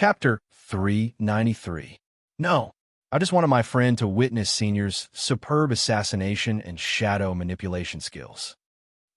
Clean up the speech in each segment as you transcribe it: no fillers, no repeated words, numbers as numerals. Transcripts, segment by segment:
Chapter 393. No, I just wanted my friend to witness Senior's superb assassination and shadow manipulation skills.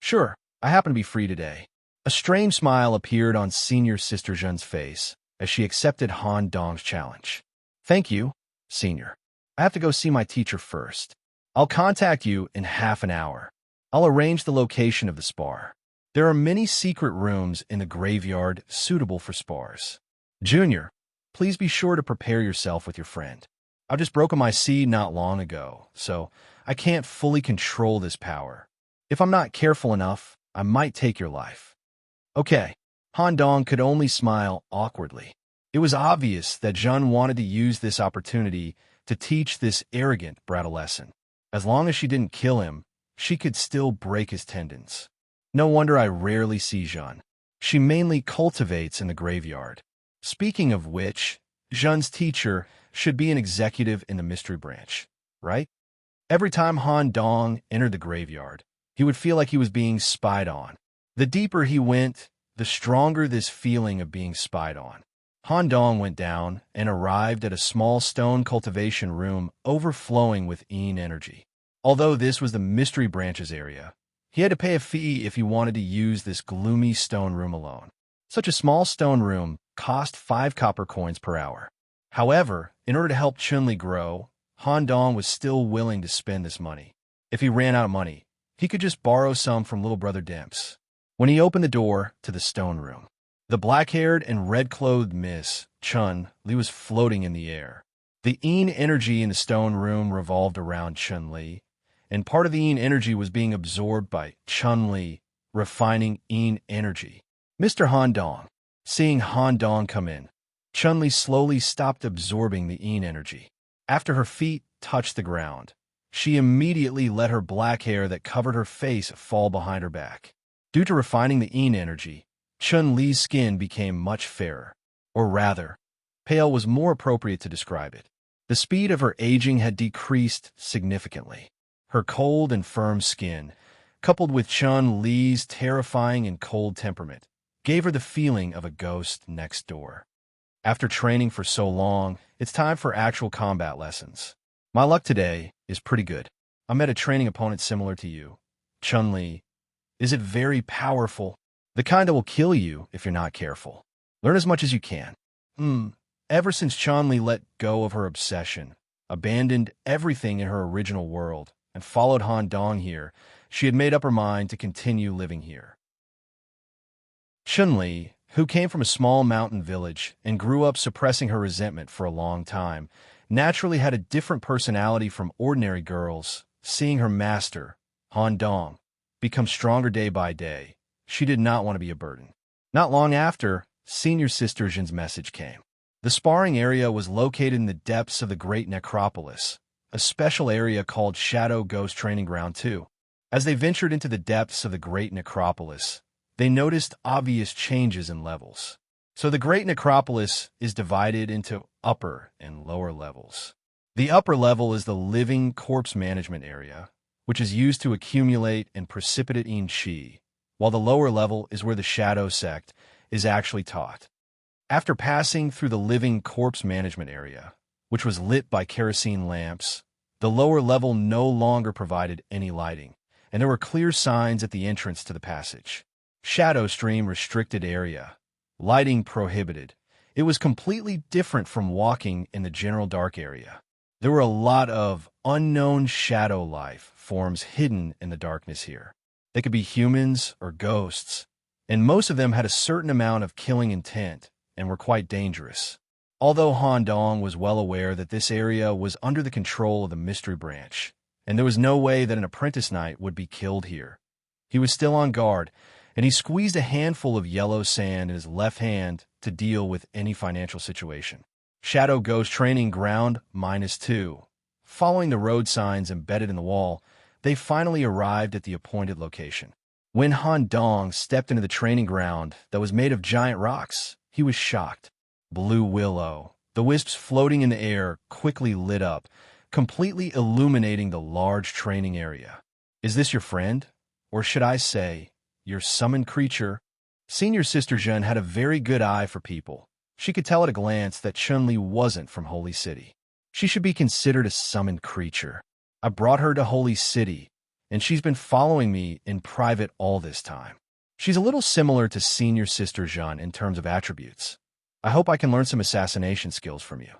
Sure, I happen to be free today. A strange smile appeared on Senior Sister Zhen's face as she accepted Han Dong's challenge. Thank you, Senior. I have to go see my teacher first. I'll contact you in half an hour. I'll arrange the location of the spar. There are many secret rooms in the graveyard suitable for spars. Junior, please be sure to prepare yourself with your friend. I've just broken my seed not long ago, so I can't fully control this power. If I'm not careful enough, I might take your life. Okay. Han Dong could only smile awkwardly. It was obvious that Zhen wanted to use this opportunity to teach this arrogant brat a lesson. As long as she didn't kill him, she could still break his tendons. No wonder I rarely see Zhen. She mainly cultivates in the graveyard. Speaking of which, Zhen's teacher should be an executive in the mystery branch, right? Every time Han Dong entered the graveyard, he would feel like he was being spied on. The deeper he went, the stronger this feeling of being spied on. Han Dong went down and arrived at a small stone cultivation room overflowing with yin energy. Although this was the mystery branch's area, he had to pay a fee if he wanted to use this gloomy stone room alone. Such a small stone room cost 5 copper coins per hour. However, in order to help Chun-Li grow, Han Dong was still willing to spend this money. If he ran out of money, he could just borrow some from little brother Demps. When he opened the door to the stone room, the black-haired and red-clothed Miss Chun-Li was floating in the air. The yin energy in the stone room revolved around Chun-Li, and part of the yin energy was being absorbed by Chun-Li, refining yin energy. Mr. Han Dong. Seeing Han Dong come in, Chun-Li slowly stopped absorbing the yin energy. After her feet touched the ground, she immediately let her black hair that covered her face fall behind her back. Due to refining the yin energy, Chun-Li's skin became much fairer. Or rather, pale was more appropriate to describe it. The speed of her aging had decreased significantly. Her cold and firm skin, coupled with Chun-Li's terrifying and cold temperament, gave her the feeling of a ghost next door. After training for so long, it's time for actual combat lessons. My luck today is pretty good. I met a training opponent similar to you. Chun-Li. Is it very powerful? The kind that will kill you if you're not careful. Learn as much as you can. Ever since Chun-Li let go of her obsession, abandoned everything in her original world, and followed Han Dong here, she had made up her mind to continue living here. Chun-Li, who came from a small mountain village and grew up suppressing her resentment for a long time, naturally had a different personality from ordinary girls. Seeing her master, Han Dong, become stronger day by day, she did not want to be a burden. Not long after, Senior Sister Zhen's message came. The sparring area was located in the depths of the Great Necropolis, a special area called Shadow Ghost Training Ground 2. As they ventured into the depths of the Great Necropolis, they noticed obvious changes in levels. So the Great Necropolis is divided into upper and lower levels. The upper level is the living corpse management area, which is used to accumulate and precipitate yin qi, while the lower level is where the Shadow Sect is actually taught. After passing through the living corpse management area, which was lit by kerosene lamps, the lower level no longer provided any lighting, and there were clear signs at the entrance to the passage. Shadow Stream restricted area. Lighting prohibited. It was completely different from walking in the general dark area. There were a lot of unknown shadow life forms hidden in the darkness here. They could be humans or ghosts, and most of them had a certain amount of killing intent and were quite dangerous. Although Han Dong was well aware that this area was under the control of the mystery branch, and there was no way that an apprentice knight would be killed here, he was still on guard, and he squeezed a handful of yellow sand in his left hand to deal with any financial situation. Shadow Ghost Training Ground -2. Following the road signs embedded in the wall, they finally arrived at the appointed location. When Han Dong stepped into the training ground that was made of giant rocks, he was shocked. Blue willow, the wisps floating in the air, quickly lit up, completely illuminating the large training area. Is this your friend? Or should I say, your summoned creature? Senior Sister Zhen had a very good eye for people, She could tell at a glance that Chun-Li wasn't from Holy City. She should be considered a summoned creature. I brought her to Holy City, and she's been following me in private all this time. She's a little similar to Senior Sister Jeanne in terms of attributes. I hope I can learn some assassination skills from you.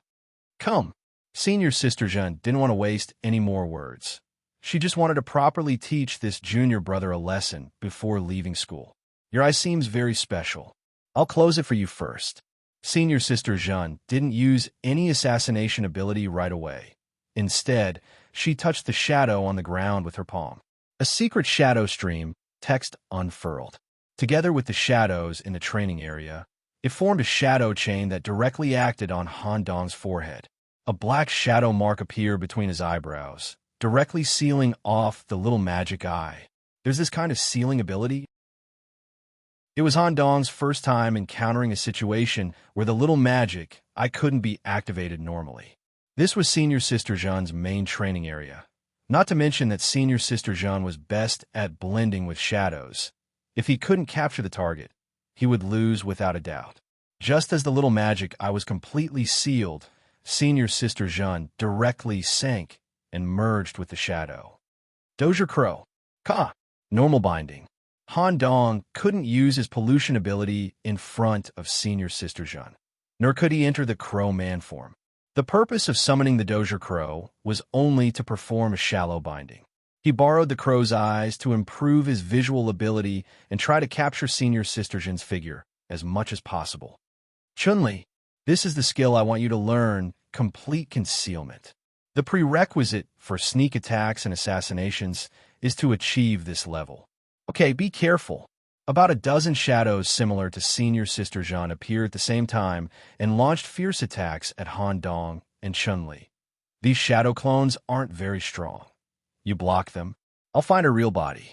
Come. Senior Sister Jeanne didn't want to waste any more words. She just wanted to properly teach this junior brother a lesson before leaving school. Your eye seems very special. I'll close it for you first. Senior Sister Jeanne didn't use any assassination ability right away. Instead, she touched the shadow on the ground with her palm. A secret shadow stream, text unfurled. Together with the shadows in the training area, it formed a shadow chain that directly acted on Han Dong's forehead. A black shadow mark appeared between his eyebrows, directly sealing off the little magic eye. There's this kind of sealing ability. It was Han Dong's first time encountering a situation where the little magic eye couldn't be activated normally. This was Senior Sister Jeanne's main training area. Not to mention that Senior Sister Jeanne was best at blending with shadows. If he couldn't capture the target, he would lose without a doubt. Just as the little magic eye was completely sealed, Senior Sister Jeanne directly sank and merged with the shadow. Dozier Crow. Ka. Normal binding. Han Dong couldn't use his pollution ability in front of Senior Sister Jeanne, nor could he enter the Crow Man form. The purpose of summoning the Dozier Crow was only to perform a shallow binding. He borrowed the crow's eyes to improve his visual ability and try to capture Senior Sister Jeanne's figure as much as possible. Chun-Li, this is the skill I want you to learn, complete concealment. The prerequisite for sneak attacks and assassinations is to achieve this level. Okay, be careful. About a dozen shadows similar to Senior Sister Jeanne appeared at the same time and launched fierce attacks at Han Dong and Chun-Li. These shadow clones aren't very strong. You block them, I'll find a real body.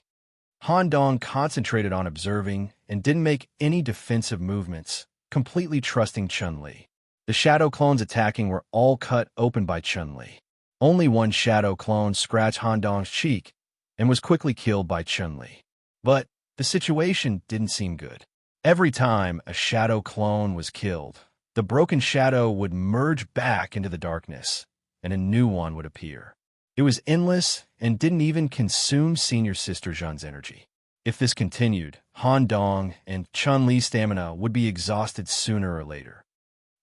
Han Dong concentrated on observing and didn't make any defensive movements, completely trusting Chun-Li. The shadow clones attacking were all cut open by Chun-Li. Only one shadow clone scratched Han Dong's cheek and was quickly killed by Chun-Li. But the situation didn't seem good. Every time a shadow clone was killed, the broken shadow would merge back into the darkness, and a new one would appear. It was endless and didn't even consume Senior Sister Jeanne's energy. If this continued, Han Dong and Chun-Li's stamina would be exhausted sooner or later.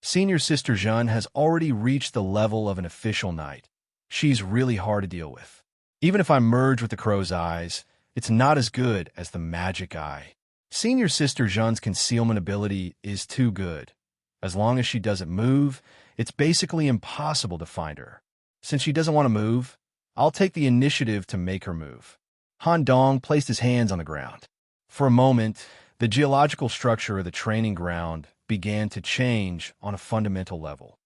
Senior Sister Jeanne has already reached the level of an official knight. She's really hard to deal with. Even if I merge with the crow's eyes, it's not as good as the magic eye. Senior Sister Jeanne's concealment ability is too good. As long as she doesn't move, it's basically impossible to find her. Since she doesn't want to move, I'll take the initiative to make her move. Han Dong placed his hands on the ground. For a moment, the geological structure of the training ground began to change on a fundamental level.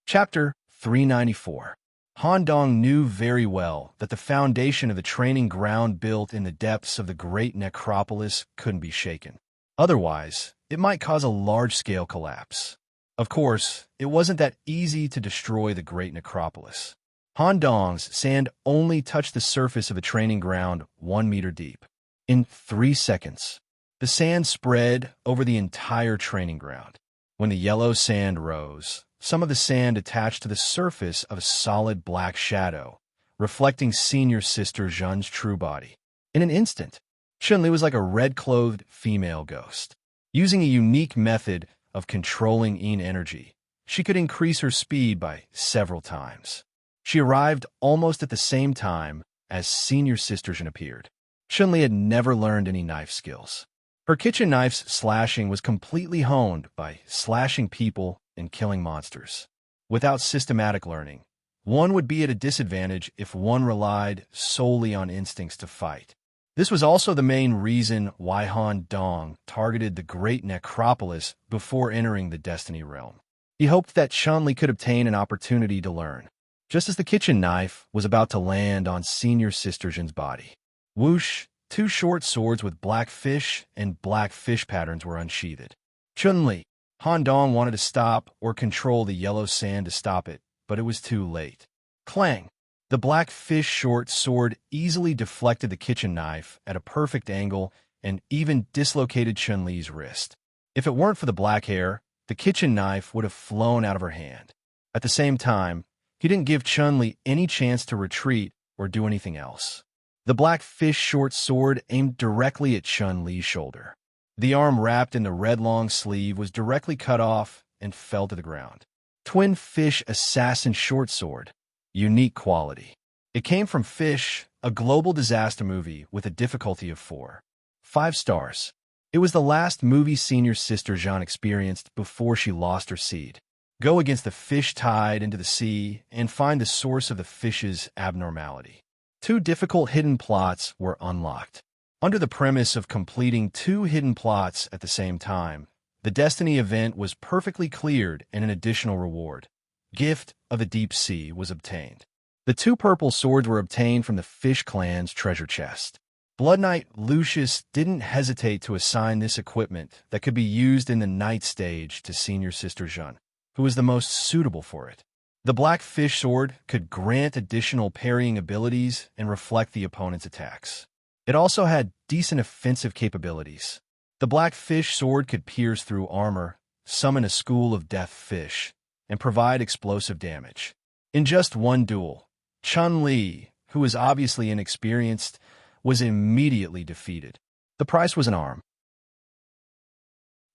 Chapter 394. Han Dong knew very well that the foundation of the training ground built in the depths of the great necropolis couldn't be shaken. Otherwise, it might cause a large-scale collapse. Of course, it wasn't that easy to destroy the great necropolis. Han Dong's sand only touched the surface of the training ground 1 meter deep. In 3 seconds, the sand spread over the entire training ground. When the yellow sand rose, some of the sand attached to the surface of a solid black shadow, reflecting Senior Sister Jeanne's true body. In an instant, Chun-Li was like a red-clothed female ghost. Using a unique method of controlling Yin energy, she could increase her speed by several times. She arrived almost at the same time as Senior Sister Jeanne appeared. Chun-Li had never learned any knife skills. Her kitchen knife's slashing was completely honed by slashing people and killing monsters. Without systematic learning, one would be at a disadvantage if one relied solely on instincts to fight. This was also the main reason why Han Dong targeted the great necropolis before entering the Destiny Realm. He hoped that Chun-Li could obtain an opportunity to learn. Just as the kitchen knife was about to land on Senior Sister Jeanne's body, whoosh, 2 short swords with black fish and black fish patterns were unsheathed. Chun-Li. Han Dong wanted to stop or control the yellow sand to stop it, but it was too late. Clang! The black fish short sword easily deflected the kitchen knife at a perfect angle and even dislocated Chun-Li's wrist. If it weren't for the black hair, the kitchen knife would have flown out of her hand. At the same time, he didn't give Chun-Li any chance to retreat or do anything else. The black fish short sword aimed directly at Chun-Li's shoulder. The arm wrapped in the red long sleeve was directly cut off and fell to the ground. Twin Fish Assassin Short Sword. Unique quality. It came from Fish, a global disaster movie with a difficulty of 4. 5 stars. It was the last movie Senior Sister Jeanne experienced before she lost her seed. Go against the fish tide into the sea and find the source of the fish's abnormality. 2 difficult hidden plots were unlocked. Under the premise of completing 2 hidden plots at the same time, the Destiny event was perfectly cleared and an additional reward. Gift of the Deep Sea was obtained. The 2 purple swords were obtained from the Fish Clan's treasure chest. Blood Knight Lucius didn't hesitate to assign this equipment that could be used in the night stage to Senior Sister Jeanne, who was the most suitable for it. The Black Fish Sword could grant additional parrying abilities and reflect the opponent's attacks. It also had decent offensive capabilities. The Black Fish Sword could pierce through armor, summon a school of death fish, and provide explosive damage. In just one duel, Chun-Li, who was obviously inexperienced, was immediately defeated. The price was an arm.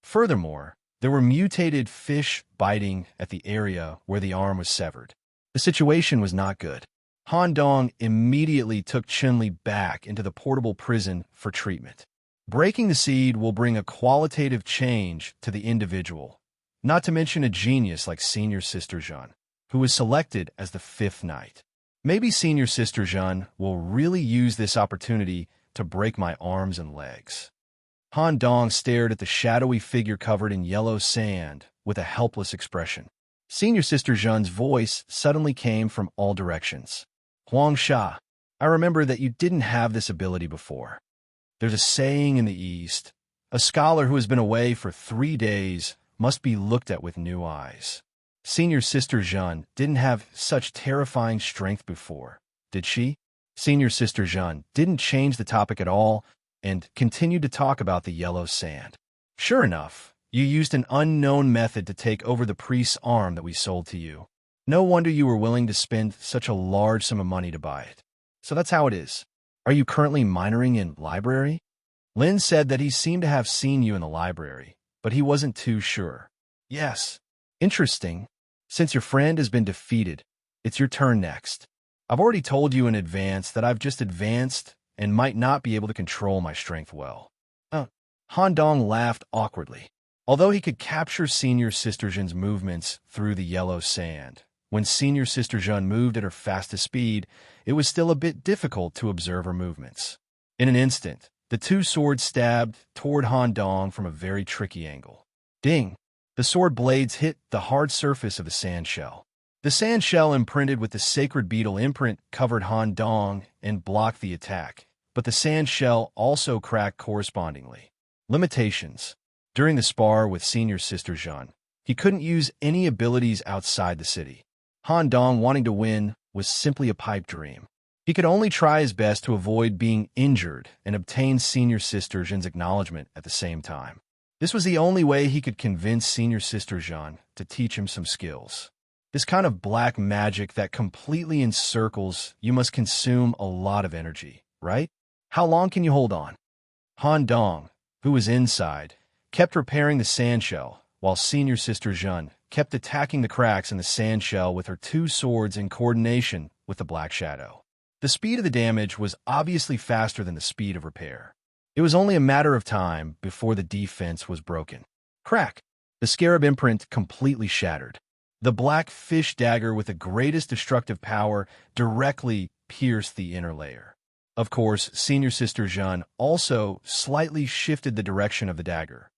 Furthermore, there were mutated fish biting at the area where the arm was severed. The situation was not good. Han Dong immediately took Chun-Li back into the portable prison for treatment. Breaking the seed will bring a qualitative change to the individual, not to mention a genius like Senior Sister Jeanne, who was selected as the 5th knight. Maybe Senior Sister Jeanne will really use this opportunity to break my arms and legs. Han Dong stared at the shadowy figure covered in yellow sand with a helpless expression. Senior Sister Jeanne's voice suddenly came from all directions. Huang Sha, I remember that you didn't have this ability before. There's a saying in the East, a scholar who has been away for 3 days must be looked at with new eyes. Senior Sister Jeanne didn't have such terrifying strength before, did she? Senior Sister Jeanne didn't change the topic at all and continued to talk about the yellow sand. Sure enough, you used an unknown method to take over the priest's arm that we sold to you. No wonder you were willing to spend such a large sum of money to buy it. So that's how it is. Are you currently minoring in library? Lin said that he seemed to have seen you in the library, but he wasn't too sure. Yes. Interesting. Since your friend has been defeated, it's your turn next. I've already told you in advance that I've just advanced and might not be able to control my strength well. Han Dong laughed awkwardly. Although he could capture Senior Sister Jeanne's movements through the yellow sand, when Senior Sister Jeanne moved at her fastest speed, it was still a bit difficult to observe her movements. In an instant, the 2 swords stabbed toward Han Dong from a very tricky angle. Ding! The sword blades hit the hard surface of the sand shell. The sand shell imprinted with the sacred beetle imprint covered Han Dong and blocked the attack, but the sand shell also cracked correspondingly. Limitations. During the spar with Senior Sister Jeanne, he couldn't use any abilities outside the city. Han Dong wanting to win was simply a pipe dream. He could only try his best to avoid being injured and obtain Senior Sister Jeanne's acknowledgement at the same time. This was the only way he could convince Senior Sister Jeanne to teach him some skills. This kind of black magic that completely encircles you must consume a lot of energy, right? How long can you hold on? Han Dong, who was inside, kept repairing the sand shell, while Senior Sister Jeanne kept attacking the cracks in the sand shell with her 2 swords in coordination with the Black Shadow. The speed of the damage was obviously faster than the speed of repair. It was only a matter of time before the defense was broken. Crack! The scarab imprint completely shattered. The black fish dagger with the greatest destructive power directly pierced the inner layer. Of course, Senior Sister Jeanne also slightly shifted the direction of the dagger.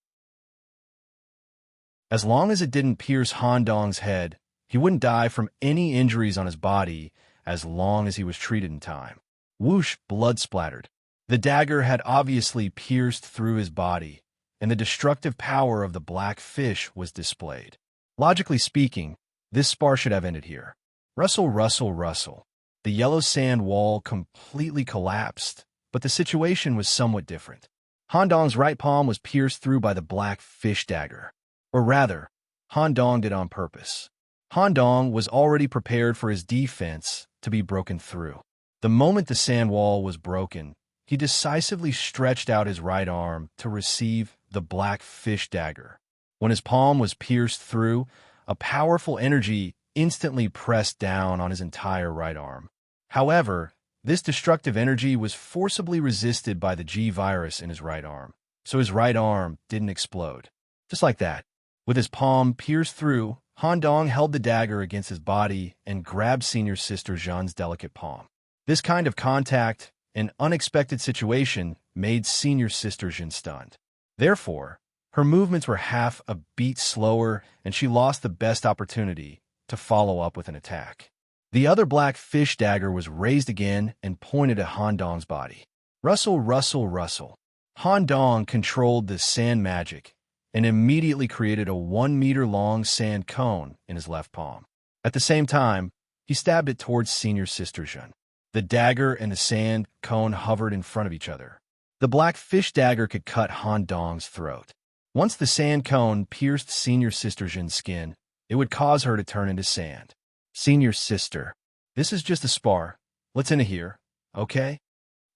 As long as it didn't pierce Han Dong's head, he wouldn't die from any injuries on his body as long as he was treated in time. Whoosh, blood splattered. The dagger had obviously pierced through his body, and the destructive power of the black fish was displayed. Logically speaking, this spar should have ended here. Rustle, rustle, rustle. The yellow sand wall completely collapsed, but the situation was somewhat different. Han Dong's right palm was pierced through by the black fish dagger. Or rather, Han Dong did on purpose. Han Dong was already prepared for his defense to be broken through. The moment the sand wall was broken, he decisively stretched out his right arm to receive the black fish dagger. When his palm was pierced through, a powerful energy instantly pressed down on his entire right arm. However, this destructive energy was forcibly resisted by the G virus in his right arm, so his right arm didn't explode. Just like that. With his palm pierced through, Han Dong held the dagger against his body and grabbed senior sister Zhen's delicate palm. This kind of contact, an unexpected situation, made senior sister Zhen stunned. Therefore, her movements were half a beat slower, and she lost the best opportunity to follow up with an attack. The other black fish dagger was raised again and pointed at Han Dong's body. Rustle, rustle, rustle. Han Dong controlled the sand magic and immediately created a 1-meter-long sand cone in his left palm. At the same time, he stabbed it towards senior sister Zhen. The dagger and the sand cone hovered in front of each other. The black fish dagger could cut Han Dong's throat. Once the sand cone pierced senior sister Zhen's skin, it would cause her to turn into sand. Senior sister, this is just a spar. Let's end it here, okay?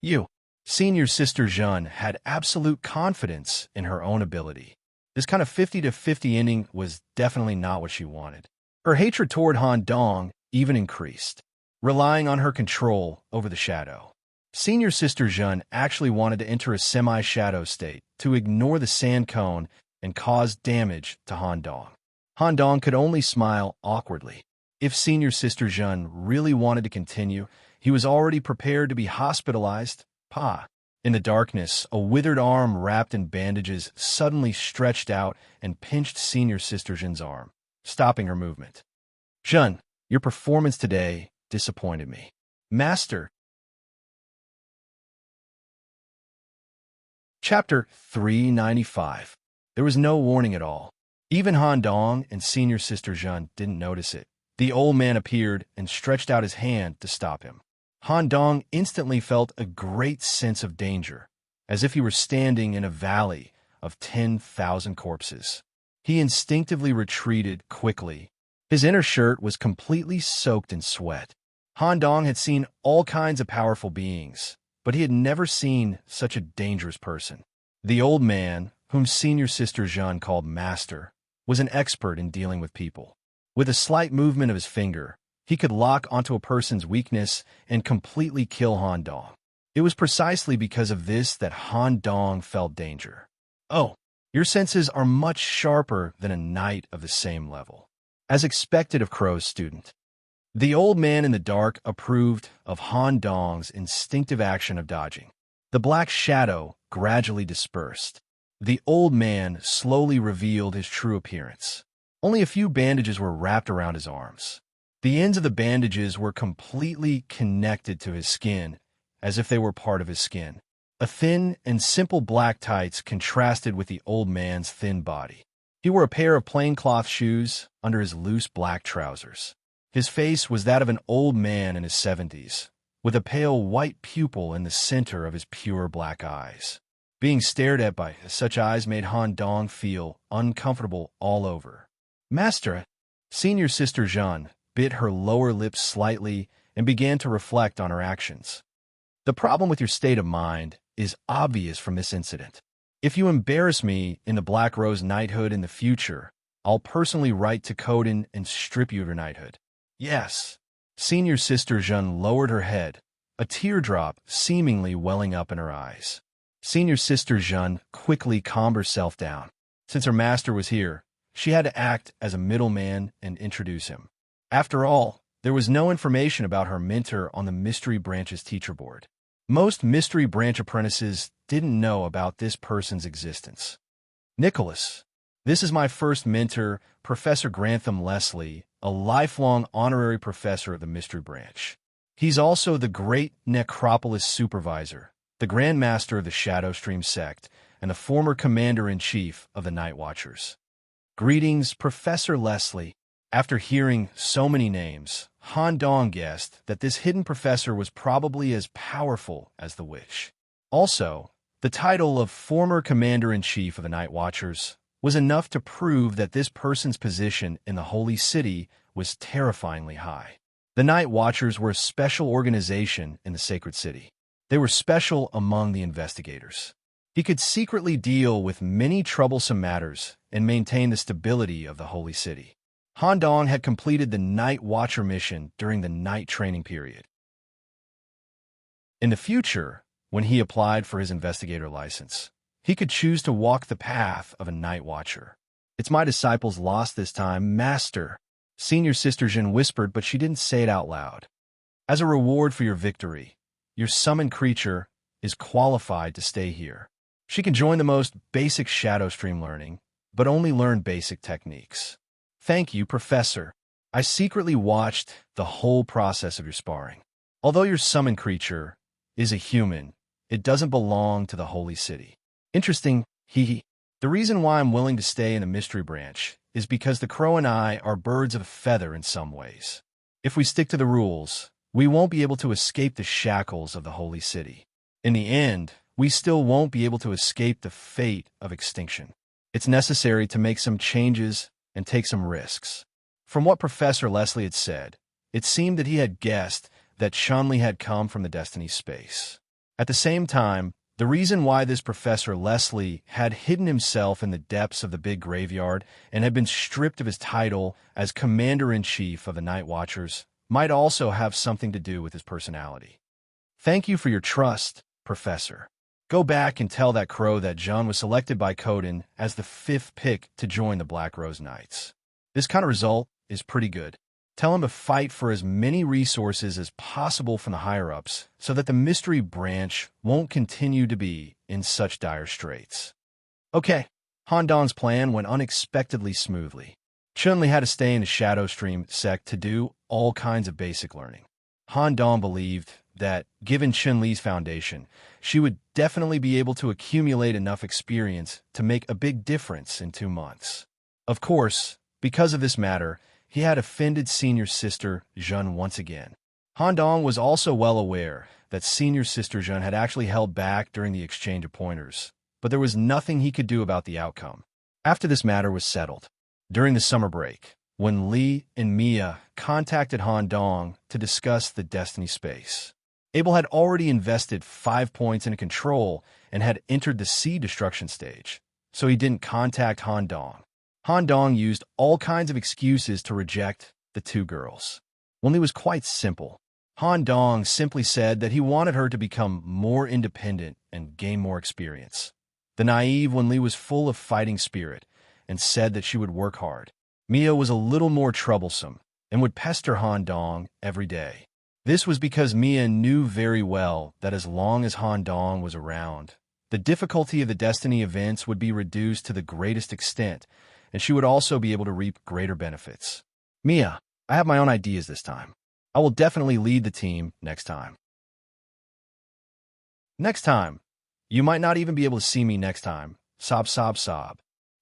You. Senior sister Zhen had absolute confidence in her own ability. This kind of 50-50 ending was definitely not what she wanted. Her hatred toward Han Dong even increased, relying on her control over the shadow. Senior sister Zhen actually wanted to enter a semi-shadow state to ignore the sand cone and cause damage to Han Dong. Han Dong could only smile awkwardly. If senior sister Zhen really wanted to continue, he was already prepared to be hospitalized. In the darkness, a withered arm wrapped in bandages suddenly stretched out and pinched senior sister Zhen's arm, stopping her movement. Zhen, your performance today disappointed me. Master. Chapter 395. There was no warning at all. Even Han Dong and senior sister Zhen didn't notice it. The old man appeared and stretched out his hand to stop him. Han Dong instantly felt a great sense of danger, as if he were standing in a valley of 10,000 corpses. He instinctively retreated quickly. His inner shirt was completely soaked in sweat. Han Dong had seen all kinds of powerful beings, but he had never seen such a dangerous person. The old man, whom senior sister Zhen called Master, was an expert in dealing with people. With a slight movement of his finger, he could lock onto a person's weakness and completely kill Han Dong. It was precisely because of this that Han Dong felt danger. Oh, your senses are much sharper than a knight of the same level. As expected of Crow's student. The old man in the dark approved of Han Dong's instinctive action of dodging. The black shadow gradually dispersed. The old man slowly revealed his true appearance. Only a few bandages were wrapped around his arms. The ends of the bandages were completely connected to his skin, as if they were part of his skin. A thin and simple black tights contrasted with the old man's thin body. He wore a pair of plain cloth shoes under his loose black trousers. His face was that of an old man in his 70s, with a pale white pupil in the center of his pure black eyes. Being stared at by such eyes made Han Dong feel uncomfortable all over. Master, senior sister Zhen bit her lower lip slightly and began to reflect on her actions. The problem with your state of mind is obvious from this incident. If you embarrass me in the Black Rose knighthood in the future, I'll personally write to Coden and strip you of your knighthood. Yes. Senior sister Zhen lowered her head, a teardrop seemingly welling up in her eyes. Senior sister Zhen quickly calmed herself down. Since her master was here, she had to act as a middleman and introduce him. After all, there was no information about her mentor on the Mystery Branch's teacher board. Most Mystery Branch apprentices didn't know about this person's existence. Nicholas, this is my first mentor, Professor Grantham Leslie, a lifelong honorary professor of the Mystery Branch. He's also the great Necropolis supervisor, the Grand Master of the Shadowstream sect, and the former commander-in-chief of the Night Watchers. Greetings, Professor Leslie. After hearing so many names, Han Dong guessed that this hidden professor was probably as powerful as the witch. Also, the The title of former commander-in-chief of the Night Watchers was enough to prove that this person's position in the Holy City was terrifyingly high. The Night Watchers were a special organization in the sacred city. They were special among the investigators. He could secretly deal with many troublesome matters and maintain the stability of the Holy City. Han Dong had completed the Night Watcher mission during the night training period. In the future, when he applied for his investigator license, he could choose to walk the path of a Night Watcher. "It's my disciples lost this time, Master," Senior Sister Jin whispered, but she didn't say it out loud. "As a reward for your victory, your summoned creature is qualified to stay here. She can join the most basic shadow stream learning, but only learn basic techniques." "Thank you, Professor. I secretly watched the whole process of your sparring. Although your summoned creature is a human, it doesn't belong to the Holy City." "Interesting, hee. The reason why I'm willing to stay in the mystery branch is because the crow and I are birds of a feather in some ways. If we stick to the rules, we won't be able to escape the shackles of the Holy City. In the end, we still won't be able to escape the fate of extinction. It's necessary to make some changes and take some risks." From what Professor Leslie had said, it seemed that he had guessed that Chun-Li had come from the Destiny space. At the same time, the reason why this Professor Leslie had hidden himself in the depths of the big graveyard and had been stripped of his title as Commander-in-Chief of the Night Watchers might also have something to do with his personality. "Thank you for your trust, Professor. Go back and tell that crow that John was selected by Coden as the 5th pick to join the Black Rose Knights. This kind of result is pretty good. Tell him to fight for as many resources as possible from the higher-ups so that the mystery branch won't continue to be in such dire straits." Okay, Han Dong's plan went unexpectedly smoothly. Chun-Li had to stay in the Shadow Stream sect to do all kinds of basic learning. Han Dong believed that, given Chun-Li's foundation, she would definitely be able to accumulate enough experience to make a big difference in 2 months. Of course, because of this matter, he had offended Senior Sister Jun once again. Han Dong was also well aware that Senior Sister Jun had actually held back during the exchange of pointers, but there was nothing he could do about the outcome. After this matter was settled, during the summer break, when Li and Mia contacted Han Dong to discuss the Destiny space, Abel had already invested 5 points into control and had entered the sea destruction stage, so he didn't contact Han Dong. Han Dong used all kinds of excuses to reject the 2 girls. Wenli was quite simple. Han Dong simply said that he wanted her to become more independent and gain more experience. The naive Wenli was full of fighting spirit and said that she would work hard. Mia was a little more troublesome and would pester Han Dong every day. This was because Mia knew very well that as long as Han Dong was around, the difficulty of the Destiny events would be reduced to the greatest extent, and she would also be able to reap greater benefits. "Mia, I have my own ideas this time. I will definitely lead the team next time." Next time. You might not even be able to see me next time. Sob, sob, sob.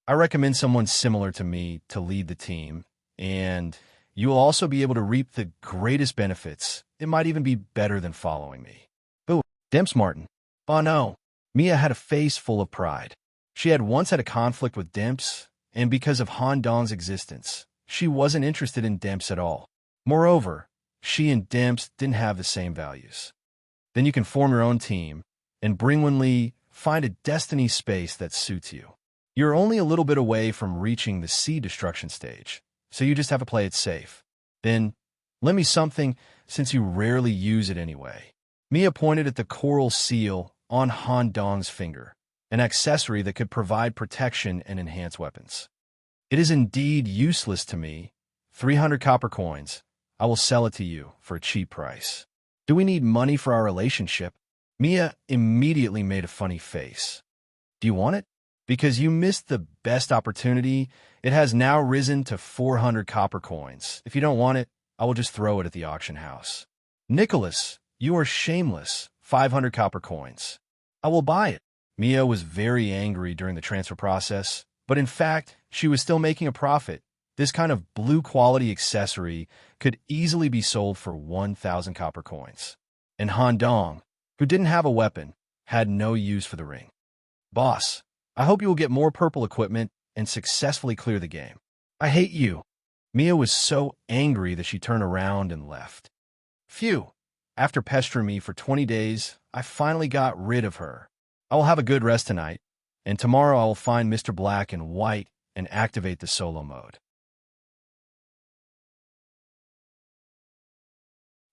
I recommend someone similar to me to lead the team, and you will also be able to reap the greatest benefits. It might even be better than following me. "Oh, Dimps Martin." "Oh no." Mia had a face full of pride. She had once had a conflict with Dimps, and because of Han Dong's existence, she wasn't interested in Dimps at all. Moreover, she and Dimps didn't have the same values. Then you can form your own team, and bring Wenli, find a Destiny space that suits you. You're only a little bit away from reaching the sea destruction stage, so you just have to play it safe. Then, lend me something, since you rarely use it anyway. Mia pointed at the coral seal on Han Dong's finger, an accessory that could provide protection and enhance weapons. "It is indeed useless to me. 300 copper coins. I will sell it to you for a cheap price." "Do we need money for our relationship?" Mia immediately made a funny face. "Do you want it? Because you missed the best opportunity. It has now risen to 400 copper coins. If you don't want it, I will just throw it at the auction house." "Nicholas, you are shameless. 500 copper coins. I will buy it." Mia was very angry during the transfer process, but in fact, she was still making a profit. This kind of blue-quality accessory could easily be sold for 1,000 copper coins. And Han Dong, who didn't have a weapon, had no use for the ring. Boss, I hope you will get more purple equipment and successfully clear the game. I hate you. Mia was so angry that she turned around and left. Phew. After pestering me for 20 days, I finally got rid of her. I will have a good rest tonight, and tomorrow I will find Mr. Black and White and activate the solo mode.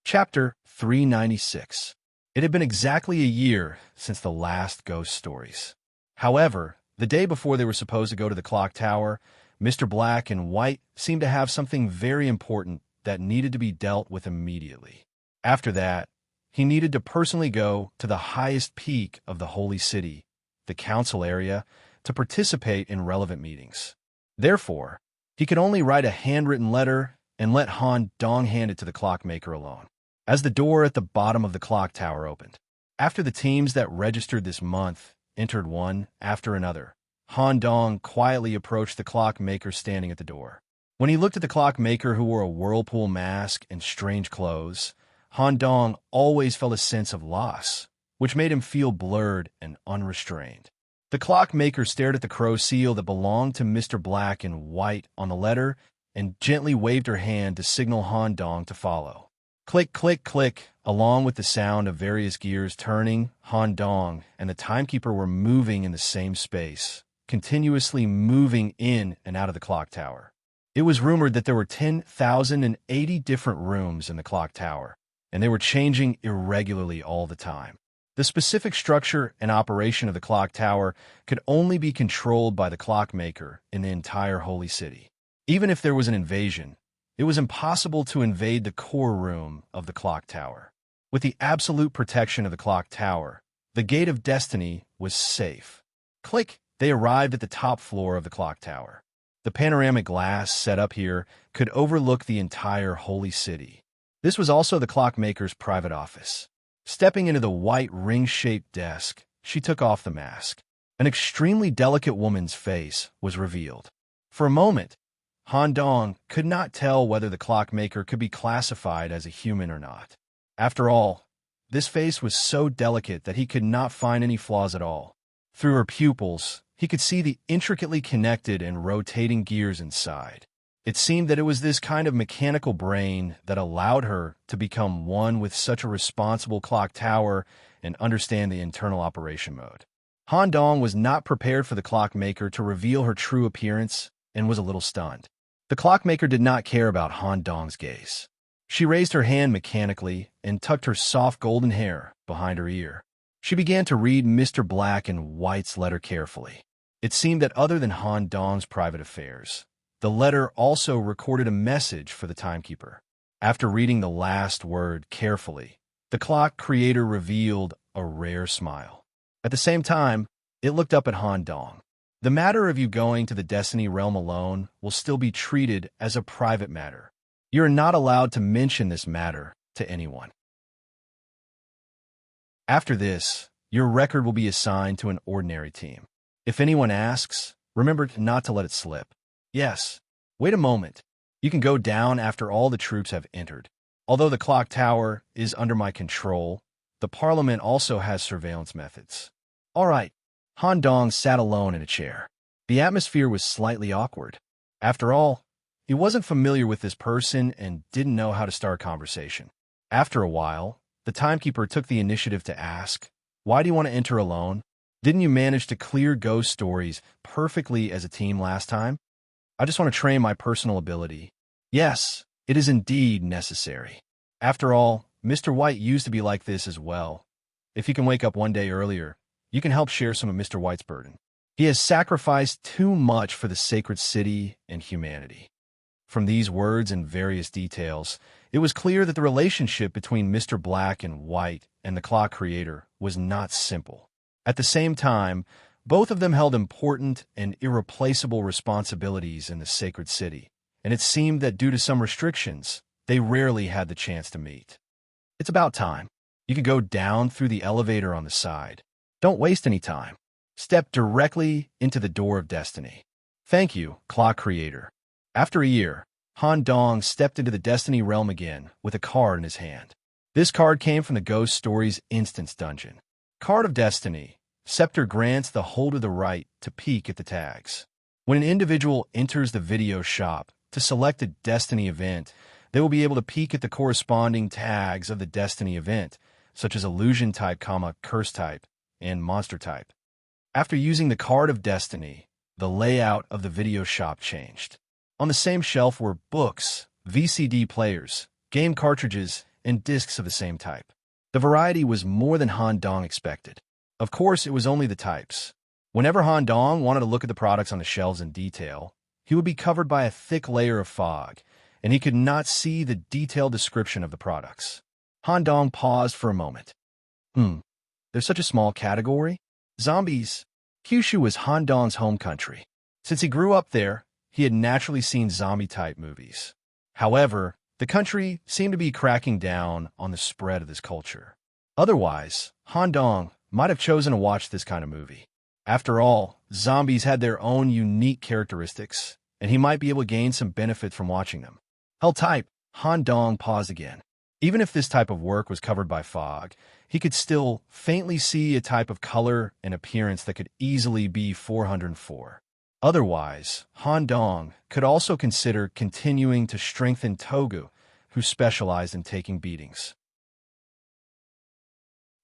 Chapter 396. It had been exactly a year since the last ghost stories. However, the day before they were supposed to go to the clock tower, Mr. Black and White seemed to have something very important that needed to be dealt with immediately. After that, he needed to personally go to the highest peak of the holy city, the council area, to participate in relevant meetings. Therefore, he could only write a handwritten letter and let Han Dong hand it to the clockmaker alone. As the door at the bottom of the clock tower opened, after the teams that registered this month entered one after another, Han Dong quietly approached the clockmaker standing at the door. When he looked at the clockmaker who wore a whirlpool mask and strange clothes, Han Dong always felt a sense of loss, which made him feel blurred and unrestrained. The clockmaker stared at the crow seal that belonged to Mr. Black and White on the letter and gently waved her hand to signal Han Dong to follow. Click, click, click. Along with the sound of various gears turning, Han Dong and the timekeeper were moving in the same space, continuously moving in and out of the clock tower. It was rumored that there were 10,080 different rooms in the clock tower, and they were changing irregularly all the time. The specific structure and operation of the clock tower could only be controlled by the clockmaker in the entire holy city. Even if there was an invasion, it was impossible to invade the core room of the clock tower. With the absolute protection of the clock tower, the Gate of Destiny was safe. Click, they arrived at the top floor of the clock tower. The panoramic glass set up here could overlook the entire holy city. This was also the clockmaker's private office. Stepping into the white ring-shaped desk, she took off the mask. An extremely delicate woman's face was revealed. For a moment, Han Dong could not tell whether the clockmaker could be classified as a human or not. After all, this face was so delicate that he could not find any flaws at all. Through her pupils, he could see the intricately connected and rotating gears inside. It seemed that it was this kind of mechanical brain that allowed her to become one with such a responsible clock tower and understand the internal operation mode. Han Dong was not prepared for the clockmaker to reveal her true appearance and was a little stunned. The clockmaker did not care about Han Dong's gaze. She raised her hand mechanically and tucked her soft golden hair behind her ear. She began to read Mr. Black and White's letter carefully. It seemed that other than Han Dong's private affairs, the letter also recorded a message for the timekeeper. After reading the last word carefully, the clock creator revealed a rare smile. At the same time, it looked up at Han Dong. The matter of you going to the Destiny realm alone will still be treated as a private matter. You are not allowed to mention this matter to anyone. After this, your record will be assigned to an ordinary team. If anyone asks, remember not to let it slip. Yes, wait a moment. You can go down after all the troops have entered. Although the clock tower is under my control, the Parliament also has surveillance methods. All right. Han Dong sat alone in a chair. The atmosphere was slightly awkward. After all, he wasn't familiar with this person and didn't know how to start a conversation. After a while, the timekeeper took the initiative to ask, "Why do you want to enter alone? Didn't you manage to clear ghost stories perfectly as a team last time?" "I just want to train my personal ability." "Yes, it is indeed necessary. After all, Mr. White used to be like this as well. If you can wake up one day earlier, you can help share some of Mr. White's burden. He has sacrificed too much for the sacred city and humanity." From these words and various details, it was clear that the relationship between Mr. Black and White and the clock creator was not simple. At the same time, both of them held important and irreplaceable responsibilities in the sacred city, and it seemed that due to some restrictions, they rarely had the chance to meet. "It's about time. You can go down through the elevator on the side. Don't waste any time. Step directly into the door of destiny." "Thank you, clock creator." After a year, Han Dong stepped into the Destiny realm again with a card in his hand. This card came from the Ghost Stories Instance Dungeon. Card of Destiny. Scepter grants the holder the right to peek at the tags. When an individual enters the video shop to select a Destiny event, they will be able to peek at the corresponding tags of the Destiny event, such as illusion type, curse type, and monster type. After using the card of Destiny, the layout of the video shop changed. On the same shelf were books, VCD players, game cartridges, and discs of the same type. The variety was more than Han Dong expected. Of course, it was only the types. Whenever Han Dong wanted to look at the products on the shelves in detail, he would be covered by a thick layer of fog, and he could not see the detailed description of the products. Han Dong paused for a moment. There's such a small category? Zombies. Kyushu was Han Dong's home country. Since he grew up there, he had naturally seen zombie-type movies. However, the country seemed to be cracking down on the spread of this culture. Otherwise, Han Dong might have chosen to watch this kind of movie. After all, zombies had their own unique characteristics, and he might be able to gain some benefit from watching them. Hell type, Han Dong paused again. Even if this type of work was covered by fog, he could still faintly see a type of color and appearance that could easily be 404. Otherwise, Han Dong could also consider continuing to strengthen Togu, who specialized in taking beatings.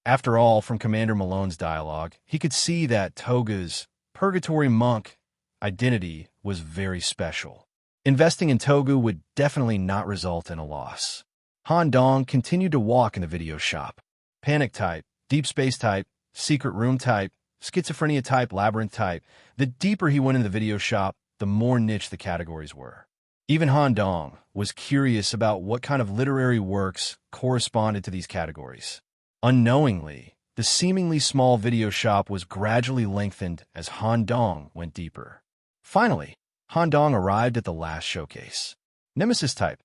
After all, from Commander Malone's dialogue, he could see that Togu's purgatory monk identity was very special. Investing in Togu would definitely not result in a loss. Han Dong continued to walk in the video shop. Panic type, deep space type, secret room type, schizophrenia type, labyrinth type. The deeper he went in the video shop, the more niche the categories were. Even Han Dong was curious about what kind of literary works corresponded to these categories. Unknowingly, the seemingly small video shop was gradually lengthened as Han Dong went deeper. Finally, Han Dong arrived at the last showcase. Nemesis type.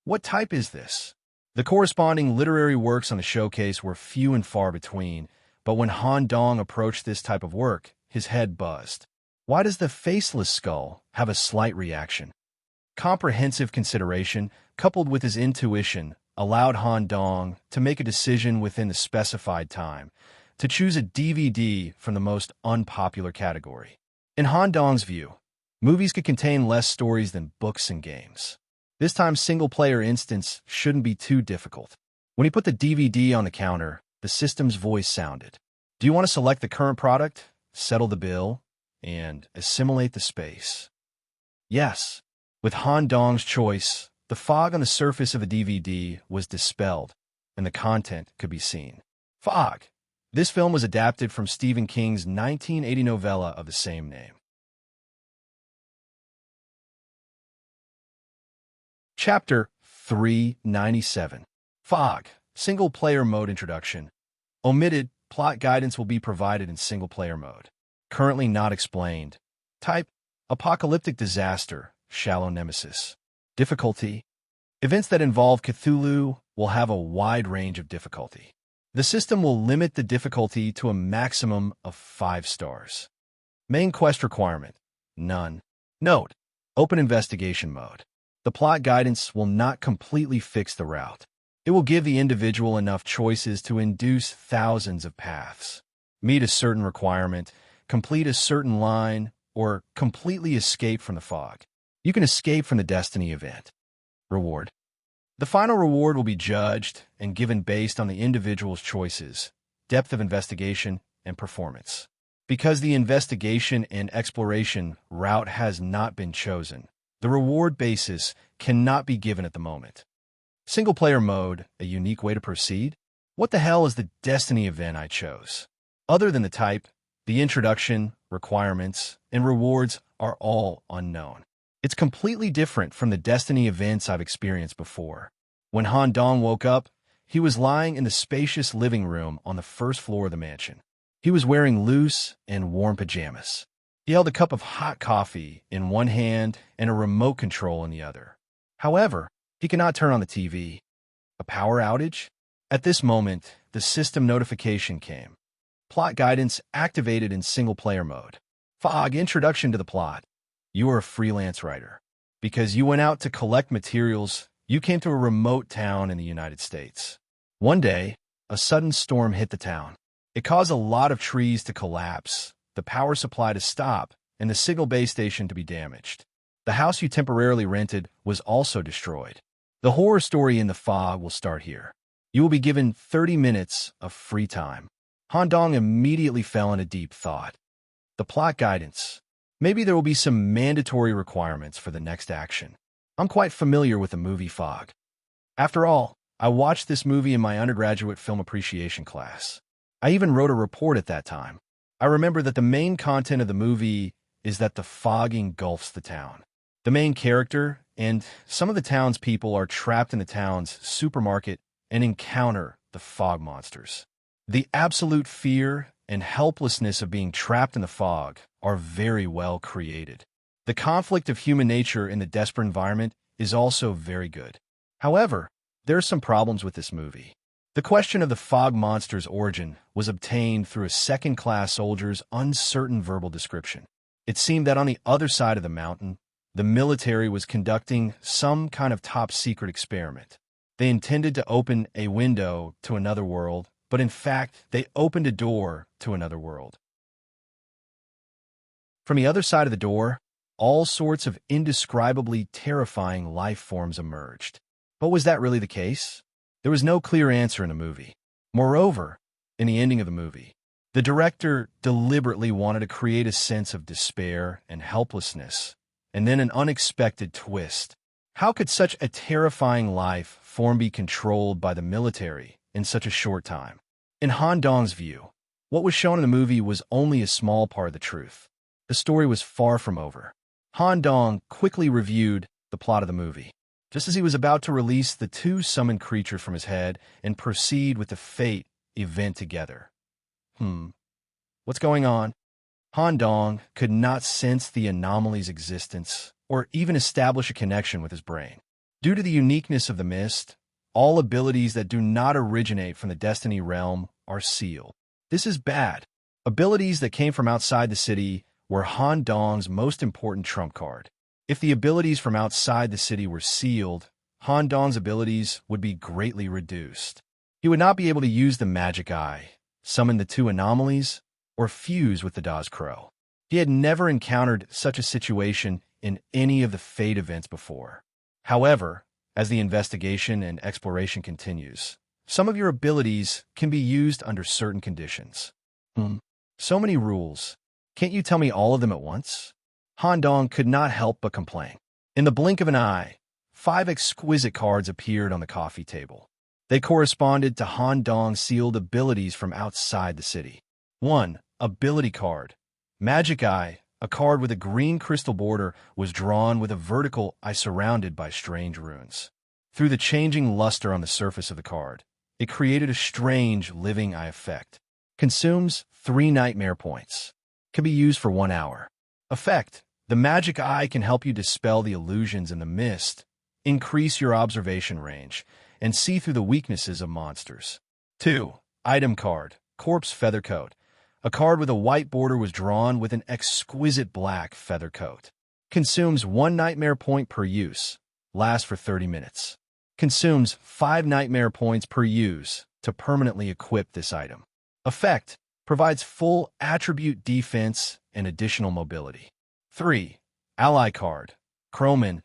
What type is this? The corresponding literary works on the showcase were few and far between, but when Han Dong approached this type of work, his head buzzed. Why does the faceless skull have a slight reaction? Comprehensive consideration, coupled with his intuition, allowed Han Dong to make a decision within the specified time, to choose a DVD from the most unpopular category. In Han Dong's view, movies could contain less stories than books and games. This time, single-player instance shouldn't be too difficult. When he put the DVD on the counter, the system's voice sounded. Do you want to select the current product, settle the bill, and assimilate the space? Yes. With Han Dong's choice, the fog on the surface of the DVD was dispelled, and the content could be seen. Fog. This film was adapted from Stephen King's 1980 novella of the same name. Chapter 397. Fog. Single-player mode introduction. Omitted. Plot guidance will be provided in single-player mode. Currently not explained. Type. Apocalyptic disaster. Shallow nemesis. Difficulty. Events that involve Cthulhu will have a wide range of difficulty. The system will limit the difficulty to a maximum of 5 stars. Main quest requirement. None. Note. Open investigation mode. The plot guidance will not completely fix the route. It will give the individual enough choices to induce thousands of paths. Meet a certain requirement, complete a certain line, or completely escape from the fog. You can escape from the Destiny event. Reward. The final reward will be judged and given based on the individual's choices, depth of investigation, and performance. Because the investigation and exploration route has not been chosen, the reward basis cannot be given at the moment. Single-player mode, a unique way to proceed? What the hell is the Destiny event I chose? Other than the type, the introduction, requirements, and rewards are all unknown. It's completely different from the Destiny events I've experienced before. When Han Dong woke up, he was lying in the spacious living room on the first floor of the mansion. He was wearing loose and warm pajamas. He held a cup of hot coffee in one hand and a remote control in the other. However, he could not turn on the TV. A power outage? At this moment, the system notification came. Plot guidance activated in single-player mode. Fog. Introduction to the plot. You are a freelance writer. Because you went out to collect materials, you came to a remote town in the United States. One day, a sudden storm hit the town. It caused a lot of trees to collapse, the power supply to stop, and the signal base station to be damaged. The house you temporarily rented was also destroyed. The horror story in the fog will start here. You will be given 30 minutes of free time. Han Dong immediately fell into deep thought. The plot guidance. Maybe there will be some mandatory requirements for the next action. I'm quite familiar with the movie Fog. After all, I watched this movie in my undergraduate film appreciation class. I even wrote a report at that time. I remember that the main content of the movie is that the fog engulfs the town. The main character and some of the townspeople are trapped in the town's supermarket and encounter the fog monsters. The absolute fear and helplessness of being trapped in the fog are very well created. The conflict of human nature in the desperate environment is also very good. However, there are some problems with this movie. The question of the fog monster's origin was obtained through a second-class soldier's uncertain verbal description. It seemed that on the other side of the mountain, the military was conducting some kind of top-secret experiment. They intended to open a window to another world, but in fact, they opened a door to another world. From the other side of the door, all sorts of indescribably terrifying life forms emerged. But was that really the case? There was no clear answer in the movie. Moreover, in the ending of the movie, the director deliberately wanted to create a sense of despair and helplessness, and then an unexpected twist. How could such a terrifying life form be controlled by the military in such a short time? In Han Dong's view, what was shown in the movie was only a small part of the truth. The story was far from over. Han Dong quickly reviewed the plot of the movie, just as he was about to release the two summoned creatures from his head and proceed with the fate event together. What's going on? Han Dong could not sense the anomaly's existence or even establish a connection with his brain. Due to the uniqueness of the mist, all abilities that do not originate from the Destiny realm are sealed. This is bad. Abilities that came from outside the city were Han Dong's most important trump card. If the abilities from outside the city were sealed, Han Dong's abilities would be greatly reduced. He would not be able to use the magic eye, summon the two anomalies, or fuse with the Daz Crow. He had never encountered such a situation in any of the Fate events before. However, as the investigation and exploration continues, some of your abilities can be used under certain conditions. So many rules. Can't you tell me all of them at once? Han Dong could not help but complain. In the blink of an eye, 5 exquisite cards appeared on the coffee table. They corresponded to Han Dong's sealed abilities from outside the city. 1. Ability card. Magic Eye, a card with a green crystal border, was drawn with a vertical eye surrounded by strange runes. Through the changing luster on the surface of the card, it created a strange living eye effect. Consumes 3 nightmare points. Can be used for 1 hour. Effect. The magic eye can help you dispel the illusions in the mist, increase your observation range, and see through the weaknesses of monsters. 2. Item card. Corpse Feather Coat. A card with a white border was drawn with an exquisite black feather coat. Consumes 1 nightmare point per use. Lasts for 30 minutes. Consumes 5 nightmare points per use to permanently equip this item. Effect. Provides full attribute defense and additional mobility. 3. Ally card. Crowman.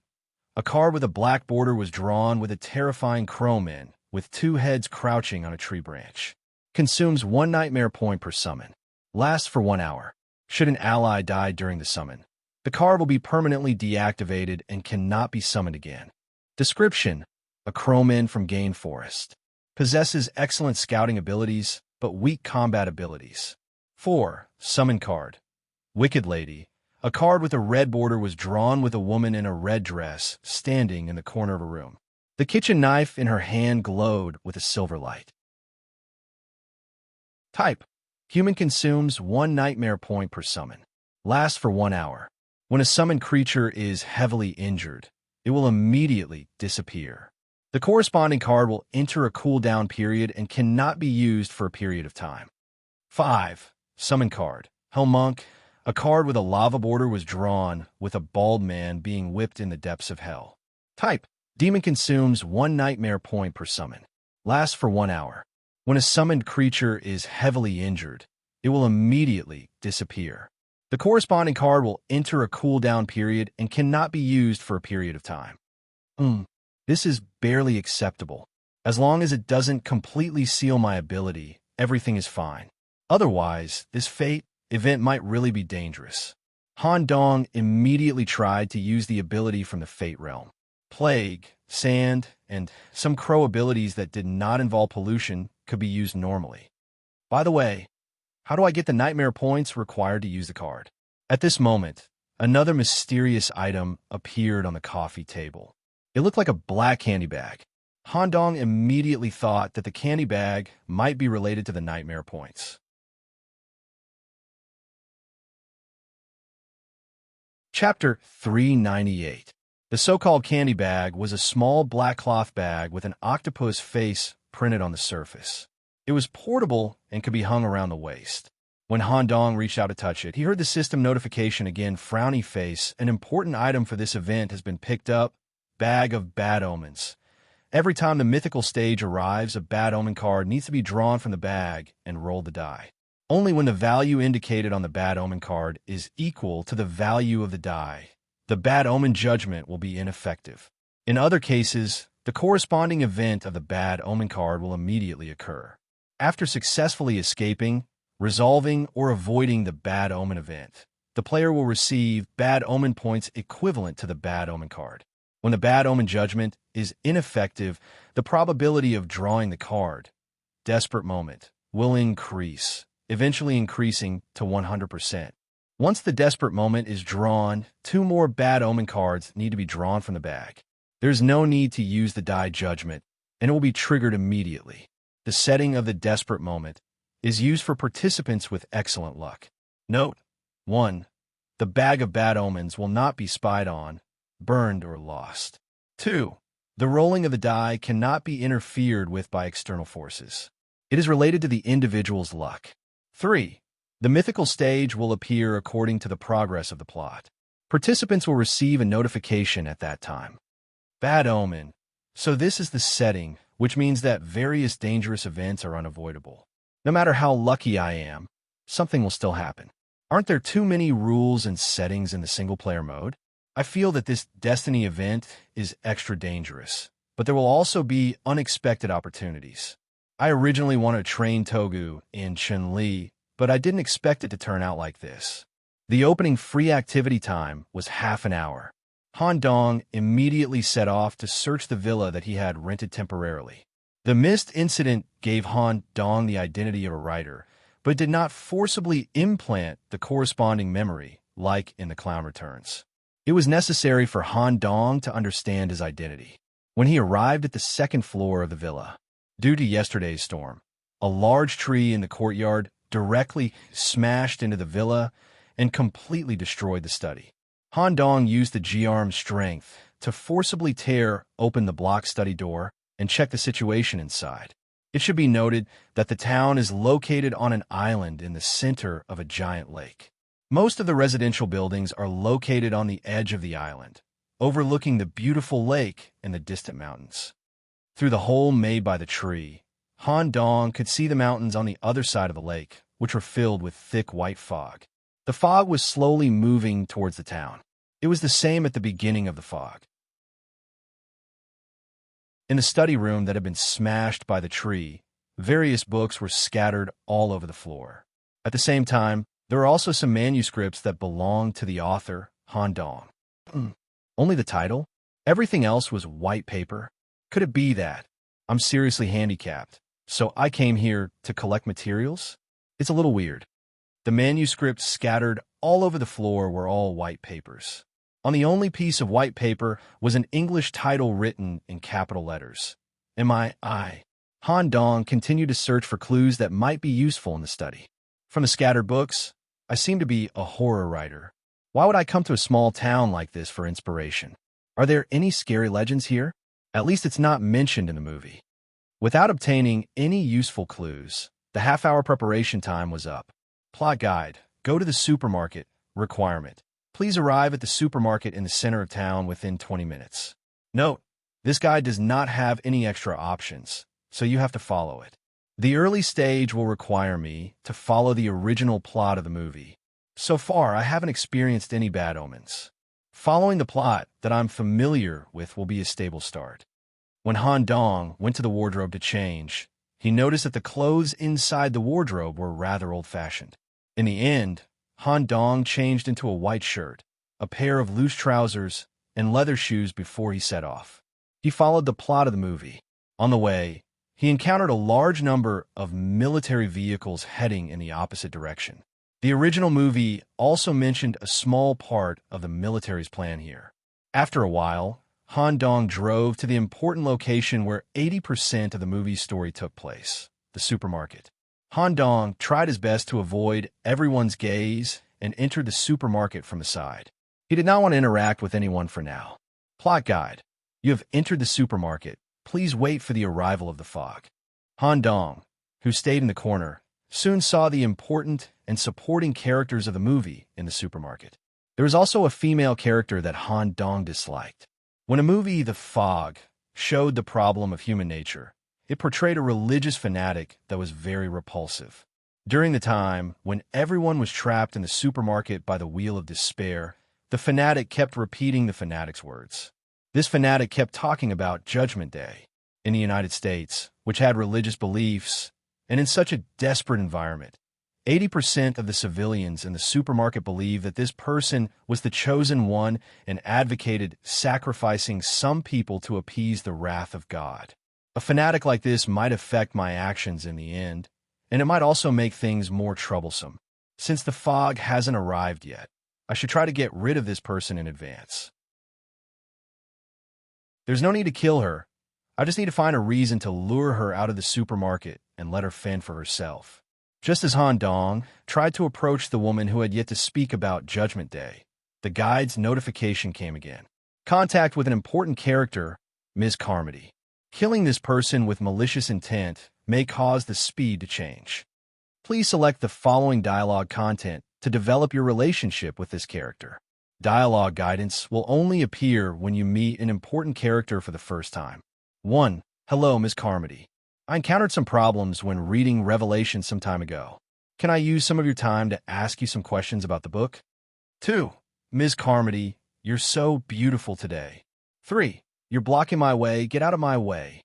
A card with a black border was drawn with a terrifying crowman with 2 heads crouching on a tree branch. Consumes 1 nightmare point per summon. Lasts for 1 hour. Should an ally die during the summon, the card will be permanently deactivated and cannot be summoned again. Description. A crowman from Gain Forest. Possesses excellent scouting abilities, but weak combat abilities. 4. Summon card. Wicked Lady. A card with a red border was drawn with a woman in a red dress standing in the corner of a room. The kitchen knife in her hand glowed with a silver light. Type. Human. Consumes 1 nightmare point per summon. Lasts for 1 hour. When a summoned creature is heavily injured, it will immediately disappear. The corresponding card will enter a cooldown period and cannot be used for a period of time. 5. Summon card. Hell Monk. A card with a lava border was drawn with a bald man being whipped in the depths of hell. Type. Demon. Consumes 1 nightmare point per summon. Lasts for 1 hour. When a summoned creature is heavily injured, it will immediately disappear. The corresponding card will enter a cooldown period and cannot be used for a period of time. This is barely acceptable. As long as it doesn't completely seal my ability, everything is fine. Otherwise, this fate event might really be dangerous. Han Dong immediately tried to use the ability from the Fate realm. Plague, Sand, and some crow abilities that did not involve pollution could be used normally. By the way, how do I get the nightmare points required to use the card? At this moment, another mysterious item appeared on the coffee table. It looked like a black candy bag. Han Dong immediately thought that the candy bag might be related to the nightmare points. Chapter 398. The so-called candy bag was a small black cloth bag with an octopus face printed on the surface. It was portable and could be hung around the waist. When Han Dong reached out to touch it, he heard the system notification again, frowny face. An important item for this event has been picked up, Bag of Bad Omens. Every time the mythical stage arrives, a bad omen card needs to be drawn from the bag and roll the die. Only when the value indicated on the bad omen card is equal to the value of the die, the bad omen judgment will be ineffective. In other cases, the corresponding event of the bad omen card will immediately occur. After successfully escaping, resolving, or avoiding the bad omen event, the player will receive bad omen points equivalent to the bad omen card. When the bad omen judgment is ineffective, the probability of drawing the card, Desperate Moment, will increase, eventually increasing to 100%. Once the Desperate Moment is drawn, 2 more bad omen cards need to be drawn from the bag. There's no need to use the die judgment, and it will be triggered immediately. The setting of the Desperate Moment is used for participants with excellent luck. Note: 1. The bag of bad omens will not be spied on, burned, or lost. 2. The rolling of the die cannot be interfered with by external forces. It is related to the individual's luck. 3. The mythical stage will appear according to the progress of the plot. Participants will receive a notification at that time. Bad omen. So this is the setting, which means that various dangerous events are unavoidable. No matter how lucky I am, something will still happen. Aren't there too many rules and settings in the single-player mode? I feel that this Destiny event is extra dangerous, but there will also be unexpected opportunities. I originally wanted to train Togu in Chun-Li, but I didn't expect it to turn out like this. The opening free activity time was half an hour. Han Dong immediately set off to search the villa that he had rented temporarily. The mist incident gave Han Dong the identity of a writer, but did not forcibly implant the corresponding memory, like in The Clown Returns. It was necessary for Han Dong to understand his identity. When he arrived at the second floor of the villa, due to yesterday's storm, a large tree in the courtyard directly smashed into the villa and completely destroyed the study. Han Dong used the G-arm's strength to forcibly tear open the block study door and check the situation inside. It should be noted that the town is located on an island in the center of a giant lake. Most of the residential buildings are located on the edge of the island, overlooking the beautiful lake and the distant mountains. Through the hole made by the tree, Han Dong could see the mountains on the other side of the lake, which were filled with thick white fog. The fog was slowly moving towards the town. It was the same at the beginning of the fog. In the study room that had been smashed by the tree, various books were scattered all over the floor. At the same time, there were also some manuscripts that belonged to the author, Han Dong. Only the title? Everything else was white paper? Could it be that I'm seriously handicapped, so I came here to collect materials? It's a little weird. The manuscripts scattered all over the floor were all white papers. On the only piece of white paper was an English title written in capital letters. M.I.I. Han Dong continued to search for clues that might be useful in the study. From the scattered books, I seem to be a horror writer. Why would I come to a small town like this for inspiration? Are there any scary legends here? At least it's not mentioned in the movie. Without obtaining any useful clues, the half-hour preparation time was up. Plot guide: go to the supermarket. Requirement: please arrive at the supermarket in the center of town within 20 minutes. Note: this guide does not have any extra options, so you have to follow it. The early stage will require me to follow the original plot of the movie. So far, I haven't experienced any bad omens. Following the plot that I'm familiar with will be a stable start. When Han Dong went to the wardrobe to change, he noticed that the clothes inside the wardrobe were rather old-fashioned. In the end, Han Dong changed into a white shirt, a pair of loose trousers, and leather shoes before he set off. He followed the plot of the movie. On the way, he encountered a large number of military vehicles heading in the opposite direction. The original movie also mentioned a small part of the military's plan here. After a while, Han Dong drove to the important location where 80% of the movie's story took place, the supermarket. Han Dong tried his best to avoid everyone's gaze and entered the supermarket from the side. He did not want to interact with anyone for now. Plot guide. You have entered the supermarket. Please wait for the arrival of the fog. Han Dong, who stayed in the corner, soon saw the important and supporting characters of the movie in the supermarket. There was also a female character that Han Dong disliked. When a movie, The Fog, showed the problem of human nature, it portrayed a religious fanatic that was very repulsive. During the time when everyone was trapped in the supermarket by the wheel of despair, the fanatic kept repeating the fanatic's words. This fanatic kept talking about Judgment Day. In the United States, which had religious beliefs, and in such a desperate environment, 80% of the civilians in the supermarket believed that this person was the chosen one and advocated sacrificing some people to appease the wrath of God. A fanatic like this might affect my actions in the end, and it might also make things more troublesome. Since the fog hasn't arrived yet, I should try to get rid of this person in advance. There's no need to kill her. I just need to find a reason to lure her out of the supermarket and let her fend for herself. Just as Han Dong tried to approach the woman who had yet to speak about Judgment Day, the guide's notification came again. Contact with an important character, Ms. Carmody. Killing this person with malicious intent may cause the speed to change. Please select the following dialogue content to develop your relationship with this character. Dialogue guidance will only appear when you meet an important character for the first time. 1. Hello, Ms. Carmody. I encountered some problems when reading Revelation some time ago. Can I use some of your time to ask you some questions about the book? 2. Ms. Carmody, you're so beautiful today. 3. You're blocking my way. Get out of my way.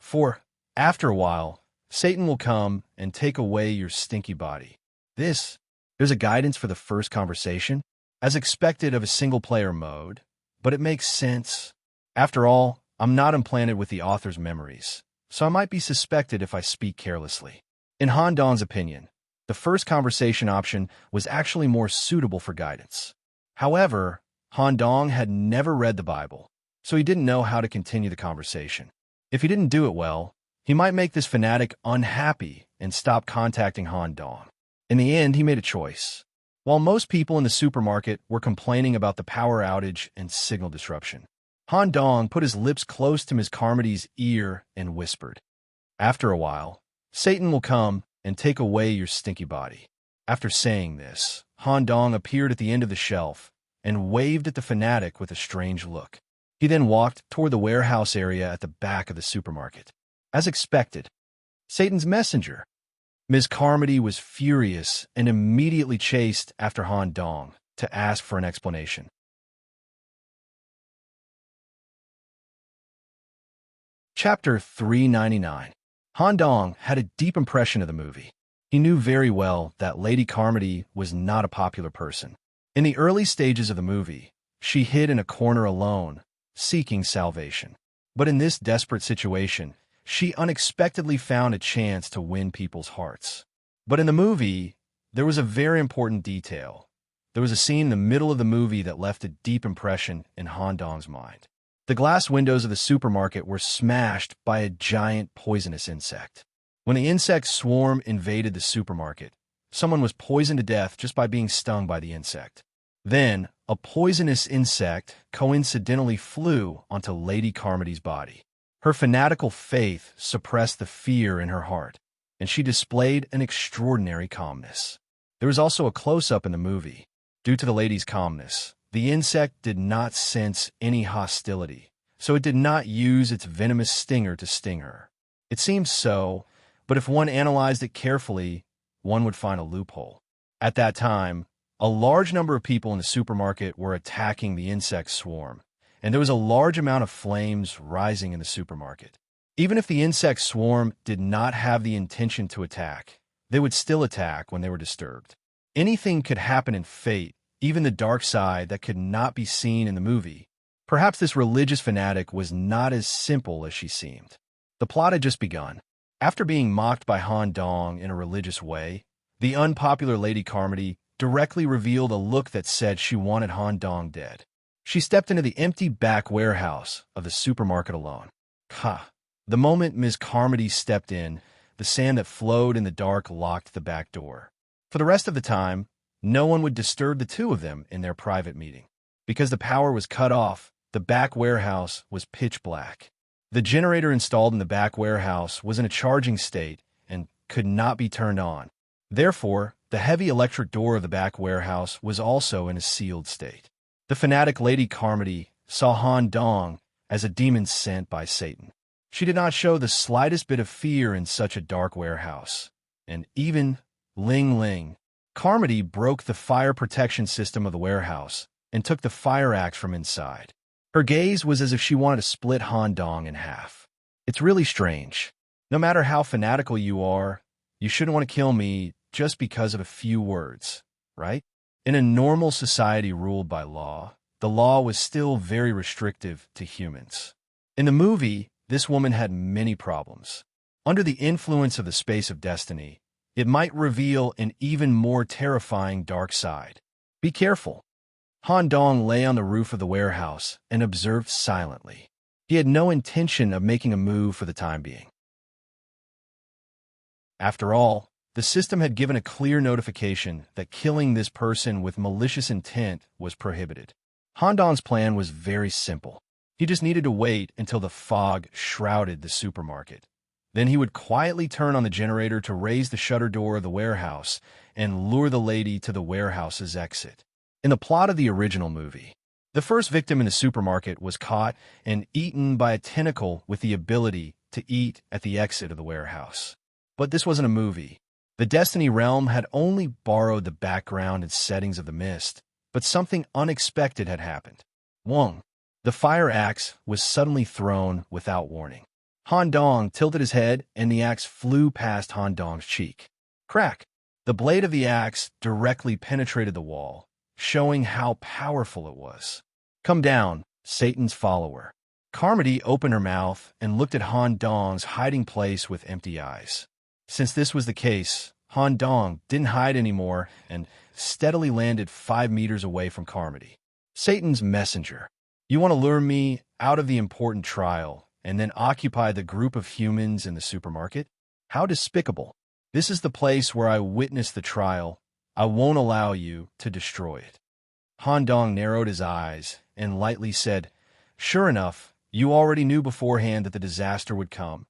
4. After a while, Satan will come and take away your stinky body. There's a guidance for the first conversation, as expected of a single-player mode, but it makes sense. After all, I'm not implanted with the author's memories, so I might be suspected if I speak carelessly. In Han Dong's opinion, the first conversation option was actually more suitable for guidance. However, Han Dong had never read the Bible, so he didn't know how to continue the conversation. If he didn't do it well, he might make this fanatic unhappy and stop contacting Han Dong. In the end, he made a choice. While most people in the supermarket were complaining about the power outage and signal disruption, Han Dong put his lips close to Ms. Carmody's ear and whispered, "After a while, Satan will come and take away your stinky body." After saying this, Han Dong appeared at the end of the shelf and waved at the fanatic with a strange look. He then walked toward the warehouse area at the back of the supermarket. As expected, Satan's messenger. Ms. Carmody was furious and immediately chased after Han Dong to ask for an explanation. Chapter 399. Han Dong had a deep impression of the movie. He knew very well that Lady Carmody was not a popular person. In the early stages of the movie, she hid in a corner alone, seeking salvation. But in this desperate situation, she unexpectedly found a chance to win people's hearts. But in the movie, there was a very important detail. There was a scene in the middle of the movie that left a deep impression in Han Dong's mind. The glass windows of the supermarket were smashed by a giant poisonous insect. When the insect swarm invaded the supermarket, someone was poisoned to death just by being stung by the insect. Then, a poisonous insect coincidentally flew onto Lady Carmody's body. Her fanatical faith suppressed the fear in her heart, and she displayed an extraordinary calmness. There was also a close-up in the movie. Due to the lady's calmness, the insect did not sense any hostility, so it did not use its venomous stinger to sting her. It seemed so, But if one analyzed it carefully, one would find a loophole. At that time, a large number of people in the supermarket were attacking the insect swarm, and there was a large amount of flames rising in the supermarket. Even if the insect swarm did not have the intention to attack, they would still attack when they were disturbed. Anything could happen in fate, even the dark side that could not be seen in the movie. Perhaps this religious fanatic was not as simple as she seemed. The plot had just begun. After being mocked by Han Dong in a religious way, the unpopular Lady Carmody directly revealed a look that said she wanted Han Dong dead. She stepped into the empty back warehouse of the supermarket alone. Ha! The moment Ms. Carmody stepped in, the sand that flowed in the dark locked the back door. For the rest of the time, no one would disturb the two of them in their private meeting. Because the power was cut off, the back warehouse was pitch black. The generator installed in the back warehouse was in a charging state and could not be turned on. Therefore, the heavy electric door of the back warehouse was also in a sealed state. The fanatic Lady Carmody saw Han Dong as a demon sent by Satan. She did not show the slightest bit of fear in such a dark warehouse. And even Ling Ling, Carmody broke the fire protection system of the warehouse and took the fire axe from inside. Her gaze was as if she wanted to split Han Dong in half. It's really strange. No matter how fanatical you are, you shouldn't want to kill me just because of a few words, right? In a normal society ruled by law, the law was still very restrictive to humans. In the movie, this woman had many problems. Under the influence of the space of destiny, it might reveal an even more terrifying dark side. Be careful. Han Dong lay on the roof of the warehouse and observed silently. He had no intention of making a move for the time being. After all, the system had given a clear notification that killing this person with malicious intent was prohibited. Han Dong's plan was very simple. He just needed to wait until the fog shrouded the supermarket. Then he would quietly turn on the generator to raise the shutter door of the warehouse and lure the lady to the warehouse's exit. In the plot of the original movie, the first victim in the supermarket was caught and eaten by a tentacle with the ability to eat at the exit of the warehouse. But this wasn't a movie. The Destiny realm had only borrowed the background and settings of the mist, but something unexpected had happened. Wong, the fire axe, was suddenly thrown without warning. Han Dong tilted his head, and the axe flew past Han Dong's cheek. Crack! The blade of the axe directly penetrated the wall, showing how powerful it was. Come down, Satan's follower. Carmody opened her mouth and looked at Han Dong's hiding place with empty eyes. Since this was the case, Han Dong didn't hide anymore and steadily landed 5 meters away from Carmody. Satan's messenger. You want to lure me out of the important trial and then occupy the group of humans in the supermarket? How despicable. This is the place where I witnessed the trial. I won't allow you to destroy it. Han Dong narrowed his eyes and lightly said, Sure enough, you already knew beforehand that the disaster would come.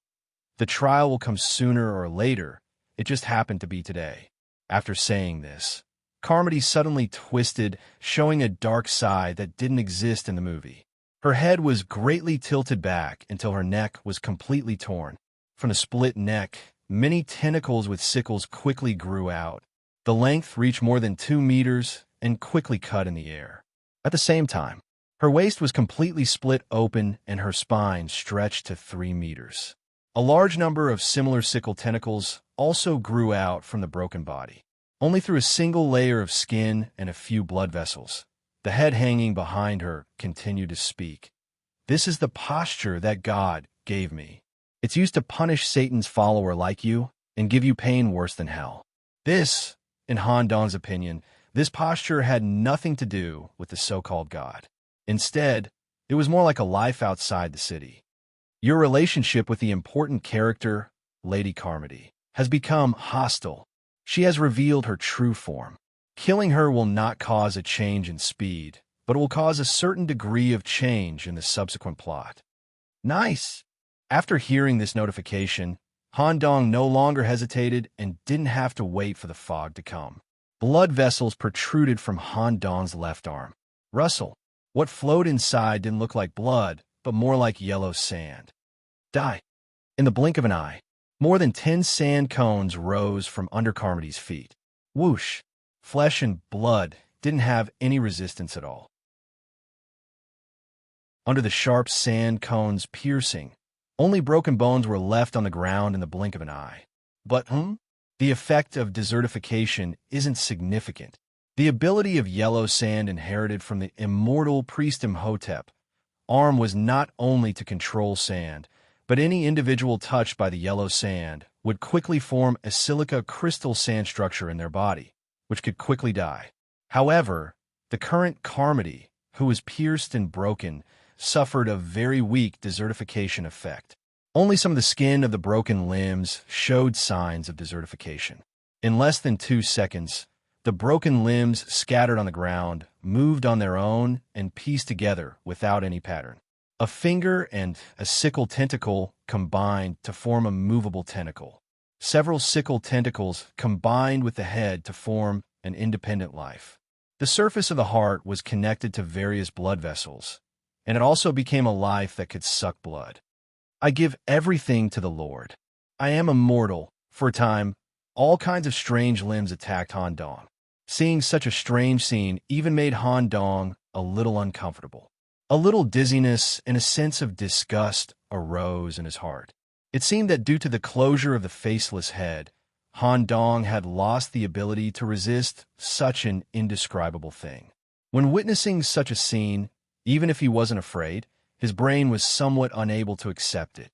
The trial will come sooner or later. It just happened to be today. After saying this, Carmody suddenly twisted, showing a dark side that didn't exist in the movie. Her head was greatly tilted back until her neck was completely torn. From the split neck, many tentacles with sickles quickly grew out. The length reached more than 2 meters and quickly cut in the air. At the same time, her waist was completely split open and her spine stretched to 3 meters. A large number of similar sickle tentacles also grew out from the broken body. Only through a single layer of skin and a few blood vessels, the head hanging behind her continued to speak. This is the posture that God gave me. It's used to punish Satan's follower like you and give you pain worse than hell. This, in Han Dong's opinion, this posture had nothing to do with the so-called God. Instead, it was more like a life outside the city. Your relationship with the important character, Lady Carmody, has become hostile. She has revealed her true form. Killing her will not cause a change in speed, but it will cause a certain degree of change in the subsequent plot. Nice! After hearing this notification, Han Dong no longer hesitated and didn't have to wait for the fog to come. Blood vessels protruded from Han Dong's left arm. Russell, what flowed inside didn't look like blood, but more like yellow sand. Die. In the blink of an eye, More than 10 sand cones rose from under Carmody's feet. Whoosh! Flesh and blood didn't have any resistance at all. Under the sharp sand cones piercing, only broken bones were left on the ground in the blink of an eye. But, the effect of desertification isn't significant. The ability of yellow sand inherited from the immortal priest Imhotep arm was not only to control sand, but any individual touched by the yellow sand would quickly form a silica crystal sand structure in their body, which could quickly die. However, the current Carmody, who was pierced and broken, suffered a very weak desertification effect. Only some of the skin of the broken limbs showed signs of desertification. In less than 2 seconds, the broken limbs scattered on the ground moved on their own and pieced together without any pattern. A finger and a sickle tentacle combined to form a movable tentacle. Several sickle tentacles combined with the head to form an independent life. The surface of the heart was connected to various blood vessels, and it also became a life that could suck blood. I give everything to the Lord. I am immortal. For a time, all kinds of strange limbs attacked Han Dong. Seeing such a strange scene even made Han Dong a little uncomfortable. A little dizziness and a sense of disgust arose in his heart. It seemed that due to the closure of the faceless head, Han Dong had lost the ability to resist such an indescribable thing. When witnessing such a scene, even if he wasn't afraid, his brain was somewhat unable to accept it.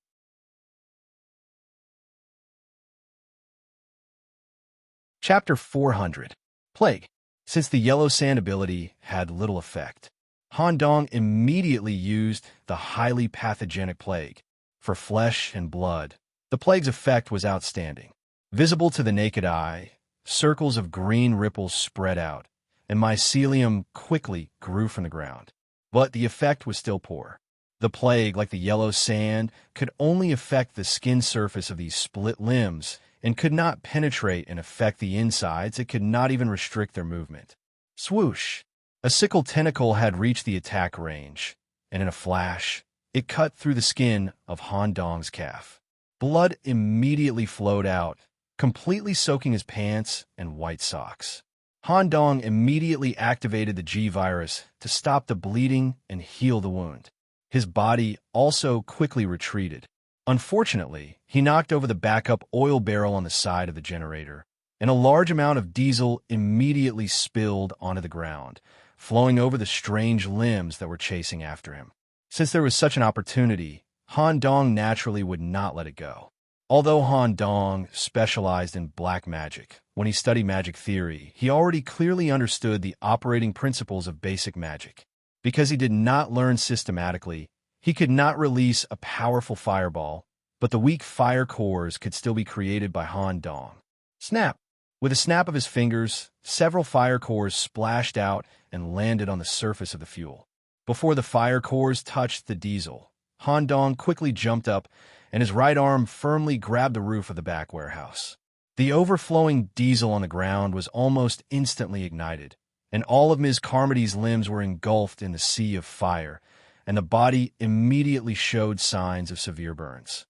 Chapter 400. Plague. Since the yellow sand ability had little effect, Han Dong immediately used the highly pathogenic plague. For flesh and blood, the plague's effect was outstanding. Visible to the naked eye, circles of green ripples spread out, and mycelium quickly grew from the ground. But the effect was still poor. The plague, like the yellow sand, could only affect the skin surface of these split limbs and could not penetrate and affect the insides. It could not even restrict their movement. Swoosh! A sickle tentacle had reached the attack range, and in a flash, it cut through the skin of Han Dong's calf. Blood immediately flowed out, completely soaking his pants and white socks. Han Dong immediately activated the G-virus to stop the bleeding and heal the wound. His body also quickly retreated. Unfortunately, he knocked over the backup oil barrel on the side of the generator, and a large amount of diesel immediately spilled onto the ground, flowing over the strange limbs that were chasing after him. Since there was such an opportunity, Han Dong naturally would not let it go. Although Han Dong specialized in black magic, when he studied magic theory, he already clearly understood the operating principles of basic magic. Because he did not learn systematically, he could not release a powerful fireball, but the weak fire cores could still be created by Han Dong. Snap! With a snap of his fingers, several fire cores splashed out and landed on the surface of the fuel. Before the fire cores touched the diesel, Han Dong quickly jumped up, and his right arm firmly grabbed the roof of the back warehouse. The overflowing diesel on the ground was almost instantly ignited, and all of Ms. Carmody's limbs were engulfed in the sea of fire, and the body immediately showed signs of severe burns.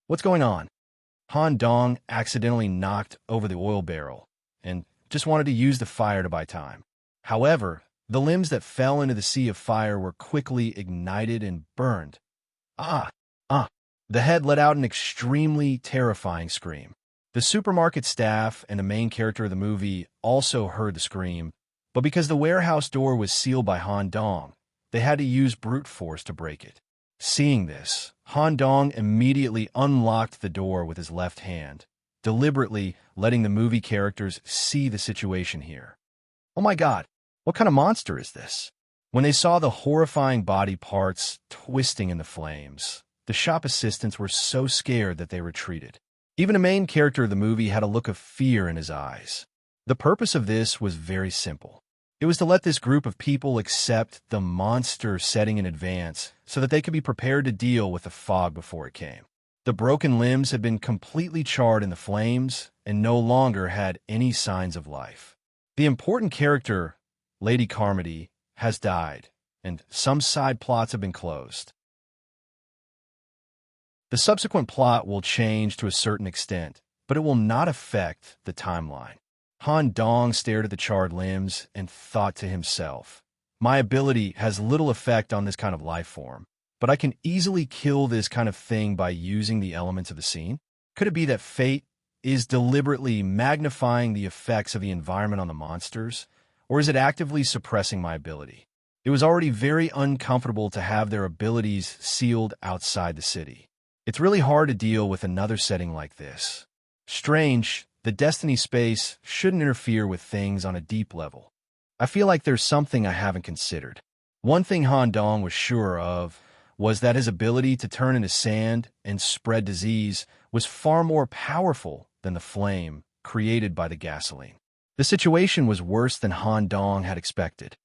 What's going on? Han Dong accidentally knocked over the oil barrel, and just wanted to use the fire to buy time. However, the limbs that fell into the sea of fire were quickly ignited and burned. The head let out an extremely terrifying scream. The supermarket staff and the main character of the movie also heard the scream, but because the warehouse door was sealed by Han Dong, they had to use brute force to break it. Seeing this, Han Dong immediately unlocked the door with his left hand, deliberately letting the movie characters see the situation here. Oh my God, what kind of monster is this? When they saw the horrifying body parts twisting in the flames, the shop assistants were so scared that they retreated. Even the main character of the movie had a look of fear in his eyes. The purpose of this was very simple. It was to let this group of people accept the monster setting in advance so that they could be prepared to deal with the fog before it came. The broken limbs had been completely charred in the flames and no longer had any signs of life. The important character, Lady Carmody, has died, and some side plots have been closed. The subsequent plot will change to a certain extent, but it will not affect the timeline. Han Dong stared at the charred limbs and thought to himself, my ability has little effect on this kind of life form, but I can easily kill this kind of thing by using the elements of the scene. Could it be that fate is deliberately magnifying the effects of the environment on the monsters, or is it actively suppressing my ability? It was already very uncomfortable to have their abilities sealed outside the city. It's really hard to deal with another setting like this. Strange, the Destiny space shouldn't interfere with things on a deep level. I feel like there's something I haven't considered. One thing Han Dong was sure of was that his ability to turn into sand and spread disease was far more powerful than the flame created by the gasoline. The situation was worse than Han Dong had expected.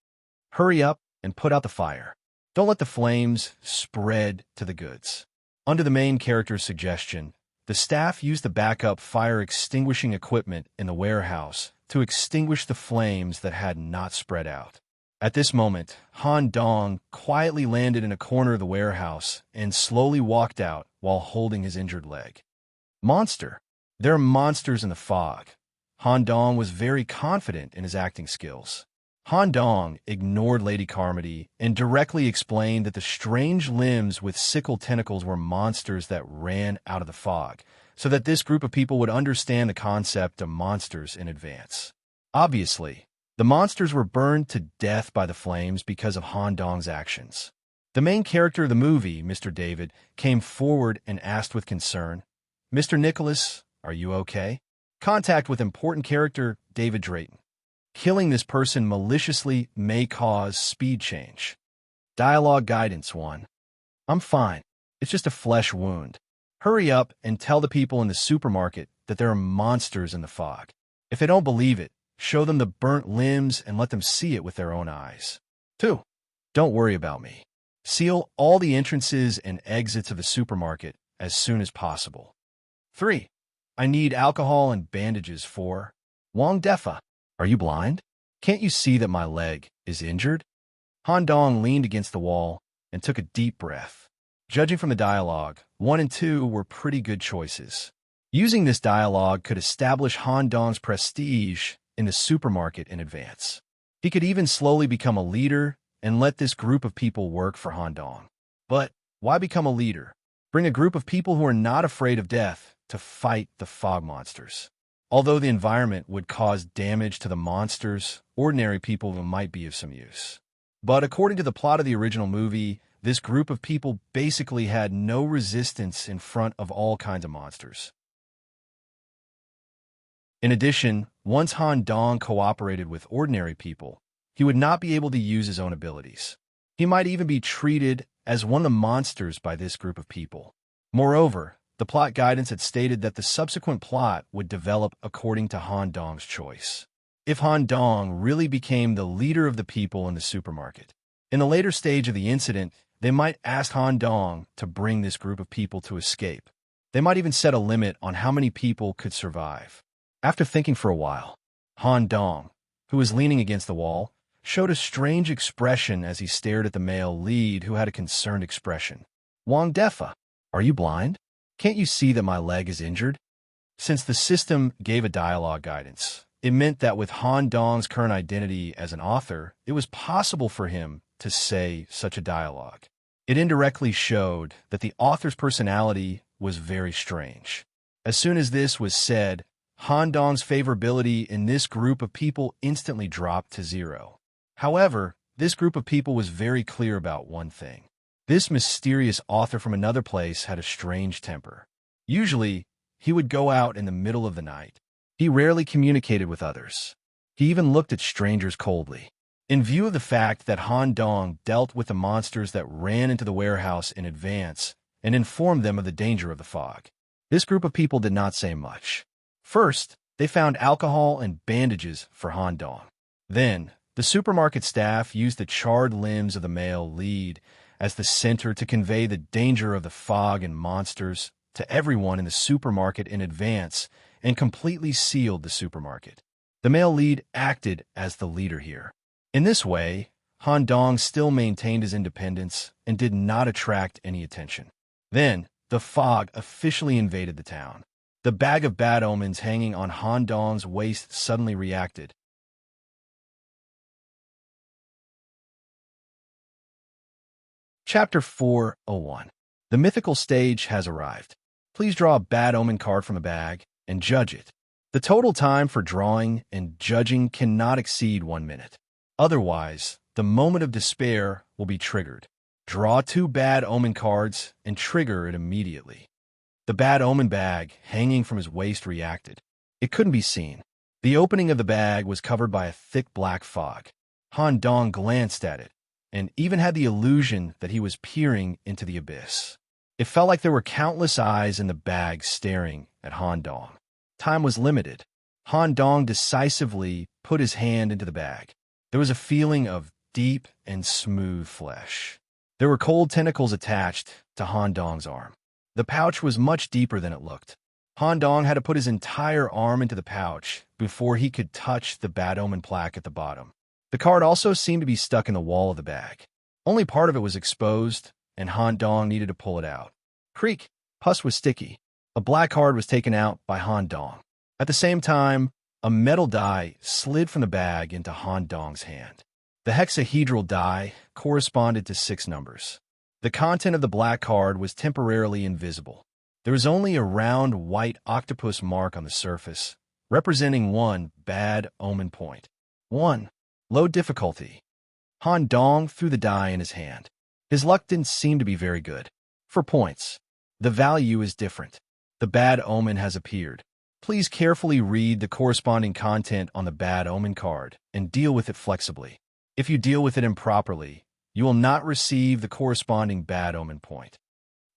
Hurry up and put out the fire. Don't let the flames spread to the goods. Under the main character's suggestion, the staff used the backup fire extinguishing equipment in the warehouse to extinguish the flames that had not spread out. At this moment, Han Dong quietly landed in a corner of the warehouse and slowly walked out while holding his injured leg. Monster. There are monsters in the fog. Han Dong was very confident in his acting skills. Han Dong ignored Lady Carmody and directly explained that the strange limbs with sickle tentacles were monsters that ran out of the fog, so that this group of people would understand the concept of monsters in advance. Obviously, the monsters were burned to death by the flames because of Han Dong's actions. The main character of the movie, Mr. David, came forward and asked with concern, "Mr. Nicholas, are you okay?" Contact with important character David Drayton. Killing this person maliciously may cause speed change. Dialogue Guidance 1. I'm fine. It's just a flesh wound. Hurry up and tell the people in the supermarket that there are monsters in the fog. If they don't believe it, show them the burnt limbs and let them see it with their own eyes. 2. Don't worry about me. Seal all the entrances and exits of the supermarket as soon as possible. 3. I need alcohol and bandages for Wang Defa. Are you blind? Can't you see that my leg is injured? Han Dong leaned against the wall and took a deep breath. Judging from the dialogue, 1 and 2 were pretty good choices. Using this dialogue could establish Han Dong's prestige in the supermarket in advance. He could even slowly become a leader and let this group of people work for Han Dong. But why become a leader? Bring a group of people who are not afraid of death to fight the fog monsters. Although the environment would cause damage to the monsters, ordinary people might be of some use. But according to the plot of the original movie, this group of people basically had no resistance in front of all kinds of monsters. In addition, once Han Dong cooperated with ordinary people, he would not be able to use his own abilities. He might even be treated as one of the monsters by this group of people. Moreover, the plot guidance had stated that the subsequent plot would develop according to Han Dong's choice. If Han Dong really became the leader of the people in the supermarket, in the later stage of the incident, they might ask Han Dong to bring this group of people to escape. They might even set a limit on how many people could survive. After thinking for a while, Han Dong, who was leaning against the wall, showed a strange expression as he stared at the male lead who had a concerned expression. Wang Defa, are you blind? Can't you see that my leg is injured? Since the system gave a dialogue guidance, it meant that with Han Dong's current identity as an author, it was possible for him to say such a dialogue. It indirectly showed that the author's personality was very strange. As soon as this was said, Han Dong's favorability in this group of people instantly dropped to 0. However, this group of people was very clear about one thing. This mysterious author from another place had a strange temper. Usually, he would go out in the middle of the night. He rarely communicated with others. He even looked at strangers coldly. In view of the fact that Han Dong dealt with the monsters that ran into the warehouse in advance and informed them of the danger of the fog, this group of people did not say much. First, they found alcohol and bandages for Han Dong. Then, the supermarket staff used the charred limbs of the male lead as the center to convey the danger of the fog and monsters to everyone in the supermarket in advance and completely sealed the supermarket. The male lead acted as the leader here. In this way, Han Dong still maintained his independence and did not attract any attention. Then, the fog officially invaded the town. The bag of bad omens hanging on Han Dong's waist suddenly reacted. Chapter 401. The mythical stage has arrived. Please draw a bad omen card from a bag and judge it. The total time for drawing and judging cannot exceed 1 minute. Otherwise, the moment of despair will be triggered. Draw 2 bad omen cards and trigger it immediately. The bad omen bag hanging from his waist reacted. It couldn't be seen. The opening of the bag was covered by a thick black fog. Han Dong glanced at it and even had the illusion that he was peering into the abyss. It felt like there were countless eyes in the bag staring at Han Dong. Time was limited. Han Dong decisively put his hand into the bag. There was a feeling of deep and smooth flesh. There were cold tentacles attached to Han Dong's arm. The pouch was much deeper than it looked. Han Dong had to put his entire arm into the pouch before he could touch the bad omen plaque at the bottom. The card also seemed to be stuck in the wall of the bag. Only part of it was exposed, and Han Dong needed to pull it out. Creak! Pus was sticky. A black card was taken out by Han Dong. At the same time, a metal die slid from the bag into Han Dong's hand. The hexahedral die corresponded to 6 numbers. The content of the black card was temporarily invisible. There was only a round white octopus mark on the surface, representing 1 bad omen point. 1. Low difficulty. Han Dong threw the die in his hand. His luck didn't seem to be very good. For points, the value is different. The bad omen has appeared. Please carefully read the corresponding content on the bad omen card and deal with it flexibly. If you deal with it improperly, you will not receive the corresponding bad omen point.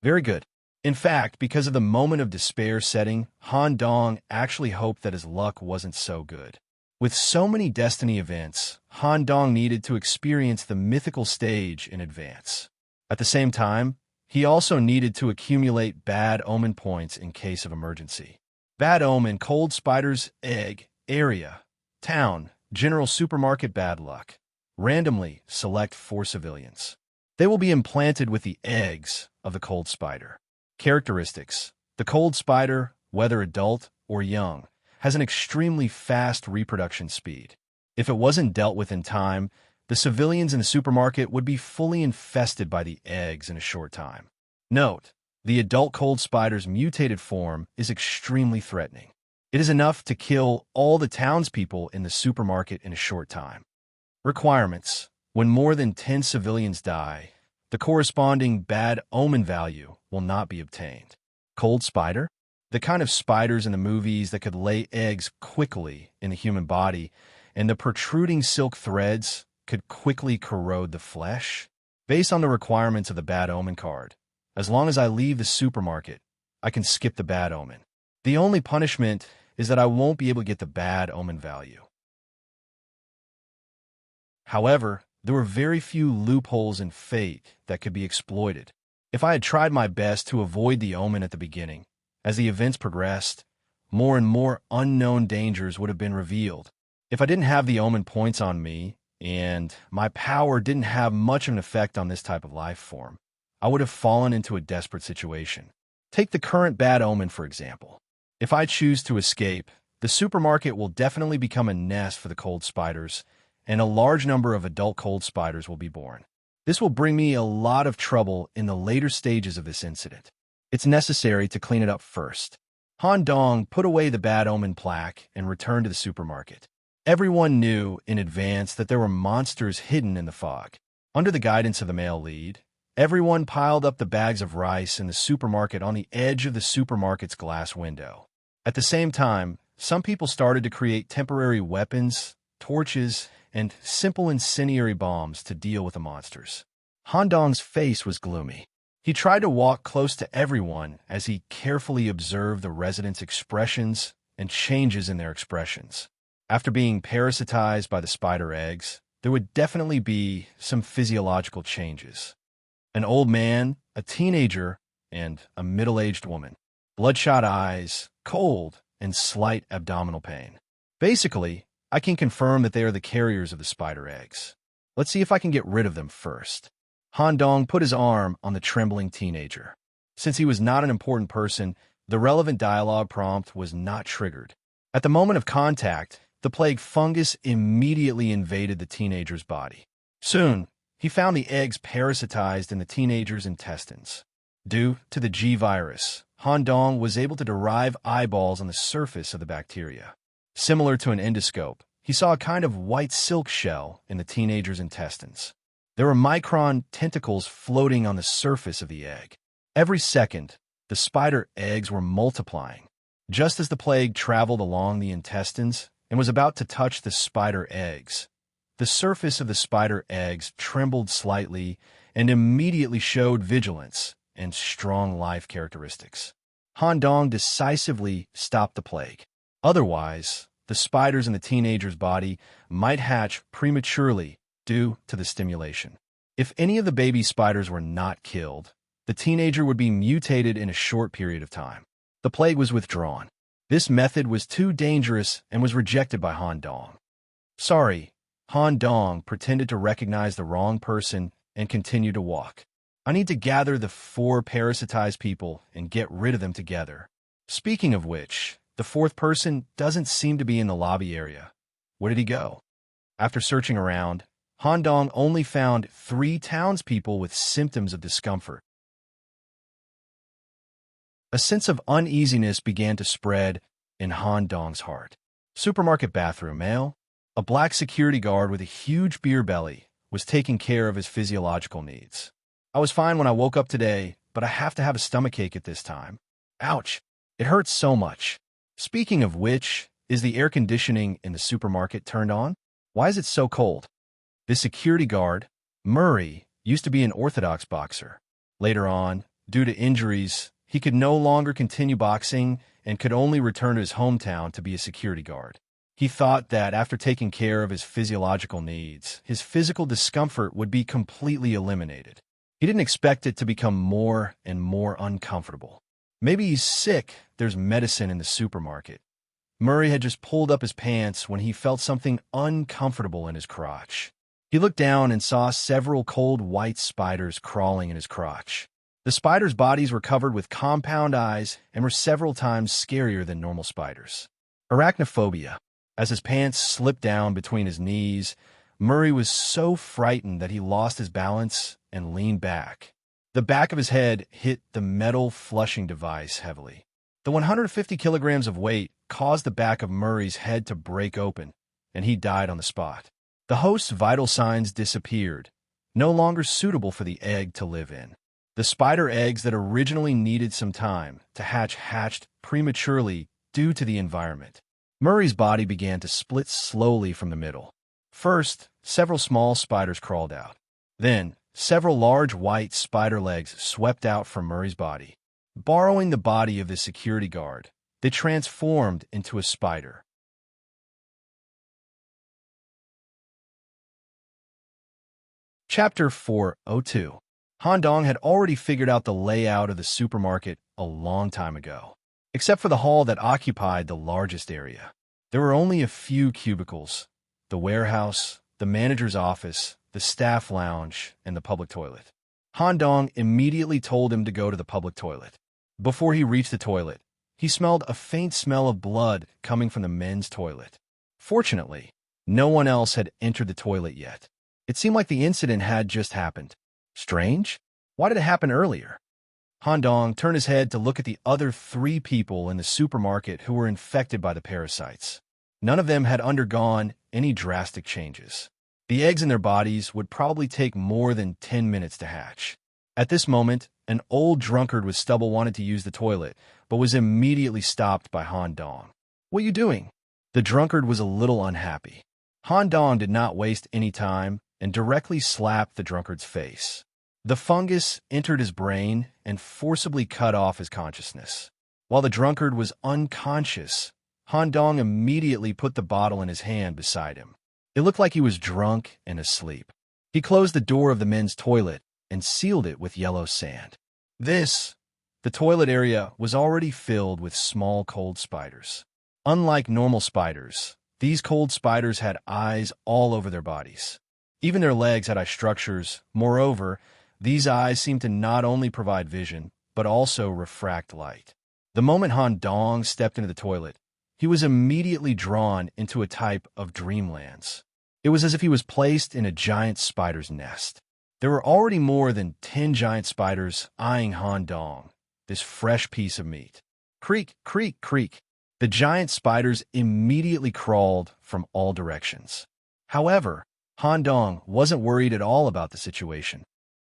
Very good. In fact, because of the moment of despair setting, Han Dong actually hoped that his luck wasn't so good. With so many destiny events, Han Dong needed to experience the mythical stage in advance. At the same time, he also needed to accumulate bad omen points in case of emergency. Bad omen, cold spider's egg, area, town, general supermarket bad luck. Randomly select 4 civilians. They will be implanted with the eggs of the cold spider. Characteristics. The cold spider, whether adult or young, has an extremely fast reproduction speed. If it wasn't dealt with in time, the civilians in the supermarket would be fully infested by the eggs in a short time. Note, the adult cold spider's mutated form is extremely threatening. It is enough to kill all the townspeople in the supermarket in a short time. Requirements. When more than 10 civilians die, the corresponding bad omen value will not be obtained. Cold spider? The kind of spiders in the movies that could lay eggs quickly in the human body, and the protruding silk threads could quickly corrode the flesh. Based on the requirements of the bad omen card, as long as I leave the supermarket, I can skip the bad omen. The only punishment is that I won't be able to get the bad omen value. However, there were very few loopholes in fate that could be exploited. If I had tried my best to avoid the omen at the beginning, as the events progressed, more and more unknown dangers would have been revealed. If I didn't have the omen points on me, and my power didn't have much of an effect on this type of life form, I would have fallen into a desperate situation. Take the current bad omen, for example. If I choose to escape, the supermarket will definitely become a nest for the cold spiders, and a large number of adult cold spiders will be born. This will bring me a lot of trouble in the later stages of this incident. It's necessary to clean it up first. Han Dong put away the bad omen plaque and returned to the supermarket. Everyone knew in advance that there were monsters hidden in the fog. Under the guidance of the male lead, everyone piled up the bags of rice in the supermarket on the edge of the supermarket's glass window. At the same time, some people started to create temporary weapons, torches, and simple incendiary bombs to deal with the monsters. Han Dong's face was gloomy. He tried to walk close to everyone as he carefully observed the residents' expressions and changes in their expressions. After being parasitized by the spider eggs, there would definitely be some physiological changes. An old man, a teenager, and a middle-aged woman. Bloodshot eyes, cold, and slight abdominal pain. Basically, I can confirm that they are the carriers of the spider eggs. Let's see if I can get rid of them first. Han Dong put his arm on the trembling teenager. Since he was not an important person, the relevant dialogue prompt was not triggered. At the moment of contact, the plague fungus immediately invaded the teenager's body. Soon, he found the eggs parasitized in the teenager's intestines. Due to the G virus, Han Dong was able to derive eyeballs on the surface of the bacteria. Similar to an endoscope, he saw a kind of white silk shell in the teenager's intestines. There were micron tentacles floating on the surface of the egg. Every second, the spider eggs were multiplying. Just as the plague traveled along the intestines and was about to touch the spider eggs, the surface of the spider eggs trembled slightly and immediately showed vigilance and strong life characteristics. Han Dong decisively stopped the plague. Otherwise, the spiders in the teenager's body might hatch prematurely due to the stimulation. If any of the baby spiders were not killed, the teenager would be mutated in a short period of time. The plague was withdrawn. This method was too dangerous and was rejected by Han Dong. Sorry, Han Dong pretended to recognize the wrong person and continued to walk. I need to gather the 4 parasitized people and get rid of them together. Speaking of which, the 4th person doesn't seem to be in the lobby area. Where did he go? After searching around, Han Dong only found 3 townspeople with symptoms of discomfort. A sense of uneasiness began to spread in Han Dong's heart. Supermarket bathroom male, a black security guard with a huge beer belly, was taking care of his physiological needs. I was fine when I woke up today, but I have to have a stomachache at this time. Ouch, it hurts so much. Speaking of which, is the air conditioning in the supermarket turned on? Why is it so cold? The security guard, Murray, used to be an orthodox boxer. Later on, due to injuries, he could no longer continue boxing and could only return to his hometown to be a security guard. He thought that after taking care of his physiological needs, his physical discomfort would be completely eliminated. He didn't expect it to become more and more uncomfortable. Maybe he's sick, there's medicine in the supermarket. Murray had just pulled up his pants when he felt something uncomfortable in his crotch. He looked down and saw several cold white spiders crawling in his crotch. The spiders' bodies were covered with compound eyes and were several times scarier than normal spiders. Arachnophobia. As his pants slipped down between his knees, Murray was so frightened that he lost his balance and leaned back. The back of his head hit the metal flushing device heavily. The 150 kilograms of weight caused the back of Murray's head to break open, and he died on the spot. The host's vital signs disappeared, no longer suitable for the egg to live in. The spider eggs that originally needed some time to hatch hatched prematurely due to the environment. Murray's body began to split slowly from the middle. First, several small spiders crawled out. Then, several large white spider legs swept out from Murray's body. Borrowing the body of the security guard, they transformed into a spider. Chapter 402. Han Dong had already figured out the layout of the supermarket a long time ago, except for the hall that occupied the largest area. There were only a few cubicles: the warehouse, the manager's office, the staff lounge, and the public toilet. Han Dong immediately told him to go to the public toilet. Before he reached the toilet, he smelled a faint smell of blood coming from the men's toilet. Fortunately, no one else had entered the toilet yet. It seemed like the incident had just happened. Strange? Why did it happen earlier? Han Dong turned his head to look at the other 3 people in the supermarket who were infected by the parasites. None of them had undergone any drastic changes. The eggs in their bodies would probably take more than 10 minutes to hatch. At this moment, an old drunkard with stubble wanted to use the toilet, but was immediately stopped by Han Dong. "What are you doing?" The drunkard was a little unhappy. Han Dong did not waste any time and directly slapped the drunkard's face. The fungus entered his brain and forcibly cut off his consciousness. While the drunkard was unconscious, Han Dong immediately put the bottle in his hand beside him. It looked like he was drunk and asleep. He closed the door of the men's toilet and sealed it with yellow sand. The toilet area was already filled with small cold spiders. Unlike normal spiders, these cold spiders had eyes all over their bodies. Even their legs had eye structures. Moreover, these eyes seemed to not only provide vision, but also refract light. The moment Han Dong stepped into the toilet, he was immediately drawn into a type of dreamlands. It was as if he was placed in a giant spider's nest. There were already more than 10 giant spiders eyeing Han Dong, this fresh piece of meat. Creak, creak, creak. The giant spiders immediately crawled from all directions. However, Han Dong wasn't worried at all about the situation.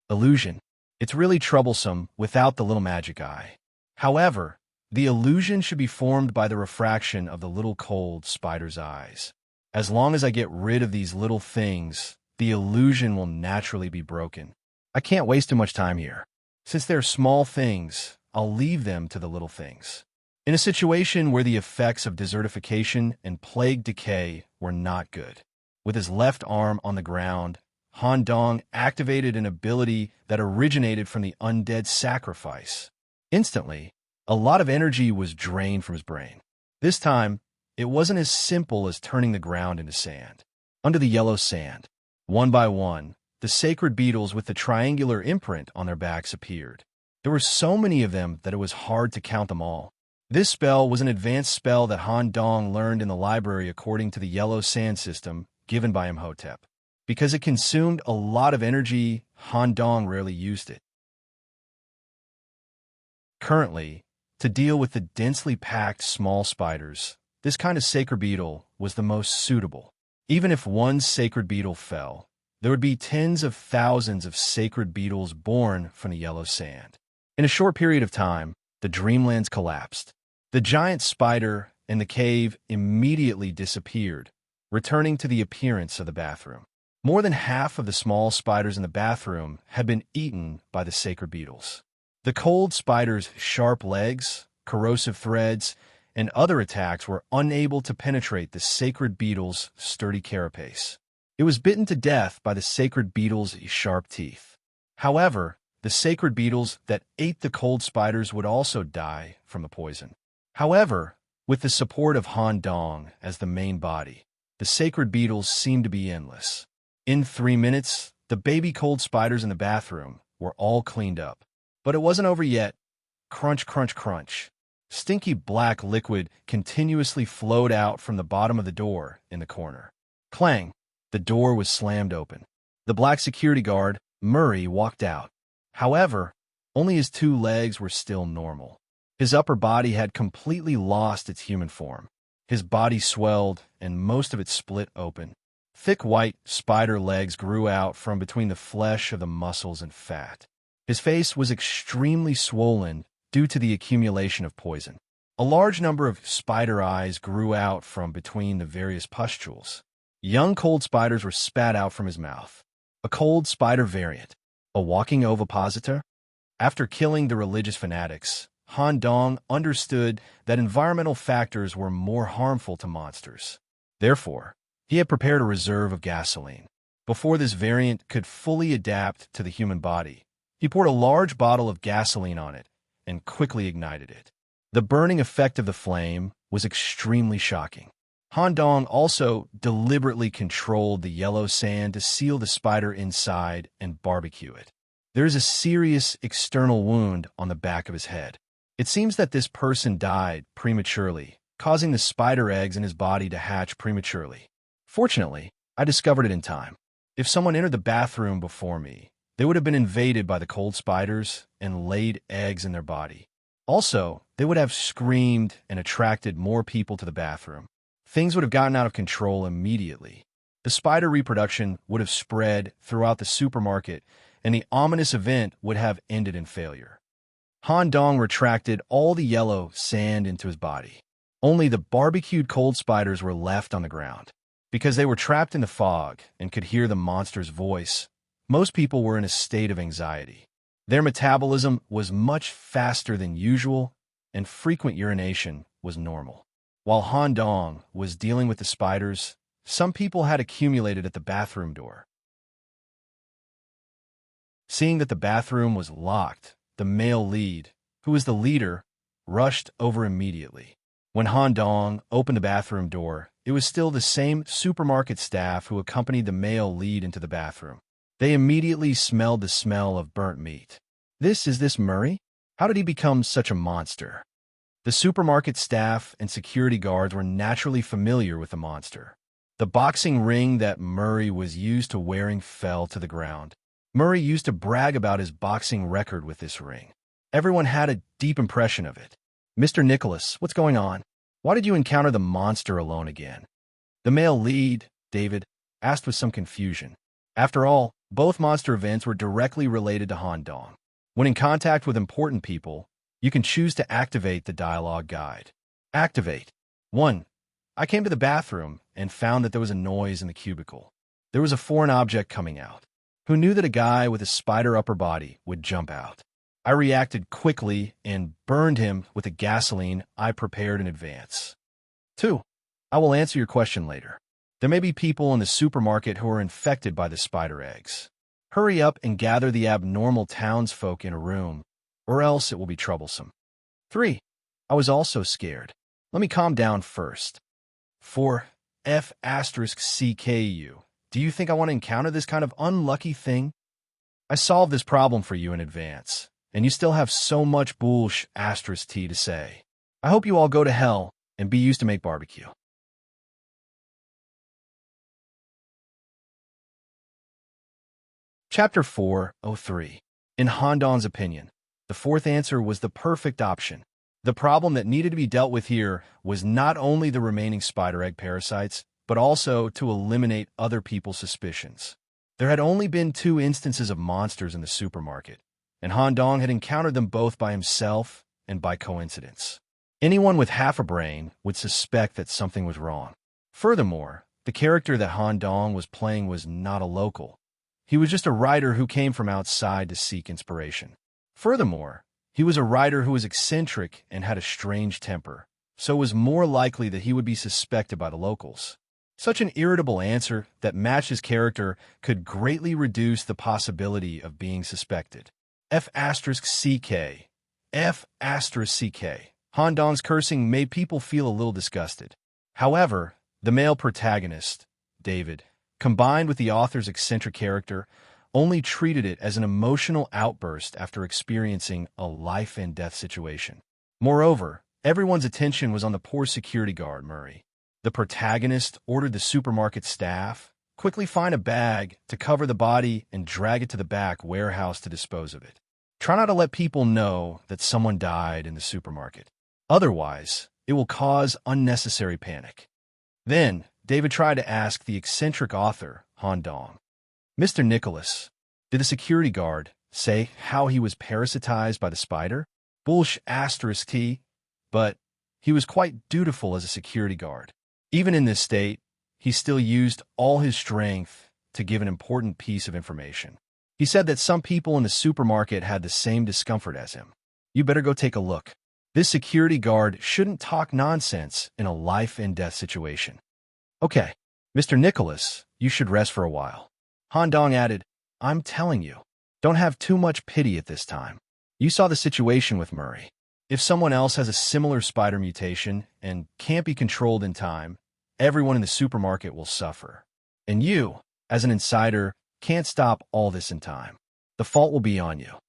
Illusion. It's really troublesome without the little magic eye. However, the illusion should be formed by the refraction of the little cold spider's eyes. As long as I get rid of these little things, the illusion will naturally be broken. I can't waste too much time here. Since they're small things, I'll leave them to the little things. In a situation where the effects of desertification and plague decay were not good, with his left arm on the ground, Han Dong activated an ability that originated from the undead sacrifice. Instantly, a lot of energy was drained from his brain. This time, it wasn't as simple as turning the ground into sand. Under the yellow sand, one by one, the sacred beetles with the triangular imprint on their backs appeared. There were so many of them that it was hard to count them all. This spell was an advanced spell that Han Dong learned in the library according to the yellow sand system given by Imhotep. Because it consumed a lot of energy, Han Dong rarely used it. Currently, to deal with the densely packed small spiders, this kind of sacred beetle was the most suitable. Even if one sacred beetle fell, there would be tens of thousands of sacred beetles born from the yellow sand. In a short period of time, the dreamlands collapsed. The giant spider in the cave immediately disappeared, returning to the appearance of the bathroom. More than half of the small spiders in the bathroom had been eaten by the sacred beetles. The cold spider's sharp legs, corrosive threads, and other attacks were unable to penetrate the sacred beetle's sturdy carapace. It was bitten to death by the sacred beetle's sharp teeth. However, the sacred beetles that ate the cold spiders would also die from the poison. However, with the support of Han Dong as the main body, the sacred beetles seemed to be endless. In 3 minutes, the baby cold spiders in the bathroom were all cleaned up. But it wasn't over yet. Crunch, crunch, crunch. Stinky black liquid continuously flowed out from the bottom of the door in the corner. Clang! The door was slammed open. The black security guard, Murray, walked out. However, only his 2 legs were still normal. His upper body had completely lost its human form. His body swelled, and most of it split open. Thick white spider legs grew out from between the flesh of the muscles and fat. His face was extremely swollen due to the accumulation of poison. A large number of spider eyes grew out from between the various pustules. Young cold spiders were spat out from his mouth. A cold spider variant. A walking ovipositor? After killing the religious fanatics, Han Dong understood that environmental factors were more harmful to monsters. Therefore, he had prepared a reserve of gasoline. Before this variant could fully adapt to the human body, he poured a large bottle of gasoline on it and quickly ignited it. The burning effect of the flame was extremely shocking. Han Dong also deliberately controlled the yellow sand to seal the spider inside and barbecue it. There is a serious external wound on the back of his head. It seems that this person died prematurely, causing the spider eggs in his body to hatch prematurely. Fortunately, I discovered it in time. If someone entered the bathroom before me, they would have been invaded by the cold spiders and laid eggs in their body. Also, they would have screamed and attracted more people to the bathroom. Things would have gotten out of control immediately. The spider reproduction would have spread throughout the supermarket, and the ominous event would have ended in failure. Han Dong retracted all the yellow sand into his body. Only the barbecued cold spiders were left on the ground. Because they were trapped in the fog and could hear the monster's voice, most people were in a state of anxiety. Their metabolism was much faster than usual, and frequent urination was normal. While Han Dong was dealing with the spiders, some people had accumulated at the bathroom door. Seeing that the bathroom was locked, the male lead, who was the leader, rushed over immediately. When Han Dong opened the bathroom door, it was still the same supermarket staff who accompanied the male lead into the bathroom. They immediately smelled the smell of burnt meat. Is this Murray? How did he become such a monster? The supermarket staff and security guards were naturally familiar with the monster. The boxing ring that Murray was used to wearing fell to the ground. Murray used to brag about his boxing record with this ring. Everyone had a deep impression of it. Mr. Nicholas, what's going on? Why did you encounter the monster alone again? The male lead, David, asked with some confusion. After all, both monster events were directly related to Han Dong. When in contact with important people, you can choose to activate the dialogue guide. Activate. 1. I came to the bathroom and found that there was a noise in the cubicle. There was a foreign object coming out. Who knew that a guy with a spider upper body would jump out? I reacted quickly and burned him with the gasoline I prepared in advance. 2. I will answer your question later. There may be people in the supermarket who are infected by the spider eggs. Hurry up and gather the abnormal townsfolk in a room, or else it will be troublesome. 3. I was also scared. Let me calm down first. 4. F*CKU. Do you think I want to encounter this kind of unlucky thing? I solved this problem for you in advance, and you still have so much *T to say. I hope you all go to hell and be used to make barbecue. Chapter 4:03. In Han Dong's opinion, the fourth answer was the perfect option. The problem that needed to be dealt with here was not only the remaining spider egg parasites, but also to eliminate other people's suspicions. There had only been 2 instances of monsters in the supermarket, and Han Dong had encountered them both by himself and by coincidence. Anyone with half a brain would suspect that something was wrong. Furthermore, the character that Han Dong was playing was not a local. He was just a writer who came from outside to seek inspiration. Furthermore, he was a writer who was eccentric and had a strange temper, so it was more likely that he would be suspected by the locals. Such an irritable answer that matched his character could greatly reduce the possibility of being suspected. F*CK. F*CK. Han Dong's cursing made people feel a little disgusted. However, the male protagonist, David, combined with the author's eccentric character, only treated it as an emotional outburst after experiencing a life-and-death situation. Moreover, everyone's attention was on the poor security guard, Murray. The protagonist ordered the supermarket staff quickly find a bag to cover the body and drag it to the back warehouse to dispose of it. Try not to let people know that someone died in the supermarket. Otherwise, it will cause unnecessary panic. Then, David tried to ask the eccentric author, Han Dong. Mr. Nicholas, did the security guard say how he was parasitized by the spider? **T, but he was quite dutiful as a security guard. Even in this state, he still used all his strength to give an important piece of information. He said that some people in the supermarket had the same discomfort as him. You better go take a look. This security guard shouldn't talk nonsense in a life-and-death situation. Okay, Mr. Nicholas, you should rest for a while. Han Dong added, I'm telling you, don't have too much pity at this time. You saw the situation with Murray. If someone else has a similar spider mutation and can't be controlled in time, everyone in the supermarket will suffer. And you, as an insider, can't stop all this in time. The fault will be on you.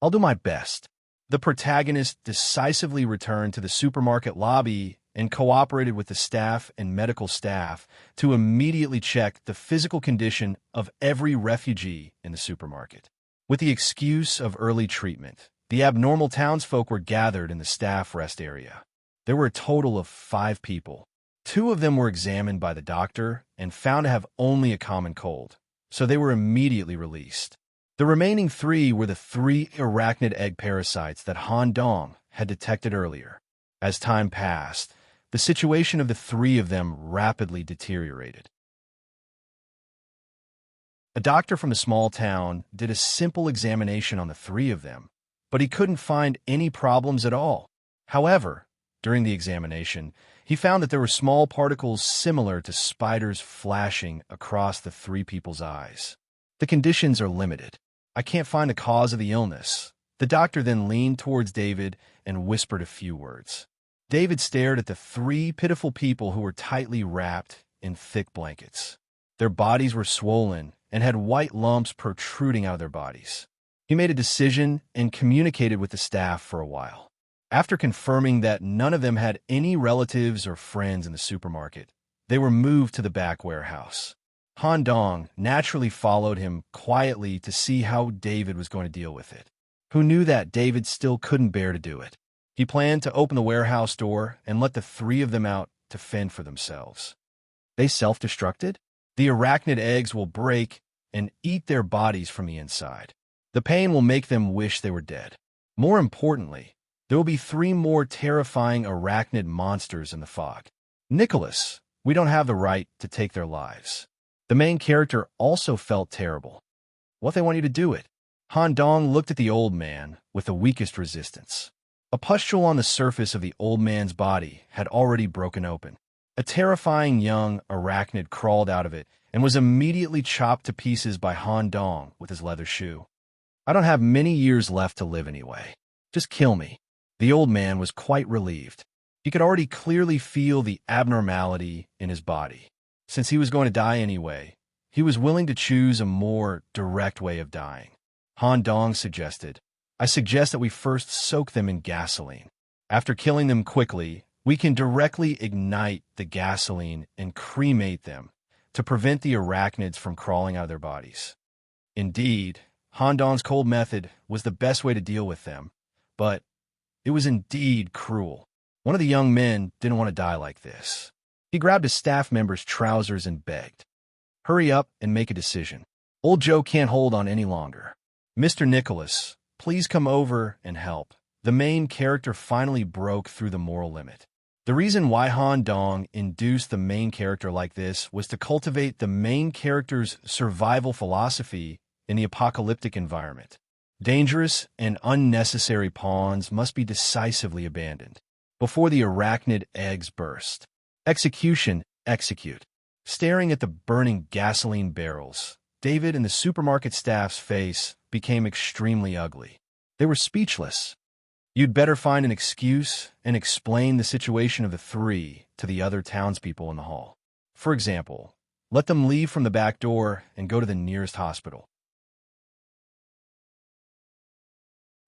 I'll do my best. The protagonist decisively returned to the supermarket lobby and cooperated with the staff and medical staff to immediately check the physical condition of every refugee in the supermarket. With the excuse of early treatment, the abnormal townsfolk were gathered in the staff rest area. There were a total of 5 people. 2 of them were examined by the doctor and found to have only a common cold, so they were immediately released. The remaining 3 were the 3 arachnid egg parasites that Han Dong had detected earlier. As time passed, the situation of the 3 of them rapidly deteriorated. A doctor from a small town did a simple examination on the 3 of them, but he couldn't find any problems at all. However, during the examination, he found that there were small particles similar to spiders flashing across the 3 people's eyes. The conditions are limited. I can't find the cause of the illness. The doctor then leaned towards David and whispered a few words. David stared at the 3 pitiful people who were tightly wrapped in thick blankets. Their bodies were swollen and had white lumps protruding out of their bodies. He made a decision and communicated with the staff for a while. After confirming that none of them had any relatives or friends in the supermarket, they were moved to the back warehouse. Han Dong naturally followed him quietly to see how David was going to deal with it. Who knew that David still couldn't bear to do it? He planned to open the warehouse door and let the three of them out to fend for themselves. They self-destructed? The arachnid eggs will break and eat their bodies from the inside. The pain will make them wish they were dead. More importantly, there will be 3 more terrifying arachnid monsters in the fog. Nicholas, we don't have the right to take their lives. The main character also felt terrible. What they want you to do it? Han Dong looked at the old man with the weakest resistance. A pustule on the surface of the old man's body had already broken open. A terrifying young arachnid crawled out of it and was immediately chopped to pieces by Han Dong with his leather shoe. I don't have many years left to live anyway. Just kill me. The old man was quite relieved. He could already clearly feel the abnormality in his body. Since he was going to die anyway, he was willing to choose a more direct way of dying. Han Dong suggested, I suggest that we first soak them in gasoline. After killing them quickly, we can directly ignite the gasoline and cremate them to prevent the arachnids from crawling out of their bodies. Indeed, Han Dong's cold method was the best way to deal with them, but it was indeed cruel. One of the young men didn't want to die like this. He grabbed a staff member's trousers and begged, hurry up and make a decision. Old Joe can't hold on any longer. Mr. Nicholas, please come over and help. The main character finally broke through the moral limit. The reason why Han Dong induced the main character like this was to cultivate the main character's survival philosophy in the apocalyptic environment. Dangerous and unnecessary pawns must be decisively abandoned before the arachnid eggs burst. Execution, execute. Staring at the burning gasoline barrels, David and the supermarket staff's face became extremely ugly. They were speechless. You'd better find an excuse and explain the situation of the 3 to the other townspeople in the hall. For example, let them leave from the back door and go to the nearest hospital.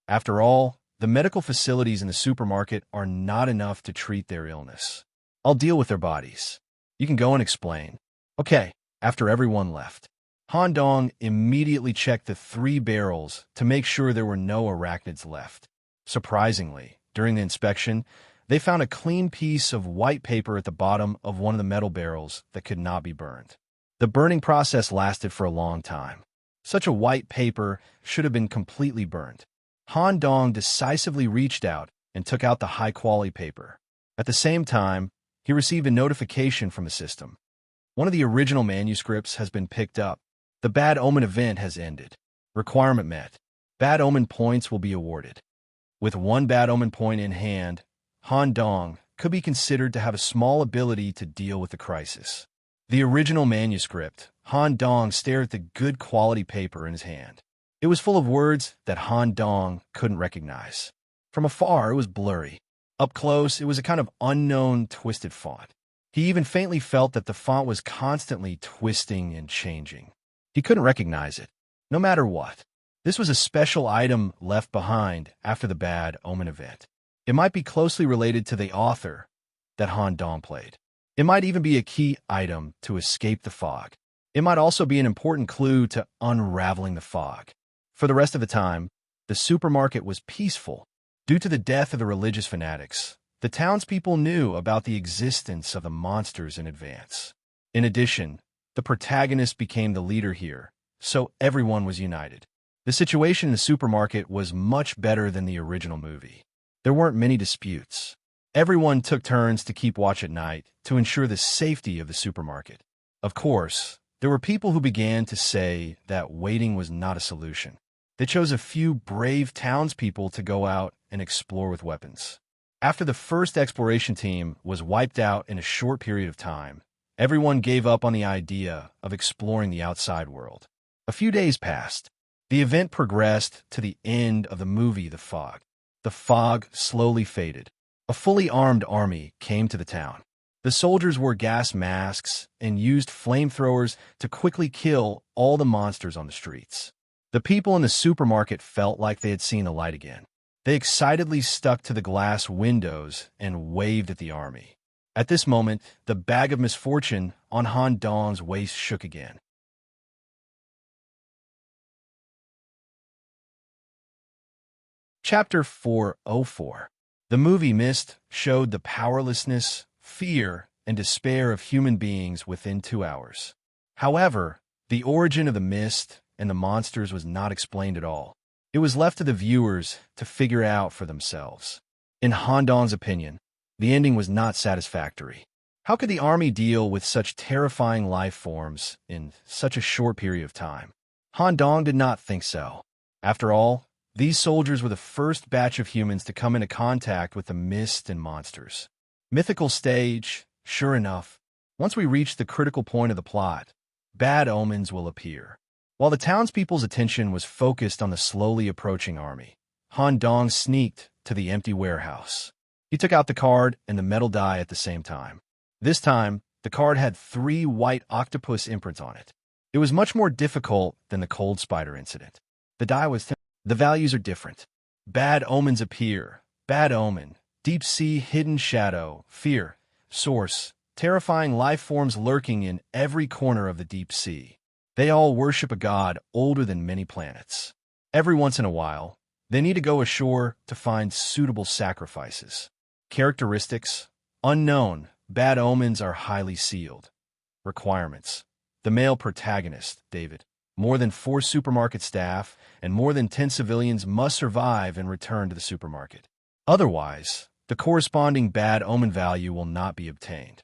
After all, the medical facilities in the supermarket are not enough to treat their illness. I'll deal with their bodies. You can go and explain. Okay, after everyone left, Han Dong immediately checked the 3 barrels to make sure there were no arachnids left. Surprisingly, during the inspection, they found a clean piece of white paper at the bottom of one of the metal barrels that could not be burned. The burning process lasted for a long time. Such a white paper should have been completely burned. Han Dong decisively reached out and took out the high-quality paper. At the same time, he received a notification from the system. One of the original manuscripts has been picked up. The Bad Omen event has ended. Requirement met. Bad Omen points will be awarded. With 1 Bad Omen point in hand, Han Dong could be considered to have a small ability to deal with the crisis. The original manuscript, Han Dong stared at the good quality paper in his hand. It was full of words that Han Dong couldn't recognize. From afar, it was blurry. Up close, it was a kind of unknown, twisted font. He even faintly felt that the font was constantly twisting and changing. He couldn't recognize it, no matter what. This was a special item left behind after the Bad Omen event. It might be closely related to the author that Han Dong played. It might even be a key item to escape the fog. It might also be an important clue to unraveling the fog. For the rest of the time, the supermarket was peaceful. Due to the death of the religious fanatics, the townspeople knew about the existence of the monsters in advance. In addition, the protagonist became the leader here, so everyone was united. The situation in the supermarket was much better than the original movie. There weren't many disputes. Everyone took turns to keep watch at night to ensure the safety of the supermarket. Of course, there were people who began to say that waiting was not a solution. They chose a few brave townspeople to go out and explore with weapons. After the first exploration team was wiped out in a short period of time, everyone gave up on the idea of exploring the outside world. A few days passed. The event progressed to the end of the movie The Fog. The fog slowly faded. A fully armed army came to the town. The soldiers wore gas masks and used flamethrowers to quickly kill all the monsters on the streets. The people in the supermarket felt like they had seen the light again. They excitedly stuck to the glass windows and waved at the army. At this moment, the bag of misfortune on Han Dong's waist shook again. Chapter 404. The movie Mist showed the powerlessness, fear, and despair of human beings within 2 hours. However, the origin of the mist and the monsters was not explained at all. It was left to the viewers to figure out for themselves. In Han Dong's opinion, the ending was not satisfactory. How could the army deal with such terrifying life forms in such a short period of time? Han Dong did not think so. After all, these soldiers were the first batch of humans to come into contact with the mist and monsters. Mythical stage, sure enough. Once we reach the critical point of the plot, bad omens will appear. While the townspeople's attention was focused on the slowly approaching army, Han Dong sneaked to the empty warehouse. He took out the card and the metal die at the same time. This time, the card had 3 white octopus imprints on it. It was much more difficult than the cold spider incident. The die was thin. The values are different. Bad omens appear. Bad omen. Deep sea hidden shadow. Fear. Source. Terrifying life forms lurking in every corner of the deep sea. They all worship a god older than many planets. Every once in a while, they need to go ashore to find suitable sacrifices. Characteristics: unknown. Bad omens are highly sealed. Requirements: the male protagonist, David, more than 4 supermarket staff, and more than 10 civilians must survive and return to the supermarket. Otherwise, the corresponding bad omen value will not be obtained.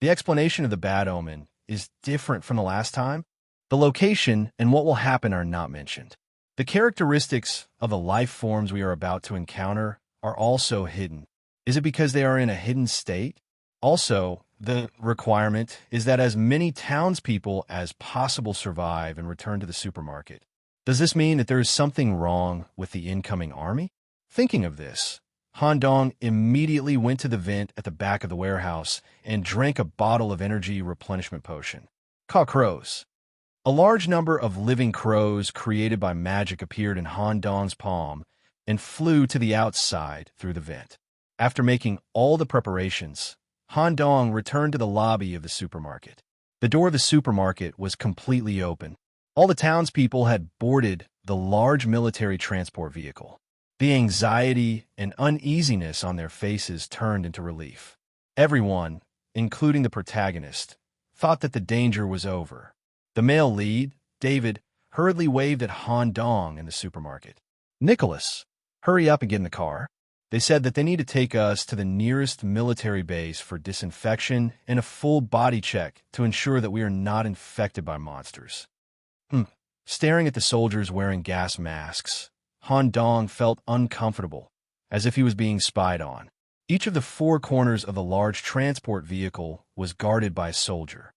The explanation of the bad omen is different from the last time. The location and what will happen are not mentioned. The characteristics of the life forms we are about to encounter are also hidden. Is it because they are in a hidden state? Also, the requirement is that as many townspeople as possible survive and return to the supermarket. Does this mean that there is something wrong with the incoming army? Thinking of this, Han Dong immediately went to the vent at the back of the warehouse and drank a bottle of energy replenishment potion. Caw crows. A large number of living crows created by magic appeared in Han Dong's palm and flew to the outside through the vent. After making all the preparations, Han Dong returned to the lobby of the supermarket. The door of the supermarket was completely open. All the townspeople had boarded the large military transport vehicle. The anxiety and uneasiness on their faces turned into relief. Everyone, including the protagonist, thought that the danger was over. The male lead, David, hurriedly waved at Han Dong in the supermarket. "Nicholas, hurry up and get in the car." They said that they need to take us to the nearest military base for disinfection and a full body check to ensure that we are not infected by monsters. Staring at the soldiers wearing gas masks, Han Dong felt uncomfortable, as if he was being spied on. Each of the 4 corners of the large transport vehicle was guarded by a soldier.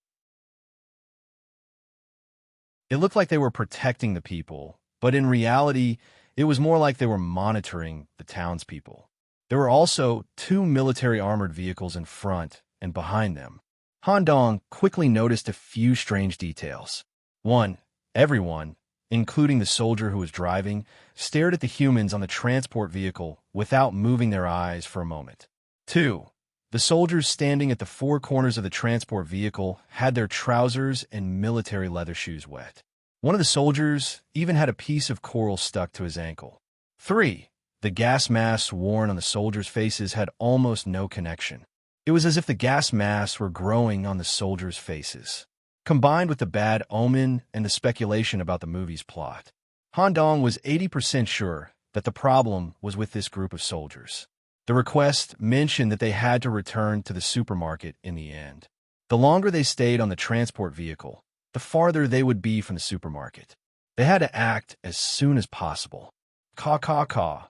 It looked like they were protecting the people, but in reality, it was more like they were monitoring the townspeople. There were also 2 military armored vehicles in front and behind them. Han Dong quickly noticed a few strange details. 1. Everyone, including the soldier who was driving, stared at the humans on the transport vehicle without moving their eyes for a moment. 2. The soldiers standing at the 4 corners of the transport vehicle had their trousers and military leather shoes wet. One of the soldiers even had a piece of coral stuck to his ankle. 3. The gas masks worn on the soldiers' faces had almost no connection. It was as if the gas masks were growing on the soldiers' faces. Combined with the bad omen and the speculation about the movie's plot, Han Dong was 80% sure that the problem was with this group of soldiers. The request mentioned that they had to return to the supermarket in the end. The longer they stayed on the transport vehicle, the farther they would be from the supermarket. They had to act as soon as possible. Caw, caw, caw.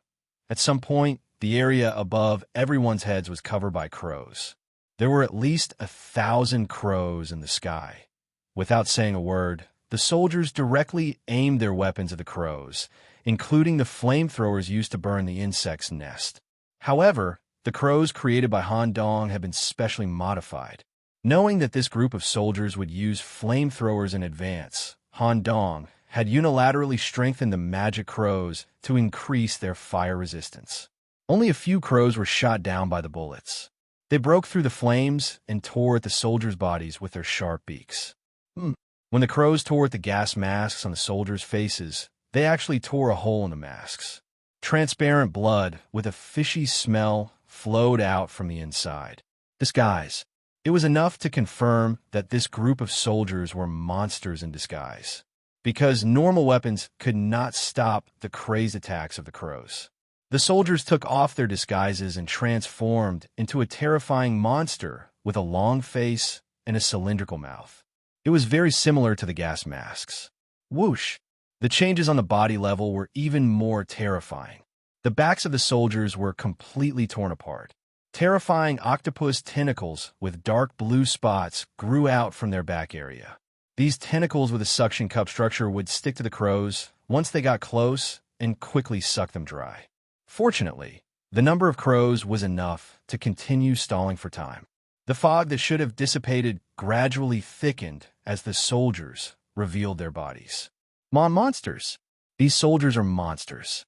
At some point, the area above everyone's heads was covered by crows. There were at least 1,000 crows in the sky. Without saying a word, the soldiers directly aimed their weapons at the crows, including the flamethrowers used to burn the insect's nest. However, the crows created by Han Dong had been specially modified. Knowing that this group of soldiers would use flamethrowers in advance, Han Dong had unilaterally strengthened the magic crows to increase their fire resistance. Only a few crows were shot down by the bullets. They broke through the flames and tore at the soldiers' bodies with their sharp beaks. When the crows tore at the gas masks on the soldiers' faces, they actually tore a hole in the masks. Transparent blood with a fishy smell flowed out from the inside. Disguise. It was enough to confirm that this group of soldiers were monsters in disguise, because normal weapons could not stop the crazed attacks of the crows. The soldiers took off their disguises and transformed into a terrifying monster with a long face and a cylindrical mouth. It was very similar to the gas masks. Whoosh! The changes on the body level were even more terrifying. The backs of the soldiers were completely torn apart. Terrifying octopus tentacles with dark blue spots grew out from their back area. These tentacles with a suction cup structure would stick to the crows once they got close and quickly suck them dry. Fortunately, the number of crows was enough to continue stalling for time. The fog that should have dissipated gradually thickened as the soldiers revealed their bodies. Monsters! These soldiers are monsters.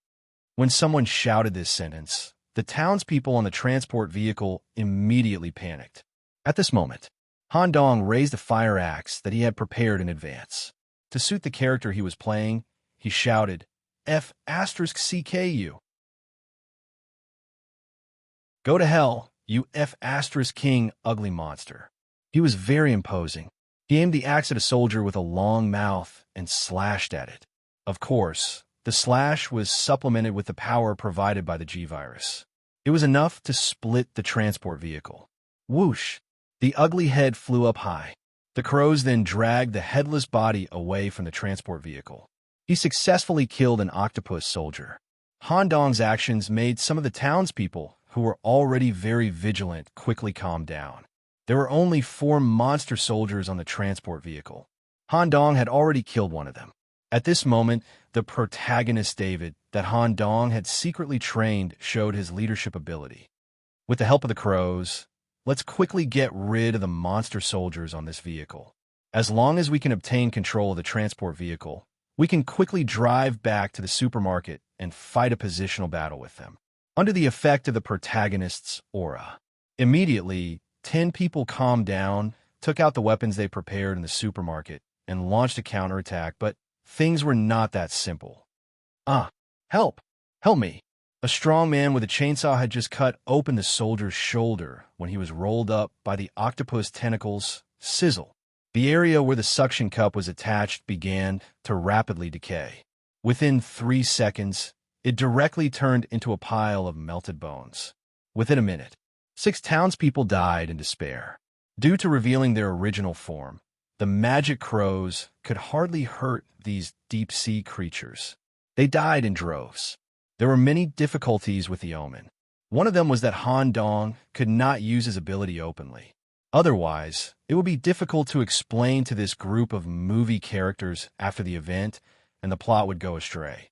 When someone shouted this sentence, the townspeople on the transport vehicle immediately panicked. At this moment, Han Dong raised a fire axe that he had prepared in advance. To suit the character he was playing, he shouted, F***CKU. Go to hell, you F***king ugly monster. He was very imposing. He aimed the axe at a soldier with a long mouth and slashed at it. Of course, the slash was supplemented with the power provided by the G-Virus. It was enough to split the transport vehicle. Whoosh! The ugly head flew up high. The crows then dragged the headless body away from the transport vehicle. He successfully killed an octopus soldier. Han Dong's actions made some of the townspeople, who were already very vigilant, quickly calm down. There were only 4 monster soldiers on the transport vehicle. Han Dong had already killed one of them. At this moment, the protagonist David, that Han Dong had secretly trained, showed his leadership ability. With the help of the crows, let's quickly get rid of the monster soldiers on this vehicle. As long as we can obtain control of the transport vehicle, we can quickly drive back to the supermarket and fight a positional battle with them. Under the effect of the protagonist's aura, immediately, 10 people calmed down, took out the weapons they prepared in the supermarket, and launched a counterattack, but things were not that simple. Help! Help me! A strong man with a chainsaw had just cut open the soldier's shoulder when he was rolled up by the octopus tentacles. Sizzle! The area where the suction cup was attached began to rapidly decay. Within 3 seconds, it directly turned into a pile of melted bones. Within a minute, 6 townspeople died in despair. Due to revealing their original form, the magic crows could hardly hurt these deep-sea creatures. They died in droves. There were many difficulties with the omen. One of them was that Han Dong could not use his ability openly. Otherwise, it would be difficult to explain to this group of movie characters after the event, and the plot would go astray.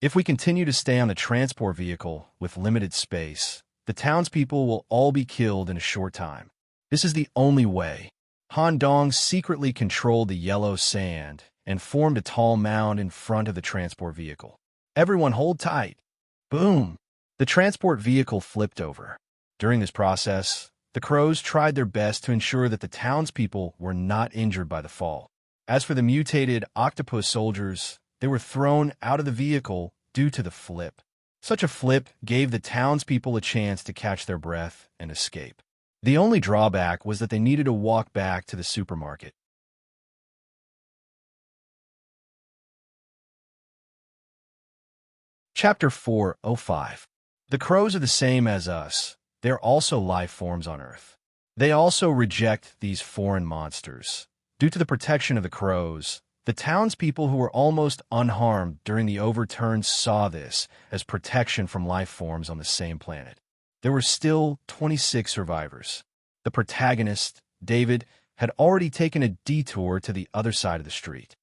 If we continue to stay on the transport vehicle with limited space, the townspeople will all be killed in a short time. This is the only way. Han Dong secretly controlled the yellow sand and formed a tall mound in front of the transport vehicle. Everyone hold tight. Boom! The transport vehicle flipped over. During this process, the crows tried their best to ensure that the townspeople were not injured by the fall. As for the mutated octopus soldiers, they were thrown out of the vehicle due to the flip. Such a flip gave the townspeople a chance to catch their breath and escape. The only drawback was that they needed to walk back to the supermarket. Chapter 4:05. The crows are the same as us. They're also life forms on Earth. They also reject these foreign monsters. Due to the protection of the crows, the townspeople who were almost unharmed during the overturn saw this as protection from life forms on the same planet. There were still 26 survivors. The protagonist, David, had already taken a detour to the other side of the street.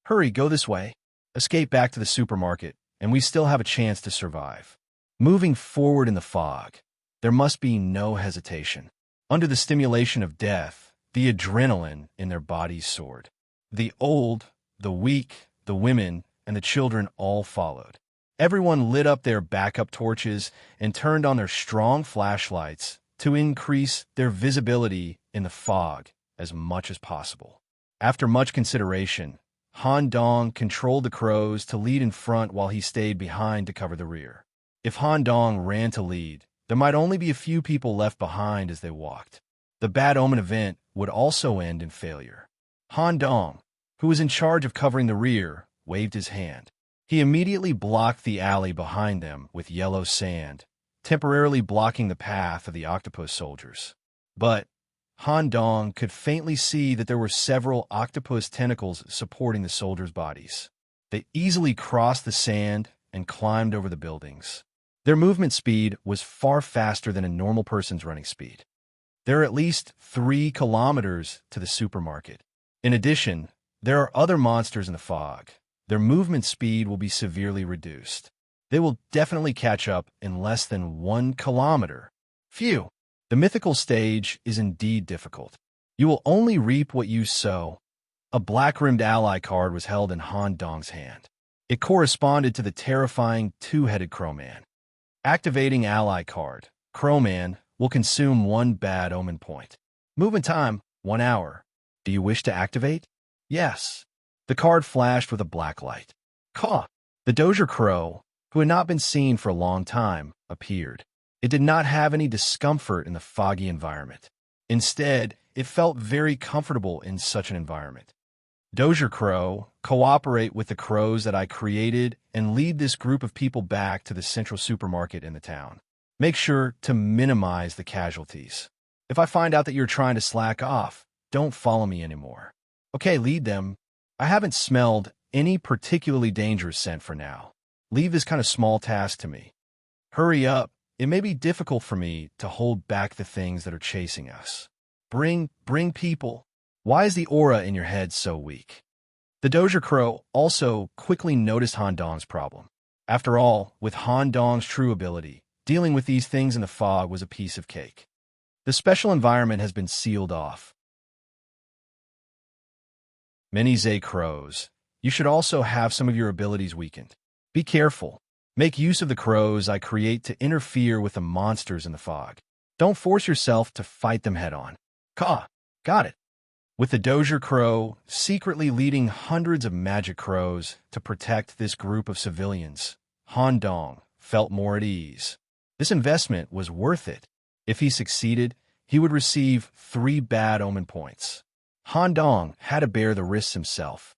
Hurry, go this way. Escape back to the supermarket, and we still have a chance to survive. Moving forward in the fog, there must be no hesitation. Under the stimulation of death, the adrenaline in their bodies soared. The old, the weak, the women, and the children all followed. Everyone lit up their backup torches and turned on their strong flashlights to increase their visibility in the fog as much as possible. After much consideration, Han Dong controlled the crows to lead in front while he stayed behind to cover the rear. If Han Dong ran to lead, there might only be a few people left behind as they walked. The bad omen event would also end in failure. Han Dong, who was in charge of covering the rear, waved his hand. He immediately blocked the alley behind them with yellow sand, temporarily blocking the path of the octopus soldiers. But Han Dong could faintly see that there were several octopus tentacles supporting the soldiers' bodies. They easily crossed the sand and climbed over the buildings. Their movement speed was far faster than a normal person's running speed. There are at least 3 kilometers to the supermarket. In addition, there are other monsters in the fog. Their movement speed will be severely reduced. They will definitely catch up in less than 1 kilometer. Phew! The mythical stage is indeed difficult. You will only reap what you sow. A black-rimmed ally card was held in Han Dong's hand. It corresponded to the terrifying two-headed crowman. Activating ally card. Crowman will consume 1 bad omen point. Movement time, 1 hour. Do you wish to activate? Yes. The card flashed with a black light. Caw! The Dozier Crow, who had not been seen for a long time, appeared. It did not have any discomfort in the foggy environment. Instead, it felt very comfortable in such an environment. Dozier Crow, cooperate with the crows that I created and lead this group of people back to the central supermarket in the town. Make sure to minimize the casualties. If I find out that you're trying to slack off, don't follow me anymore. Okay, lead them. I haven't smelled any particularly dangerous scent for now. Leave this kind of small task to me. Hurry up. It may be difficult for me to hold back the things that are chasing us. Bring people. Why is the aura in your head so weak? The Dozier Crow also quickly noticed Han Dong's problem. After all, with Han Dong's true ability, dealing with these things in the fog was a piece of cake. The special environment has been sealed off. Many Zay Crows, you should also have some of your abilities weakened. Be careful. Make use of the crows I create to interfere with the monsters in the fog. Don't force yourself to fight them head-on. Caw! Got it. With the Dozier Crow secretly leading hundreds of magic crows to protect this group of civilians, Han Dong felt more at ease. This investment was worth it. If he succeeded, he would receive 3 bad omen points. Han Dong had to bear the risks himself.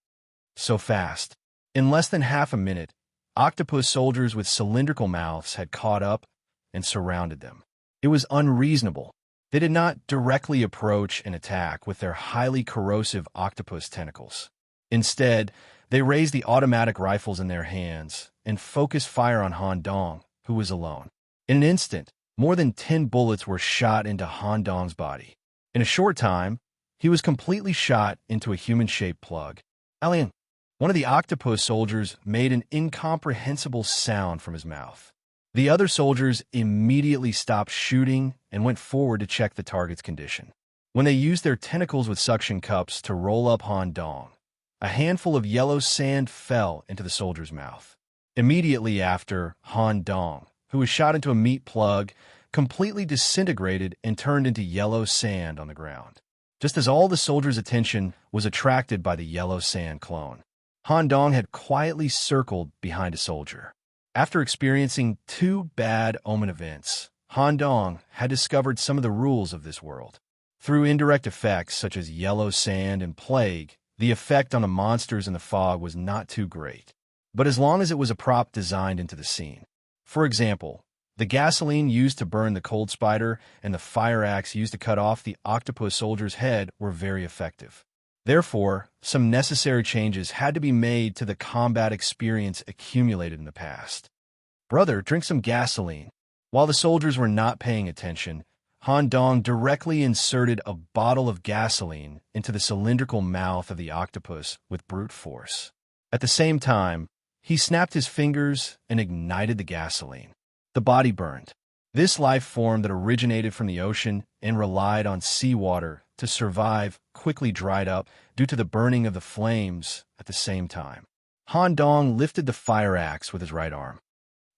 So fast. In less than half a minute, octopus soldiers with cylindrical mouths had caught up and surrounded them. It was unreasonable. They did not directly approach and attack with their highly corrosive octopus tentacles. Instead, they raised the automatic rifles in their hands and focused fire on Han Dong, who was alone. In an instant, more than 10 bullets were shot into Han Dong's body. In a short time, he was completely shot into a human-shaped plug. Alien! One of the octopus soldiers made an incomprehensible sound from his mouth. The other soldiers immediately stopped shooting and went forward to check the target's condition. When they used their tentacles with suction cups to roll up Han Dong, a handful of yellow sand fell into the soldier's mouth. Immediately after, Han Dong, who was shot into a meat plug, completely disintegrated and turned into yellow sand on the ground. Just as all the soldiers' attention was attracted by the yellow sand clone, Han Dong had quietly circled behind a soldier. After experiencing 2 bad omen events, Han Dong had discovered some of the rules of this world. Through indirect effects such as yellow sand and plague, the effect on the monsters in the fog was not too great. But as long as it was a prop designed into the scene. For example, the gasoline used to burn the cold spider and the fire axe used to cut off the octopus soldier's head were very effective. Therefore, some necessary changes had to be made to the combat experience accumulated in the past. Brother, drink some gasoline. While the soldiers were not paying attention, Han Dong directly inserted a bottle of gasoline into the cylindrical mouth of the octopus with brute force. At the same time, he snapped his fingers and ignited the gasoline. The body burned. This life form that originated from the ocean and relied on seawater to survive quickly dried up due to the burning of the flames at the same time. Han Dong lifted the fire axe with his right arm.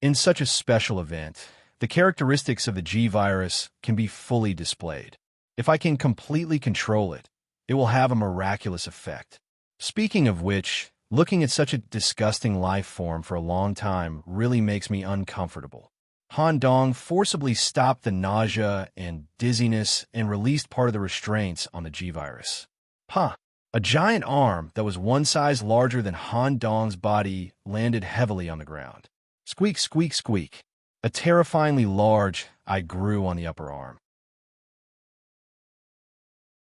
In such a special event, the characteristics of the G-Virus can be fully displayed. If I can completely control it, it will have a miraculous effect. Speaking of which, looking at such a disgusting life form for a long time really makes me uncomfortable. Han Dong forcibly stopped the nausea and dizziness and released part of the restraints on the G-Virus. Huh. A giant arm that was one size larger than Han Dong's body landed heavily on the ground. Squeak, squeak, squeak. A terrifyingly large eye grew on the upper arm.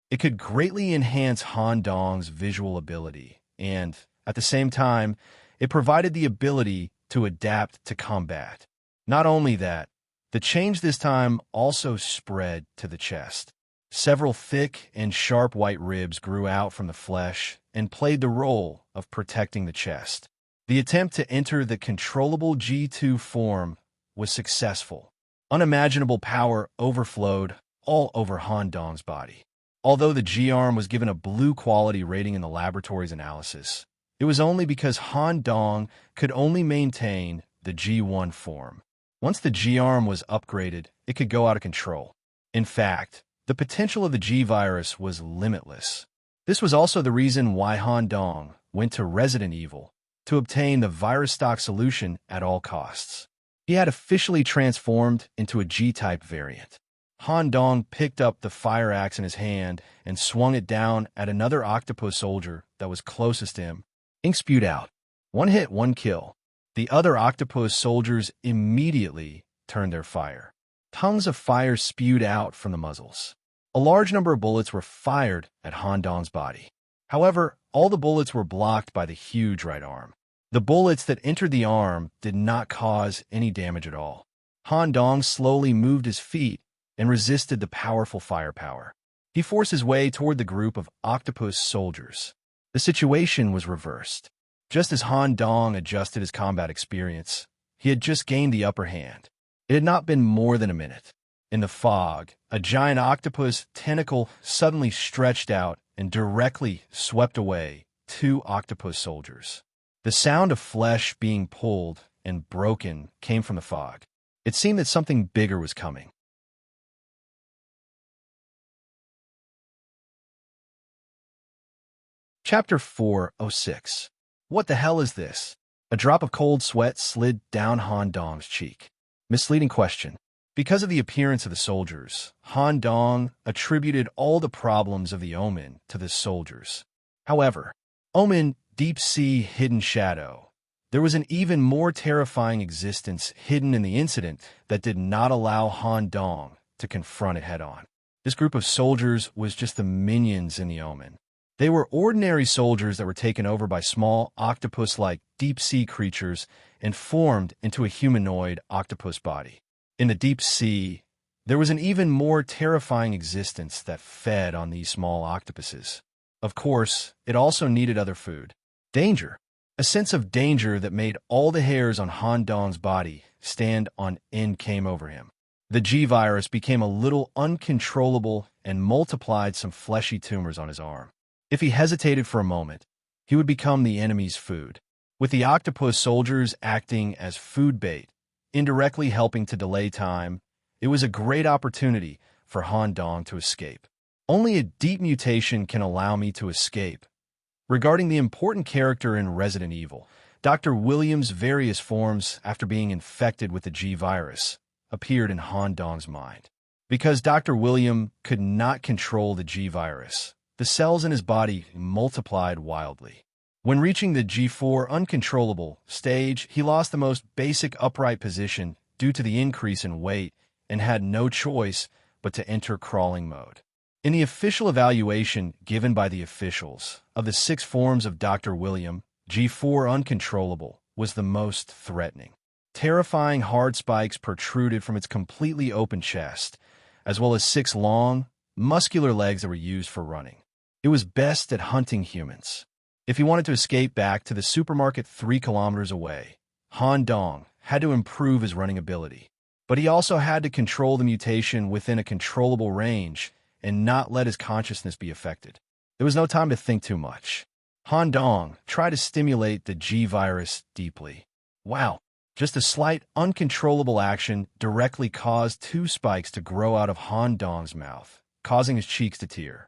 It could greatly enhance Han Dong's visual ability, and, at the same time, it provided the ability to adapt to combat. Not only that, the change this time also spread to the chest. Several thick and sharp white ribs grew out from the flesh and played the role of protecting the chest. The attempt to enter the controllable G2 form was successful. Unimaginable power overflowed all over Han Dong's body. Although the G-arm was given a blue quality rating in the laboratory's analysis, it was only because Han Dong could only maintain the G1 form. Once the G-arm was upgraded, it could go out of control. In fact, the potential of the G-Virus was limitless. This was also the reason why Han Dong went to Resident Evil to obtain the virus stock solution at all costs. He had officially transformed into a G-type variant. Han Dong picked up the fire axe in his hand and swung it down at another octopus soldier that was closest to him. Ink spewed out. One hit, one kill. The other octopus soldiers immediately turned their fire. Tongues of fire spewed out from the muzzles. A large number of bullets were fired at Han Dong's body. However, all the bullets were blocked by the huge right arm. The bullets that entered the arm did not cause any damage at all. Han Dong slowly moved his feet and resisted the powerful firepower. He forced his way toward the group of octopus soldiers. The situation was reversed. Just as Han Dong adjusted his combat experience, he had just gained the upper hand. It had not been more than a minute. In the fog, a giant octopus tentacle suddenly stretched out and directly swept away 2 octopus soldiers. The sound of flesh being pulled and broken came from the fog. It seemed that something bigger was coming. Chapter 406. What the hell is this? A drop of cold sweat slid down Han Dong's cheek. Misleading question. Because of the appearance of the soldiers, Han Dong attributed all the problems of the omen to the soldiers. However, omen, deep sea, hidden shadow. There was an even more terrifying existence hidden in the incident that did not allow Han Dong to confront it head-on. This group of soldiers was just the minions in the omen. They were ordinary soldiers that were taken over by small octopus-like deep-sea creatures and formed into a humanoid octopus body. In the deep sea, there was an even more terrifying existence that fed on these small octopuses. Of course, it also needed other food. Danger. A sense of danger that made all the hairs on Han Dong's body stand on end came over him. The G-Virus became a little uncontrollable and multiplied some fleshy tumors on his arm. If he hesitated for a moment, he would become the enemy's food. With the octopus soldiers acting as food bait, indirectly helping to delay time, it was a great opportunity for Han Dong to escape. Only a deep mutation can allow me to escape. Regarding the important character in Resident Evil, Dr. William's various forms after being infected with the G-Virus appeared in Han Dong's mind. Because Dr. William could not control the G-Virus, the cells in his body multiplied wildly. When reaching the G4 uncontrollable stage, he lost the most basic upright position due to the increase in weight and had no choice but to enter crawling mode. In the official evaluation given by the officials of the 6 forms of Dr. William, G4 uncontrollable was the most threatening. Terrifying hard spikes protruded from its completely open chest, as well as 6 long, muscular legs that were used for running. It was best at hunting humans. If he wanted to escape back to the supermarket 3 kilometers away, Han Dong had to improve his running ability. But he also had to control the mutation within a controllable range and not let his consciousness be affected. There was no time to think too much. Han Dong tried to stimulate the G virus deeply. Wow, just a slight, uncontrollable action directly caused two spikes to grow out of Han Dong's mouth, causing his cheeks to tear.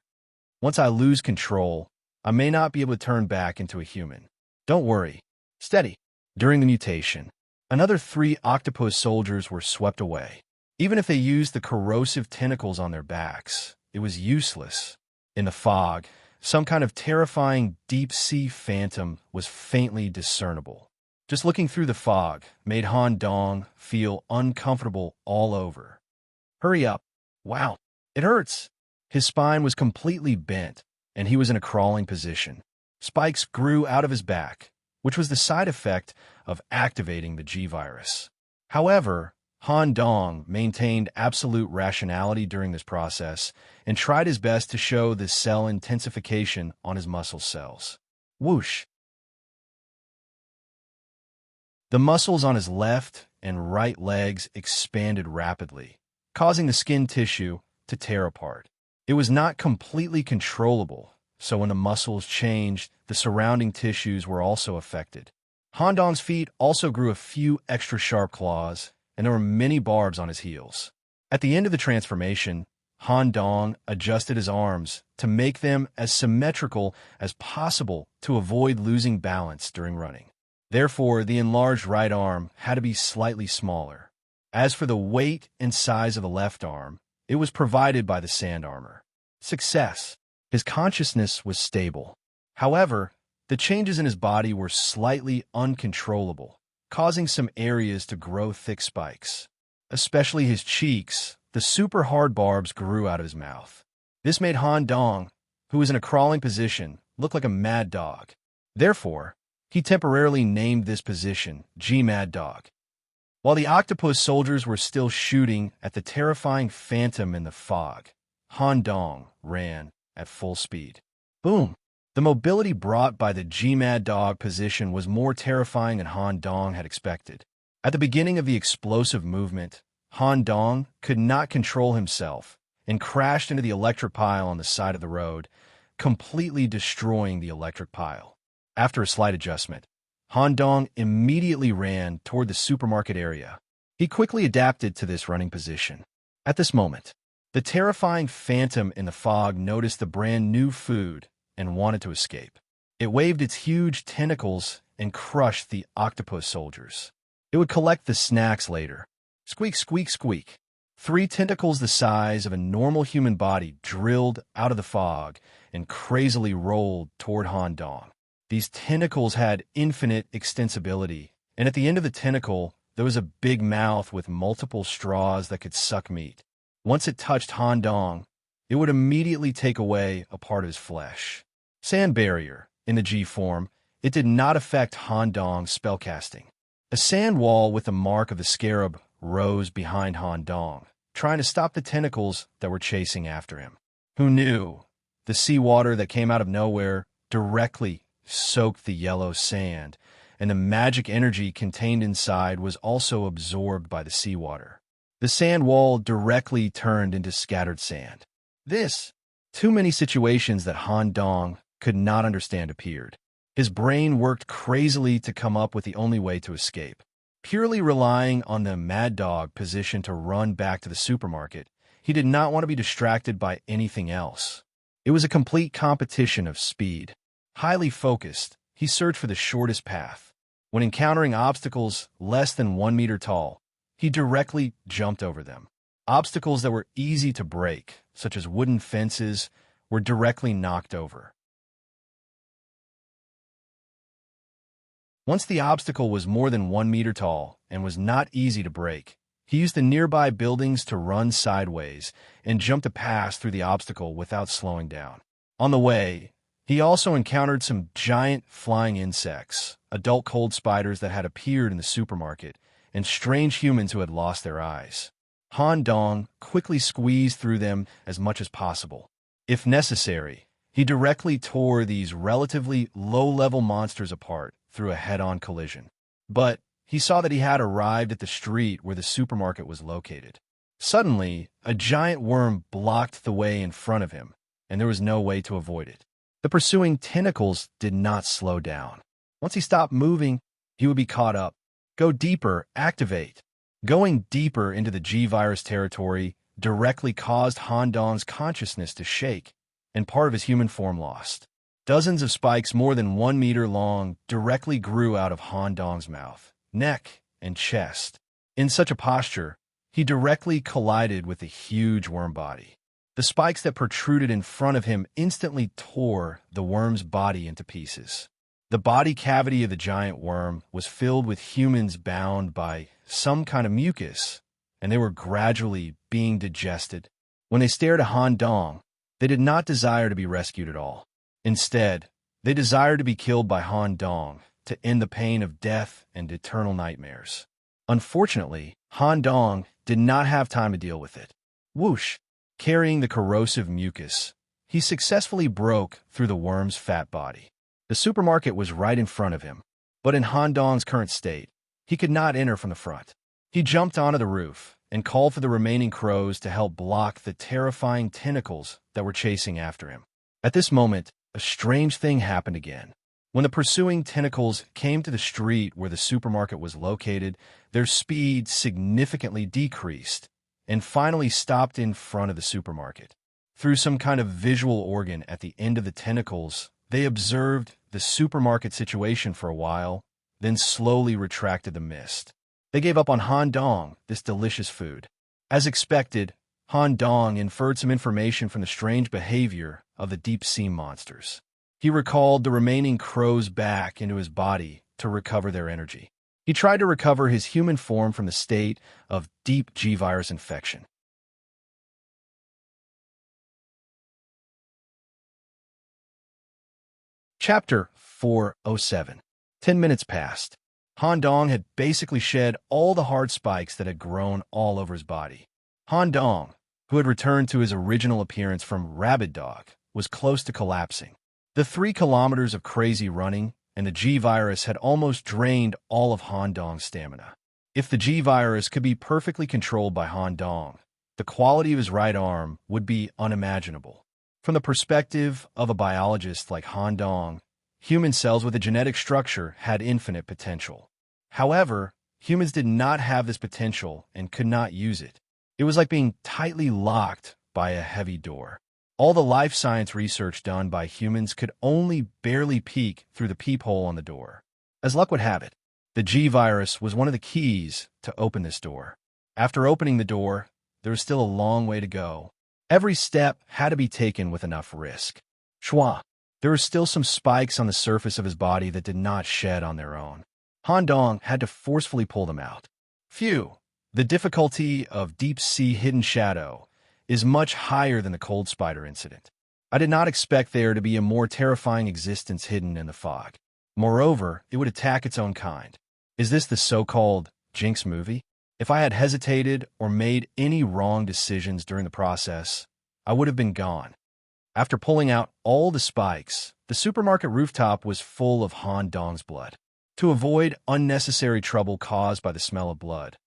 Once I lose control, I may not be able to turn back into a human. Don't worry. Steady. During the mutation, another 3 octopus soldiers were swept away. Even if they used the corrosive tentacles on their backs, it was useless. In the fog, some kind of terrifying deep-sea phantom was faintly discernible. Just looking through the fog made Han Dong feel uncomfortable all over. Hurry up. Wow, it hurts. His spine was completely bent, and he was in a crawling position. Spikes grew out of his back, which was the side effect of activating the G virus. However, Han Dong maintained absolute rationality during this process and tried his best to show the cell intensification on his muscle cells. Whoosh! The muscles on his left and right legs expanded rapidly, causing the skin tissue to tear apart. It was not completely controllable, so when the muscles changed, the surrounding tissues were also affected. Han Dong's feet also grew a few extra sharp claws, and there were many barbs on his heels. At the end of the transformation, Han Dong adjusted his arms to make them as symmetrical as possible to avoid losing balance during running. Therefore, the enlarged right arm had to be slightly smaller. As for the weight and size of the left arm, it was provided by the sand armor. Success. His consciousness was stable. However, the changes in his body were slightly uncontrollable, causing some areas to grow thick spikes. Especially his cheeks, the super hard barbs grew out of his mouth. This made Han Dong, who was in a crawling position, look like a mad dog. Therefore, he temporarily named this position G-Mad Dog. While the octopus soldiers were still shooting at the terrifying phantom in the fog, Han Dong ran at full speed. Boom! The mobility brought by the G-Mad Dog position was more terrifying than Han Dong had expected. At the beginning of the explosive movement, Han Dong could not control himself and crashed into the electric pile on the side of the road, completely destroying the electric pile. After a slight adjustment, Han Dong immediately ran toward the supermarket area. He quickly adapted to this running position. At this moment, the terrifying phantom in the fog noticed the brand new food and wanted to escape. It waved its huge tentacles and crushed the octopus soldiers. It would collect the snacks later. Squeak, squeak, squeak. 3 tentacles the size of a normal human body drilled out of the fog and crazily rolled toward Han Dong. These tentacles had infinite extensibility, and at the end of the tentacle, there was a big mouth with multiple straws that could suck meat. Once it touched Han Dong, it would immediately take away a part of his flesh. Sand barrier, in the G form, it did not affect Han Dong's spellcasting. A sand wall with the mark of the scarab rose behind Han Dong, trying to stop the tentacles that were chasing after him. Who knew? The seawater that came out of nowhere directly soaked the yellow sand, and the magic energy contained inside was also absorbed by the seawater. The sand wall directly turned into scattered sand. Too many situations that Han Dong could not understand appeared. His brain worked crazily to come up with the only way to escape. Purely relying on the Mad Dog position to run back to the supermarket, he did not want to be distracted by anything else. It was a complete competition of speed. Highly focused, he searched for the shortest path. When encountering obstacles less than 1 meter tall, he directly jumped over them. Obstacles that were easy to break, such as wooden fences, were directly knocked over. Once the obstacle was more than 1 meter tall and was not easy to break, he used the nearby buildings to run sideways and jump to pass through the obstacle without slowing down. On the way, he also encountered some giant flying insects, adult cold spiders that had appeared in the supermarket, and strange humans who had lost their eyes. Han Dong quickly squeezed through them as much as possible. If necessary, he directly tore these relatively low-level monsters apart through a head-on collision. But he saw that he had arrived at the street where the supermarket was located. Suddenly, a giant worm blocked the way in front of him, and there was no way to avoid it. The pursuing tentacles did not slow down. Once he stopped moving, he would be caught up. Go deeper, activate. Going deeper into the G-virus territory directly caused Han Dong's consciousness to shake, and part of his human form lost. Dozens of spikes more than 1 meter long directly grew out of Han Dong's mouth, neck, and chest. In such a posture, he directly collided with the huge worm body. The spikes that protruded in front of him instantly tore the worm's body into pieces. The body cavity of the giant worm was filled with humans bound by some kind of mucus, and they were gradually being digested. When they stared at Han Dong, they did not desire to be rescued at all. Instead, they desired to be killed by Han Dong to end the pain of death and eternal nightmares. Unfortunately, Han Dong did not have time to deal with it. Whoosh! Carrying the corrosive mucus, he successfully broke through the worm's fat body. The supermarket was right in front of him, but in Han Dong's current state, he could not enter from the front. He jumped onto the roof and called for the remaining crows to help block the terrifying tentacles that were chasing after him. At this moment, a strange thing happened again. When the pursuing tentacles came to the street where the supermarket was located, their speed significantly decreased and finally stopped in front of the supermarket. Through some kind of visual organ at the end of the tentacles, they observed the supermarket situation for a while, then slowly retracted the mist. They gave up on Han Dong, this delicious food. As expected, Han Dong inferred some information from the strange behavior of the deep-sea monsters. He recalled the remaining crows back into his body to recover their energy. He tried to recover his human form from the state of deep G-virus infection. Chapter 407. 10 minutes passed. Han Dong had basically shed all the hard spikes that had grown all over his body. Han Dong, who had returned to his original appearance from Rabid Dog, was close to collapsing. The 3 kilometers of crazy running and the G-virus had almost drained all of Han Dong's stamina. If the G-virus could be perfectly controlled by Han Dong, the quality of his right arm would be unimaginable. From the perspective of a biologist like Han Dong, human cells with a genetic structure had infinite potential. However, humans did not have this potential and could not use it. It was like being tightly locked by a heavy door. All the life science research done by humans could only barely peek through the peephole on the door. As luck would have it, the G-virus was one of the keys to open this door. After opening the door, there was still a long way to go. Every step had to be taken with enough risk. Schwa! There were still some spikes on the surface of his body that did not shed on their own. Han Dong had to forcefully pull them out. Phew! The difficulty of deep-sea hidden shadow is much higher than the cold spider incident. I did not expect there to be a more terrifying existence hidden in the fog. Moreover, it would attack its own kind. Is this the so-called Jinx movie? If I had hesitated or made any wrong decisions during the process, I would have been gone. After pulling out all the spikes, the supermarket rooftop was full of Han Dong's blood. To avoid unnecessary trouble caused by the smell of blood,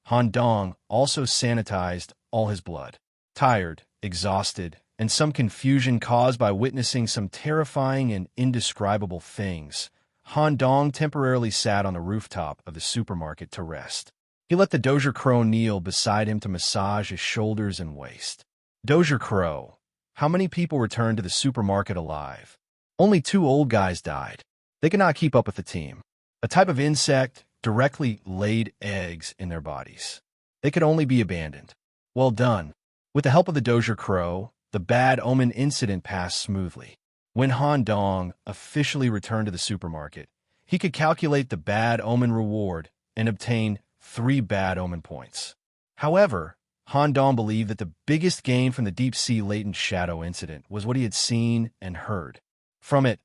Han Dong also sanitized all his blood. Tired, exhausted, and some confusion caused by witnessing some terrifying and indescribable things, Han Dong temporarily sat on the rooftop of the supermarket to rest. He let the Dozier Crow kneel beside him to massage his shoulders and waist. Dozier Crow, how many people returned to the supermarket alive? Only 2 old guys died. They could not keep up with the team. A type of insect directly laid eggs in their bodies. They could only be abandoned. Well done. With the help of the Dozier Crow, the bad omen incident passed smoothly. When Han Dong officially returned to the supermarket, he could calculate the bad omen reward and obtain 3 bad omen points. However, Han Dong believed that the biggest gain from the deep-sea latent shadow incident was what he had seen and heard. From it,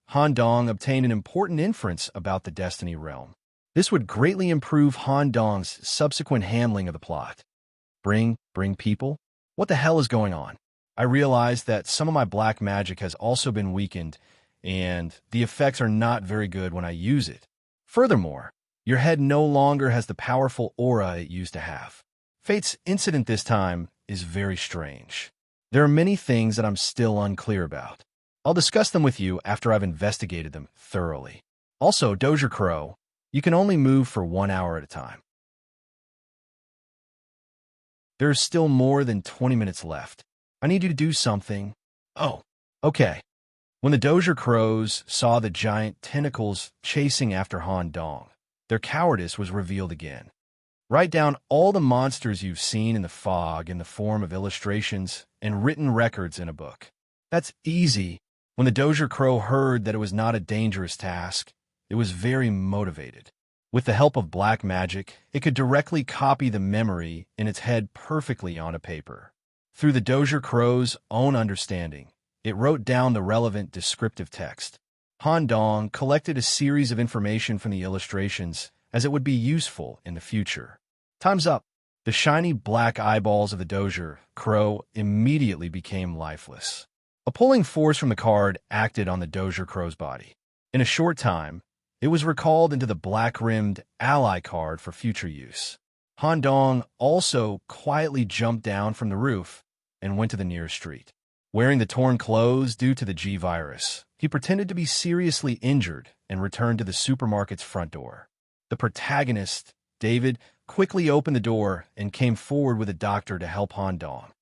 Han Dong obtained an important inference about the Destiny Realm. This would greatly improve Han Dong's subsequent handling of the plot. Bring people? What the hell is going on? I realized that some of my black magic has also been weakened, and the effects are not very good when I use it. Furthermore, your head no longer has the powerful aura it used to have. Fate's incident this time is very strange. There are many things that I'm still unclear about. I'll discuss them with you after I've investigated them thoroughly. Also, Dozier Crow, you can only move for 1 hour at a time. There's still more than 20 minutes left. I need you to do something. Oh, okay. When the Dozier Crows saw the giant tentacles chasing after Han Dong, their cowardice was revealed again. Write down all the monsters you've seen in the fog in the form of illustrations and written records in a book. That's easy. When the Dozier Crow heard that it was not a dangerous task, it was very motivated. With the help of black magic, it could directly copy the memory in its head perfectly onto paper. Through the Dozier Crow's own understanding, it wrote down the relevant descriptive text. Han Dong collected a series of information from the illustrations as it would be useful in the future. Time's up. The shiny black eyeballs of the Dozier Crow immediately became lifeless. A pulling force from the card acted on the Dozier Crow's body. In a short time, it was recalled into the black-rimmed ally card for future use. Han Dong also quietly jumped down from the roof and went to the nearest street. Wearing the torn clothes due to the G-virus, he pretended to be seriously injured and returned to the supermarket's front door. The protagonist, David, quickly opened the door and came forward with a doctor to help Han Dong.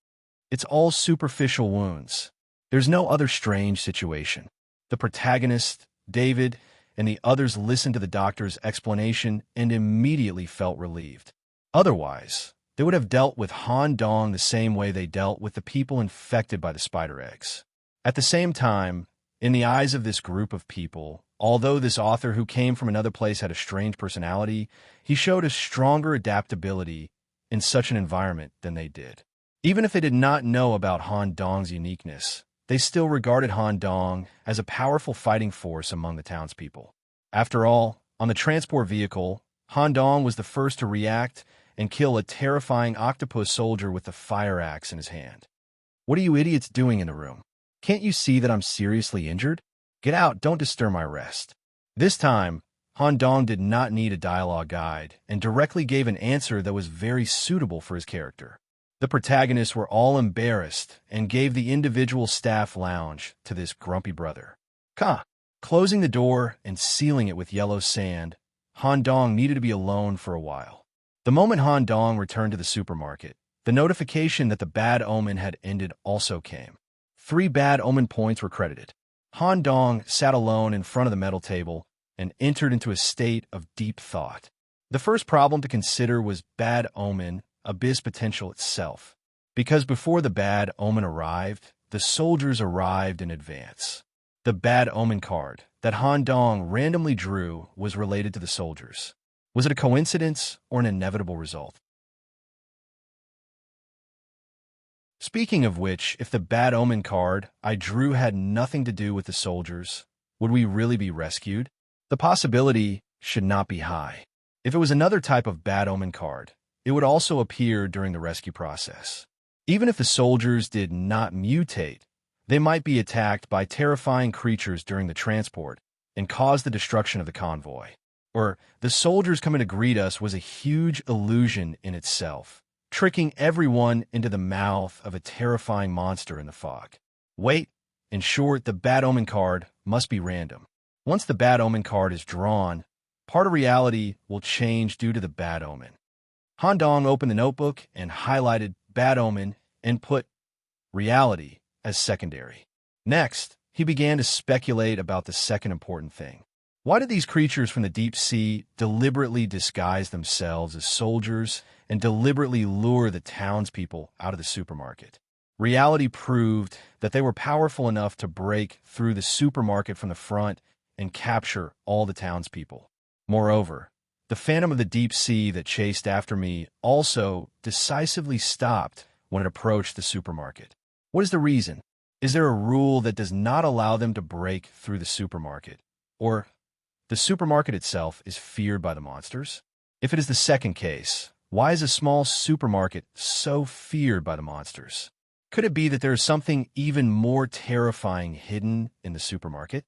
It's all superficial wounds. There's no other strange situation. The protagonist, David, and the others listened to the doctor's explanation and immediately felt relieved. Otherwise, they would have dealt with Han Dong the same way they dealt with the people infected by the spider eggs. At the same time, in the eyes of this group of people, although this author who came from another place had a strange personality, he showed a stronger adaptability in such an environment than they did. Even if they did not know about Han Dong's uniqueness, they still regarded Han Dong as a powerful fighting force among the townspeople. After all, on the transport vehicle, Han Dong was the first to react and kill a terrifying octopus soldier with the fire axe in his hand. What are you idiots doing in the room? Can't you see that I'm seriously injured? Get out, don't disturb my rest. This time, Han Dong did not need a dialogue guide and directly gave an answer that was very suitable for his character. The protagonists were all embarrassed and gave the individual staff lounge to this grumpy brother. Closing the door and sealing it with yellow sand, Han Dong needed to be alone for a while. The moment Han Dong returned to the supermarket, the notification that the bad omen had ended also came. 3 bad omen points were credited. Han Dong sat alone in front of the metal table and entered into a state of deep thought. The first problem to consider was bad omen abyss potential itself, because before the bad omen arrived, the soldiers arrived in advance. The bad omen card that Han Dong randomly drew was related to the soldiers. Was it a coincidence or an inevitable result? Speaking of which, if the bad omen card I drew had nothing to do with the soldiers, would we really be rescued? The possibility should not be high. If it was another type of bad omen card, it would also appear during the rescue process. Even if the soldiers did not mutate, they might be attacked by terrifying creatures during the transport and cause the destruction of the convoy. Or the soldiers coming to greet us was a huge illusion in itself, tricking everyone into the mouth of a terrifying monster in the fog. Wait, in short, the bad omen card must be random. Once the bad omen card is drawn, part of reality will change due to the bad omen. Han Dong opened the notebook and highlighted bad omen and put reality as secondary. Next, he began to speculate about the second important thing. Why did these creatures from the deep sea deliberately disguise themselves as soldiers and deliberately lure the townspeople out of the supermarket? Reality proved that they were powerful enough to break through the supermarket from the front and capture all the townspeople. Moreover, the phantom of the deep sea that chased after me also decisively stopped when it approached the supermarket. What is the reason? Is there a rule that does not allow them to break through the supermarket? Or the supermarket itself is feared by the monsters? If it is the second case, why is a small supermarket so feared by the monsters? Could it be that there is something even more terrifying hidden in the supermarket?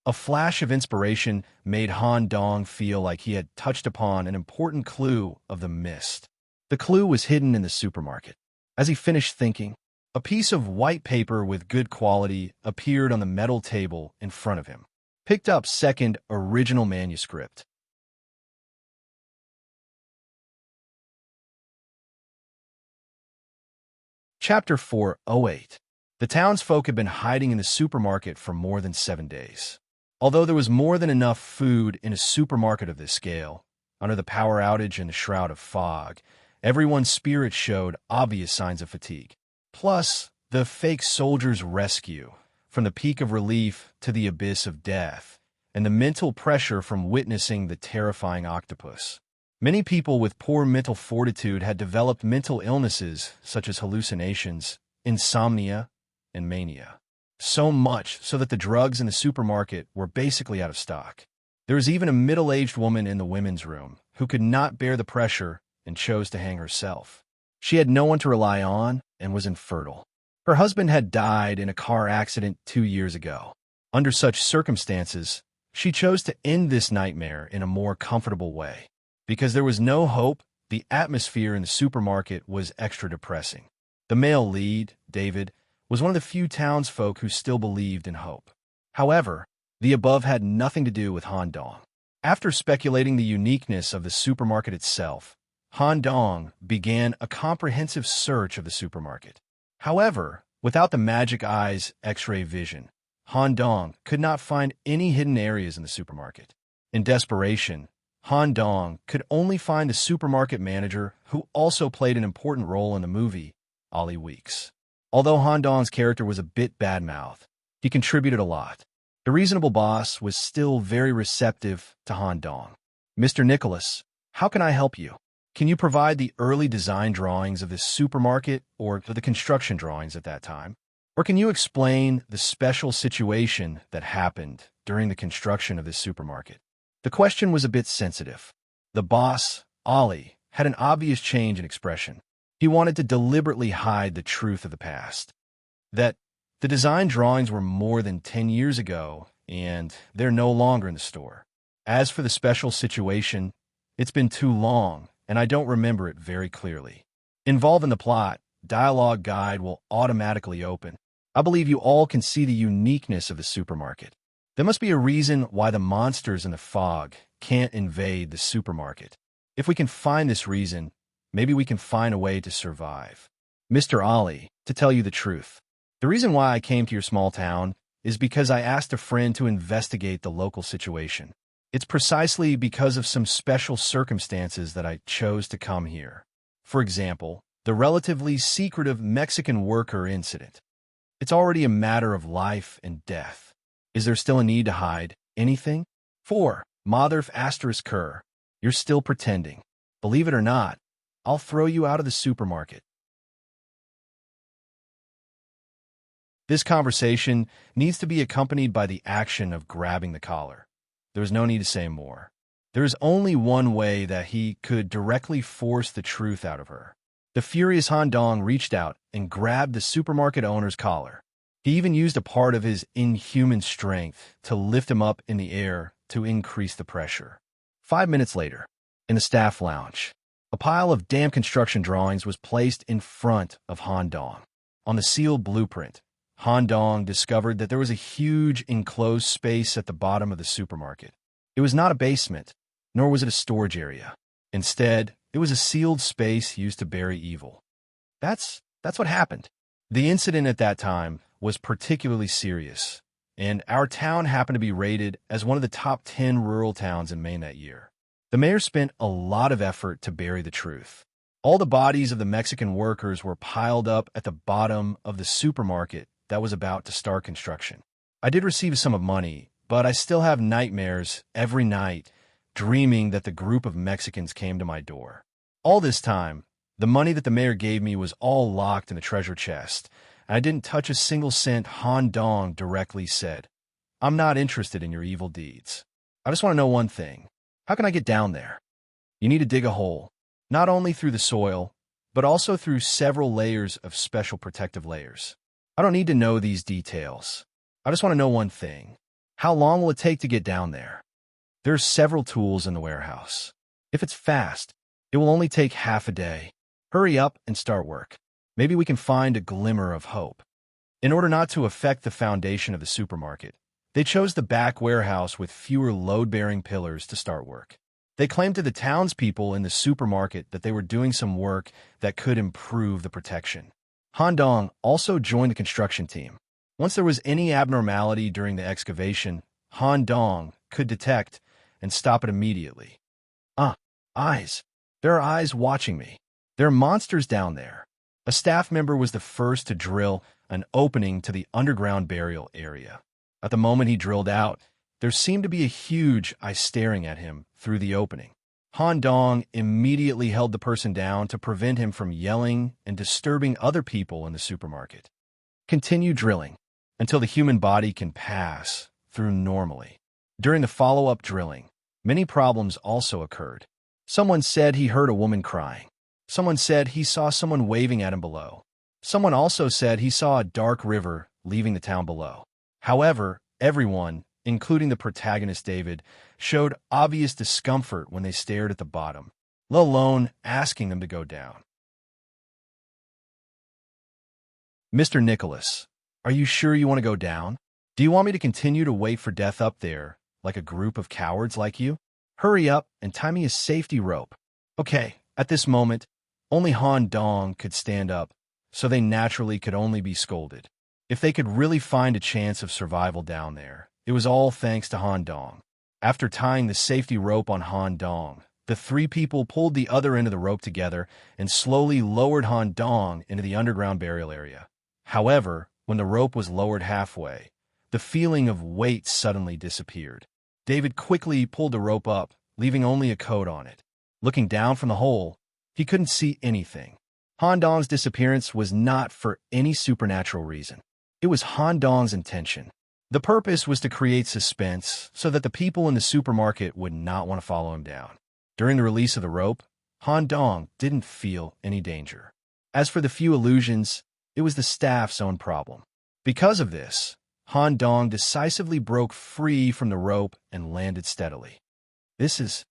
A flash of inspiration made Han Dong feel like he had touched upon an important clue of the mist. The clue was hidden in the supermarket. As he finished thinking, A piece of white paper with good quality appeared on the metal table in front of him. Picked up second original manuscript. Chapter 408. The townsfolk had been hiding in the supermarket for more than 7 days. Although there was more than enough food in a supermarket of this scale, under the power outage and the shroud of fog, everyone's spirit showed obvious signs of fatigue. Plus, the fake soldiers' rescue, from the peak of relief to the abyss of death, and the mental pressure from witnessing the terrifying octopus. Many people with poor mental fortitude had developed mental illnesses such as hallucinations, insomnia, and mania. So much so that the drugs in the supermarket were basically out of stock. There was even a middle-aged woman in the women's room who could not bear the pressure and chose to hang herself. She had no one to rely on and was infertile. Her husband had died in a car accident 2 years ago. Under such circumstances, she chose to end this nightmare in a more comfortable way. Because there was no hope, the atmosphere in the supermarket was extra depressing. The male lead, David, was one of the few townsfolk who still believed in hope. However, the above had nothing to do with Han Dong. After speculating the uniqueness of the supermarket itself, Han Dong began a comprehensive search of the supermarket. However, without the magic eye's X-ray vision, Han Dong could not find any hidden areas in the supermarket. In desperation, Han Dong could only find the supermarket manager who also played an important role in the movie, Ollie Weeks. Although Han Dong's character was a bit bad-mouthed, he contributed a lot. The reasonable boss was still very receptive to Han Dong. "Mr. Nicholas, how can I help you? Can you provide the early design drawings of this supermarket or the construction drawings at that time? Or can you explain the special situation that happened during the construction of this supermarket?" The question was a bit sensitive. The boss, Ollie, had an obvious change in expression. He wanted to deliberately hide the truth of the past. That the design drawings were more than 10 years ago, and they're no longer in the store. As for the special situation, it's been too long, and I don't remember it very clearly. Involved in the plot, dialogue guide will automatically open. I believe you all can see the uniqueness of the supermarket. There must be a reason why the monsters in the fog can't invade the supermarket. If we can find this reason, maybe we can find a way to survive. Mr. Ollie, to tell you the truth, the reason why I came to your small town is because I asked a friend to investigate the local situation. It's precisely because of some special circumstances that I chose to come here. For example, the relatively secretive Mexican worker incident. It's already a matter of life and death. Is there still a need to hide anything? 4. Motherf asterisk cur. You're still pretending. Believe it or not, I'll throw you out of the supermarket. This conversation needs to be accompanied by the action of grabbing the collar. There is no need to say more. There is only one way that he could directly force the truth out of her. The furious Han Dong reached out and grabbed the supermarket owner's collar. He even used a part of his inhuman strength to lift him up in the air to increase the pressure. 5 minutes later, in the staff lounge, a pile of damn construction drawings was placed in front of Han Dong. On the sealed blueprint, Han Dong discovered that there was a huge enclosed space at the bottom of the supermarket. It was not a basement, nor was it a storage area. Instead, it was a sealed space used to bury evil. That's what happened. The incident at that time was particularly serious, and our town happened to be rated as one of the top 10 rural towns in Maine that year. The mayor spent a lot of effort to bury the truth. All the bodies of the Mexican workers were piled up at the bottom of the supermarket that was about to start construction. I did receive a sum of money, but I still have nightmares every night, dreaming that the group of Mexicans came to my door. All this time, the money that the mayor gave me was all locked in the treasure chest, and I didn't touch a single cent. Han Dong directly said, "I'm not interested in your evil deeds. I just want to know one thing. How can I get down there? You need to dig a hole, not only through the soil, but also through several layers of special protective layers. I don't need to know these details. I just want to know one thing. How long will it take to get down there? There's several tools in the warehouse. If it's fast, it will only take half a day. Hurry up and start work." Maybe we can find a glimmer of hope. In order not to affect the foundation of the supermarket, they chose the back warehouse with fewer load-bearing pillars to start work. They claimed to the townspeople in the supermarket that they were doing some work that could improve the protection. Han Dong also joined the construction team. Once there was any abnormality during the excavation, Han Dong could detect and stop it immediately. Eyes. There are eyes watching me. There are monsters down there. A staff member was the first to drill an opening to the underground burial area. At the moment he drilled out, there seemed to be a huge eye staring at him through the opening. Han Dong immediately held the person down to prevent him from yelling and disturbing other people in the supermarket. Continue drilling until the human body can pass through normally. During the follow-up drilling, many problems also occurred. Someone said he heard a woman crying. Someone said he saw someone waving at him below. Someone also said he saw a dark river leaving the town below. However, everyone, including the protagonist David, showed obvious discomfort when they stared at the bottom, let alone asking them to go down. Mr. Nicholas, are you sure you want to go down? Do you want me to continue to wait for death up there, like a group of cowards like you? Hurry up and tie me a safety rope. Okay, at this moment, only Han Dong could stand up, so they naturally could only be scolded. If they could really find a chance of survival down there, it was all thanks to Han Dong. After tying the safety rope on Han Dong, the three people pulled the other end of the rope together and slowly lowered Han Dong into the underground burial area. However, when the rope was lowered halfway, the feeling of weight suddenly disappeared. David quickly pulled the rope up, leaving only a coat on it. Looking down from the hole, he couldn't see anything. Han Dong's disappearance was not for any supernatural reason. It was Han Dong's intention. The purpose was to create suspense so that the people in the supermarket would not want to follow him down. During the release of the rope, Han Dong didn't feel any danger. As for the few illusions, it was the staff's own problem. Because of this, Han Dong decisively broke free from the rope and landed steadily. This is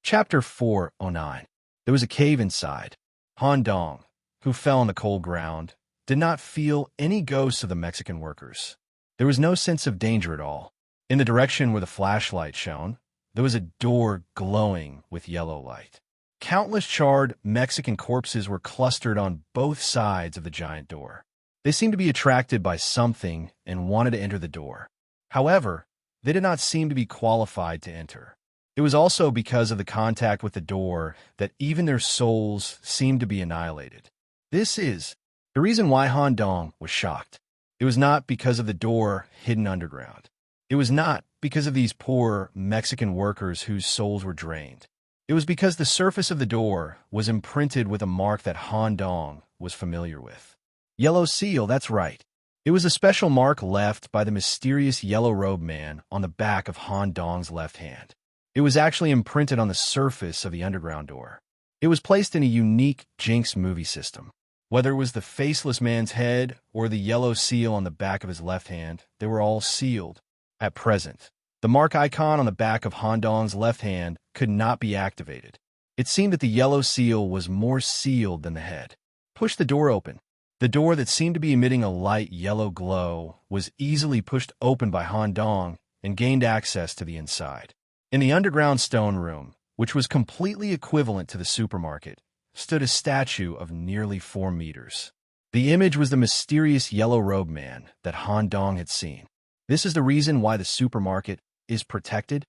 Chapter 409. There was a cave inside. Han Dong, who fell on the cold ground, did not feel any ghosts of the Mexican workers. There was no sense of danger at all. In the direction where the flashlight shone, there was a door glowing with yellow light. Countless charred Mexican corpses were clustered on both sides of the giant door. They seemed to be attracted by something and wanted to enter the door. However, they did not seem to be qualified to enter. It was also because of the contact with the door that even their souls seemed to be annihilated. This is the reason why Han Dong was shocked. It was not because of the door hidden underground. It was not because of these poor Mexican workers whose souls were drained. It was because the surface of the door was imprinted with a mark that Han Dong was familiar with. Yellow seal, that's right. It was a special mark left by the mysterious yellow-robed man on the back of Han Dong's left hand. It was actually imprinted on the surface of the underground door. It was placed in a unique Jinx movie system. Whether it was the faceless man's head or the yellow seal on the back of his left hand, they were all sealed. At present, the mark icon on the back of Han Dong's left hand could not be activated. It seemed that the yellow seal was more sealed than the head. Push the door open. The door that seemed to be emitting a light yellow glow was easily pushed open by Han Dong and gained access to the inside. In the underground stone room, which was completely equivalent to the supermarket, stood a statue of nearly 4 meters. The image was the mysterious yellow-robed man that Han Dong had seen. This is the reason why the supermarket is protected.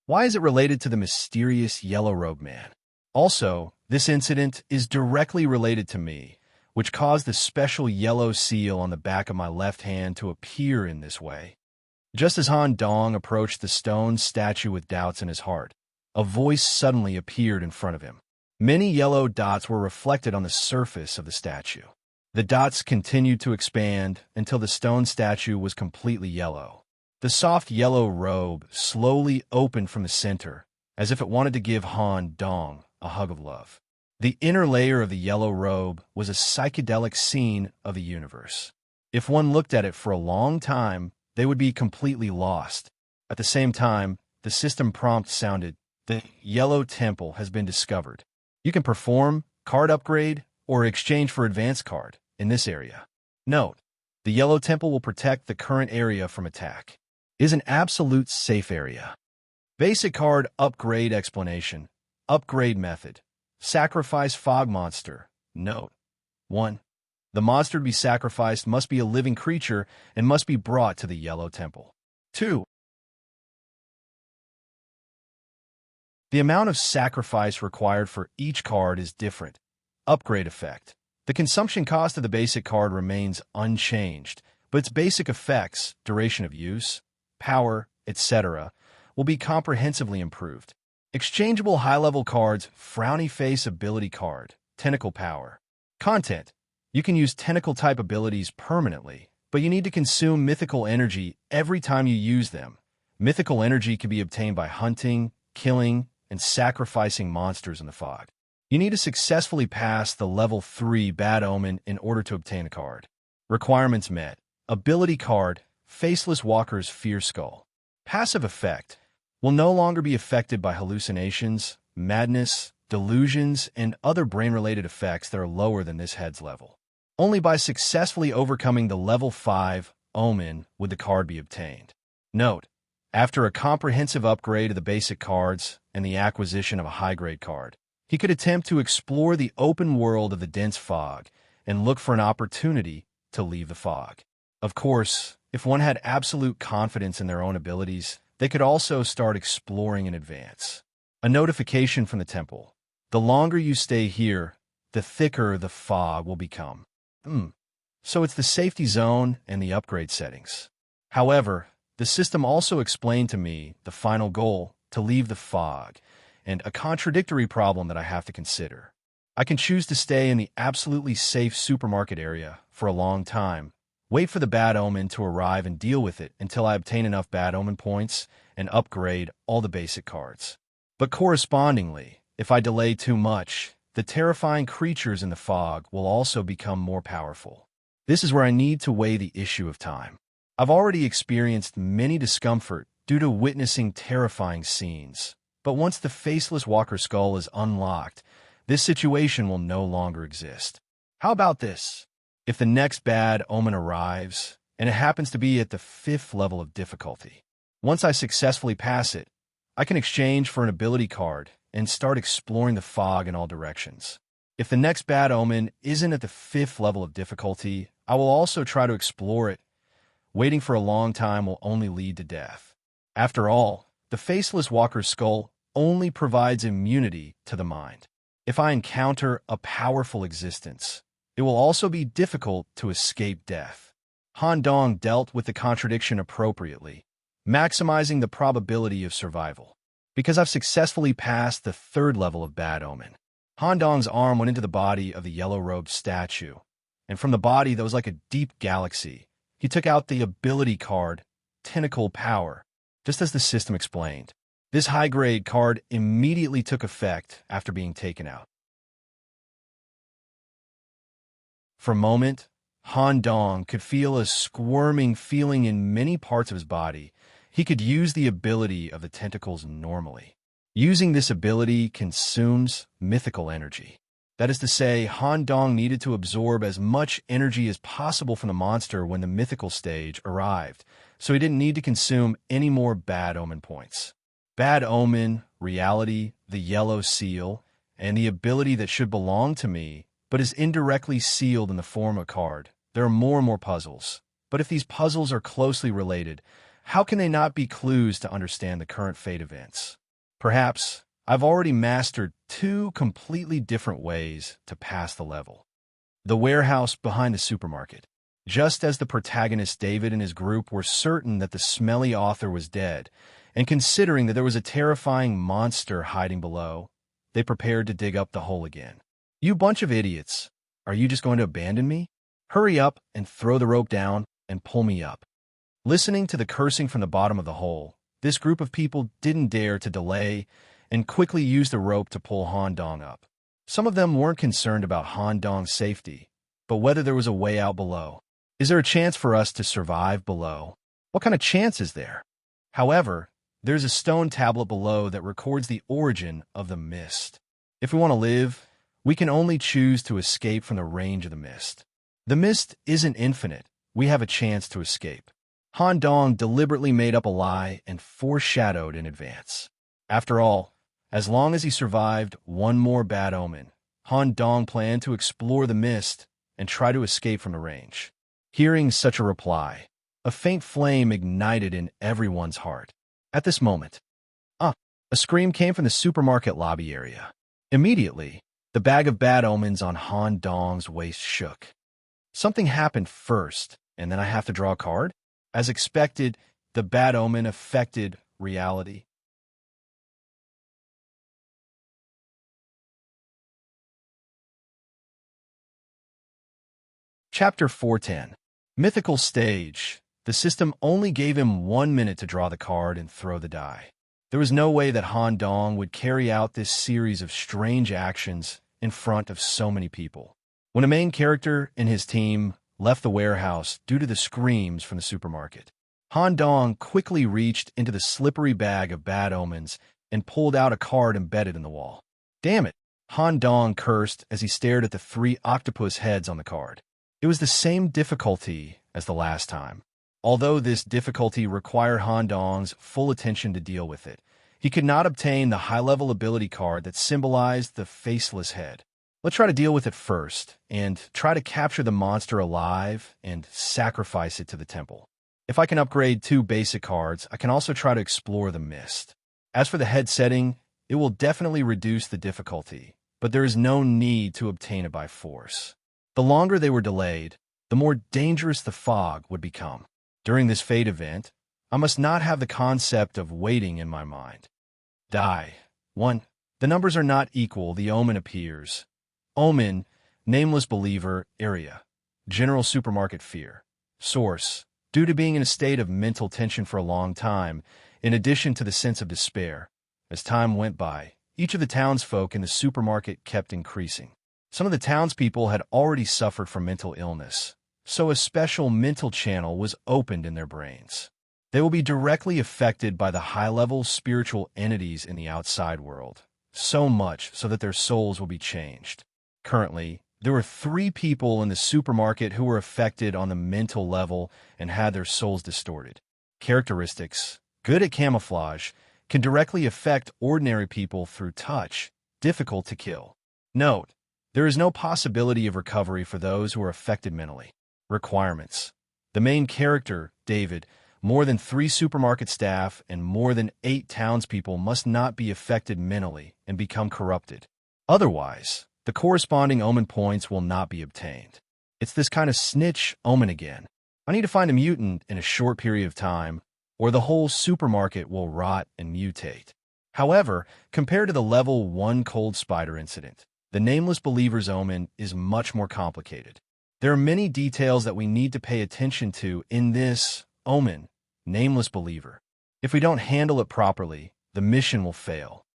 Why is it related to the mysterious yellow-robed man? Also, this incident is directly related to me, which caused the special yellow seal on the back of my left hand to appear in this way. Just as Han Dong approached the stone statue with doubts in his heart, a voice suddenly appeared in front of him. Many yellow dots were reflected on the surface of the statue. The dots continued to expand until the stone statue was completely yellow. The soft yellow robe slowly opened from the center, as if it wanted to give Han Dong a hug of love. The inner layer of the yellow robe was a psychedelic scene of the universe. If one looked at it for a long time, they would be completely lost. At the same time, the system prompt sounded, "The Yellow Temple has been discovered. You can perform, card upgrade, or exchange for advanced card in this area. Note, the Yellow Temple will protect the current area from attack. It is an absolute safe area. Basic card upgrade explanation. Upgrade method. Sacrifice fog monster. Note. 1. The monster to be sacrificed must be a living creature and must be brought to the Yellow Temple. 2. The amount of sacrifice required for each card is different. Upgrade effect. The consumption cost of the basic card remains unchanged, but its basic effects, duration of use, power, etc., will be comprehensively improved. Exchangeable high-level cards, Frowny Face ability card, Tentacle power. Content. You can use tentacle-type abilities permanently, but you need to consume mythical energy every time you use them. Mythical energy can be obtained by hunting, killing, and sacrificing monsters in the fog. You need to successfully pass the level 3 Bad Omen in order to obtain a card. Requirements met. Ability card, Faceless Walker's Fear Skull. Passive effect. Will no longer be affected by hallucinations, madness, delusions, and other brain-related effects that are lower than this head's level. Only by successfully overcoming the level 5 Omen would the card be obtained. Note, after a comprehensive upgrade of the basic cards and the acquisition of a high-grade card, he could attempt to explore the open world of the dense fog and look for an opportunity to leave the fog. Of course, if one had absolute confidence in their own abilities, they could also start exploring in advance. A notification from the temple. The longer you stay here, the thicker the fog will become. So it's the safety zone and the upgrade settings. However, the system also explained to me the final goal, to leave the fog, and a contradictory problem that I have to consider. I can choose to stay in the absolutely safe supermarket area for a long time, wait for the Bad Omen to arrive and deal with it until I obtain enough Bad Omen points and upgrade all the basic cards. But correspondingly, if I delay too much, the terrifying creatures in the fog will also become more powerful. This is where I need to weigh the issue of time. I've already experienced many discomfort due to witnessing terrifying scenes, but once the Faceless Walker Skull is unlocked, this situation will no longer exist. How about this? If the next Bad Omen arrives, and it happens to be at the 5th level of difficulty, once I successfully pass it, I can exchange for an ability card and start exploring the fog in all directions. If the next Bad Omen isn't at the 5th level of difficulty, I will also try to explore it. Waiting for a long time will only lead to death. After all, the Faceless Walker's Skull only provides immunity to the mind. If I encounter a powerful existence, it will also be difficult to escape death. Han Dong dealt with the contradiction appropriately, maximizing the probability of survival. Because I've successfully passed the 3rd level of Bad Omen, Han Dong's arm went into the body of the yellow-robed statue, and from the body that was like a deep galaxy, he took out the ability card, Tentacle Power, just as the system explained. This high-grade card immediately took effect after being taken out. For a moment, Han Dong could feel a squirming feeling in many parts of his body. He could use the ability of the tentacles normally. Using this ability consumes mythical energy. That is to say, Han Dong needed to absorb as much energy as possible from the monster when the mythical stage arrived, so he didn't need to consume any more Bad Omen points. Bad Omen, Reality, the Yellow Seal, and the ability that should belong to me, but is indirectly sealed in the form of a card. There are more and more puzzles. But if these puzzles are closely related, how can they not be clues to understand the current fate events? Perhaps I've already mastered 2 completely different ways to pass the level. The warehouse behind the supermarket. Just as the protagonist David and his group were certain that the smelly author was dead, and considering that there was a terrifying monster hiding below, they prepared to dig up the hole again. You bunch of idiots, are you just going to abandon me? Hurry up and throw the rope down and pull me up. Listening to the cursing from the bottom of the hole, this group of people didn't dare to delay and quickly used the rope to pull Han Dong up. Some of them weren't concerned about Han Dong's safety, but whether there was a way out below. Is there a chance for us to survive below? What kind of chance is there? However, There's a stone tablet below that records the origin of the mist. If we want to live, we can only choose to escape from the range of the mist. The mist isn't infinite. We have a chance to escape. Han Dong deliberately made up a lie and foreshadowed in advance. After all, as long as he survived one more bad omen, Han Dong planned to explore the mist and try to escape from the range. Hearing such a reply, a faint flame ignited in everyone's heart. At this moment, a scream came from the supermarket lobby area. Immediately, the bag of bad omens on Han Dong's waist shook. Something happened first, and then I have to draw a card? As expected, the bad omen affected reality. Chapter 410. Mythical Stage. The system only gave him 1 minute to draw the card and throw the die. There was no way that Han Dong would carry out this series of strange actions in front of so many people. When a main character and his team left the warehouse due to the screams from the supermarket, Han Dong quickly reached into the slippery bag of bad omens and pulled out a card embedded in the wall. Damn it, Han Dong cursed as he stared at the 3 octopus heads on the card. It was the same difficulty as the last time. Although this difficulty required Han Dong's full attention to deal with it, he could not obtain the high-level ability card that symbolized the faceless head. Let's try to deal with it first, and try to capture the monster alive and sacrifice it to the temple. If I can upgrade 2 basic cards, I can also try to explore the mist. As for the head setting, it will definitely reduce the difficulty, but there is no need to obtain it by force. The longer they were delayed, the more dangerous the fog would become. During this fate event, I must not have the concept of waiting in my mind. Die. 1. The numbers are not equal, the omen appears. Omen, nameless believer, area. General supermarket fear. Source. Due to being in a state of mental tension for a long time, in addition to the sense of despair, as time went by, each of the townsfolk in the supermarket kept increasing. Some of the townspeople had already suffered from mental illness, so a special mental channel was opened in their brains. They will be directly affected by the high-level spiritual entities in the outside world, so much so that their souls will be changed. Currently, there were 3 people in the supermarket who were affected on the mental level and had their souls distorted. Characteristics: good at camouflage, can directly affect ordinary people through touch, difficult to kill. Note: there is no possibility of recovery for those who are affected mentally. Requirements: the main character, David, more than 3 supermarket staff, and more than 8 townspeople must not be affected mentally and become corrupted. Otherwise, the corresponding omen points will not be obtained. It's this kind of snitch omen again. I need to find a mutant in a short period of time, or the whole supermarket will rot and mutate. However, compared to the level 1 cold spider incident, the nameless believer's omen is much more complicated. There are many details that we need to pay attention to in this omen, nameless believer. If we don't handle it properly, the mission will fail.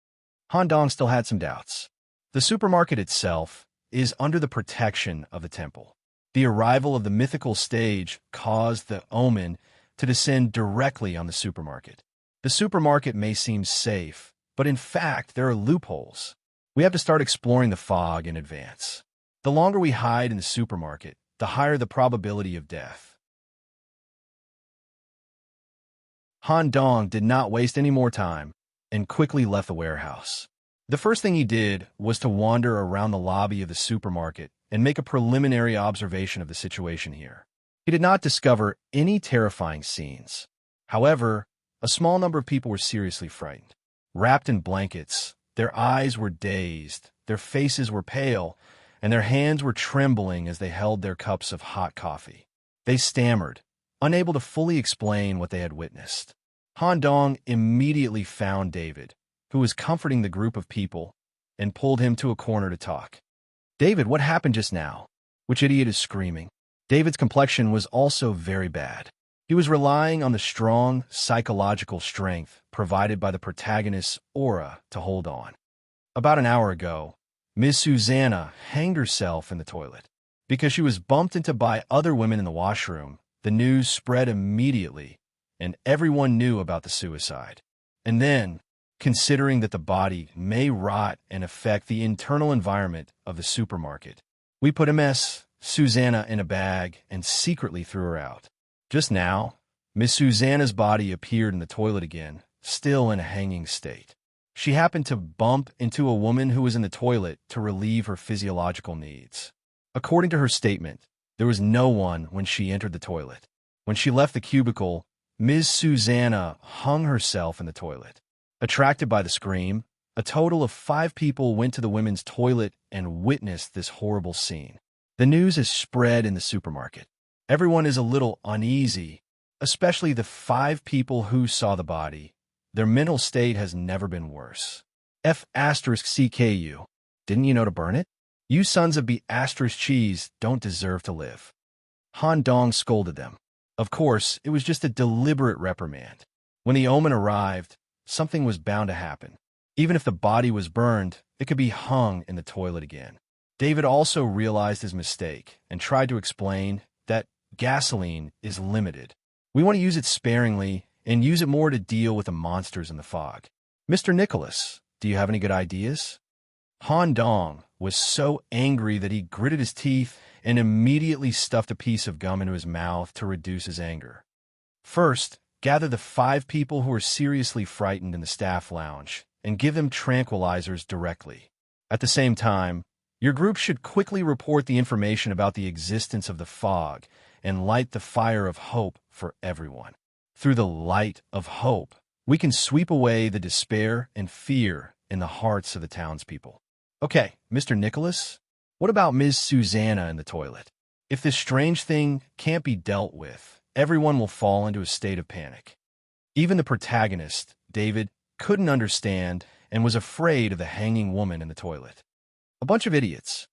Han Dong still had some doubts. The supermarket itself is under the protection of the temple. The arrival of the mythical stage caused the omen to descend directly on the supermarket. The supermarket may seem safe, but in fact there are loopholes. We have to start exploring the fog in advance. The longer we hide in the supermarket, the higher the probability of death. Han Dong did not waste any more time and quickly left the warehouse. The first thing he did was to wander around the lobby of the supermarket and make a preliminary observation of the situation here. He did not discover any terrifying scenes. However, a small number of people were seriously frightened. Wrapped in blankets, their eyes were dazed, their faces were pale, and their hands were trembling as they held their cups of hot coffee. They stammered, unable to fully explain what they had witnessed. Han Dong immediately found David, who was comforting the group of people, and pulled him to a corner to talk. "David, what happened just now? Which idiot is screaming?" David's complexion was also very bad. He was relying on the strong psychological strength provided by the protagonist's aura to hold on. About an hour ago, Miss Susanna hanged herself in the toilet. Because she was bumped into by other women in the washroom, the news spread immediately, and everyone knew about the suicide. And then, considering that the body may rot and affect the internal environment of the supermarket, we put Miss Susanna in a bag and secretly threw her out. Just now, Miss Susanna's body appeared in the toilet again, still in a hanging state. She happened to bump into a woman who was in the toilet to relieve her physiological needs. According to her statement, there was no one when she entered the toilet. When she left the cubicle, Ms. Susanna hung herself in the toilet. Attracted by the scream, a total of 5 people went to the women's toilet and witnessed this horrible scene. The news is spread in the supermarket. Everyone is a little uneasy, especially the 5 people who saw the body. Their mental state has never been worse. F***CKU. Didn't you know to burn it? You sons of B***cheese don't deserve to live. Han Dong scolded them. Of course, it was just a deliberate reprimand. When the omen arrived, something was bound to happen. Even if the body was burned, it could be hung in the toilet again. David also realized his mistake and tried to explain that gasoline is limited. We want to use it sparingly and use it more to deal with the monsters in the fog. Mr. Nicholas, do you have any good ideas? Han Dong was so angry that he gritted his teeth and immediately stuffed a piece of gum into his mouth to reduce his anger. First, gather the 5 people who are seriously frightened in the staff lounge and give them tranquilizers directly. At the same time, your group should quickly report the information about the existence of the fog and light the fire of hope for everyone. Through the light of hope, we can sweep away the despair and fear in the hearts of the townspeople. Okay, Mr. Nicholas, what about Ms. Susanna in the toilet? If this strange thing can't be dealt with, everyone will fall into a state of panic. Even the protagonist, David, couldn't understand and was afraid of the hanging woman in the toilet. A bunch of idiots.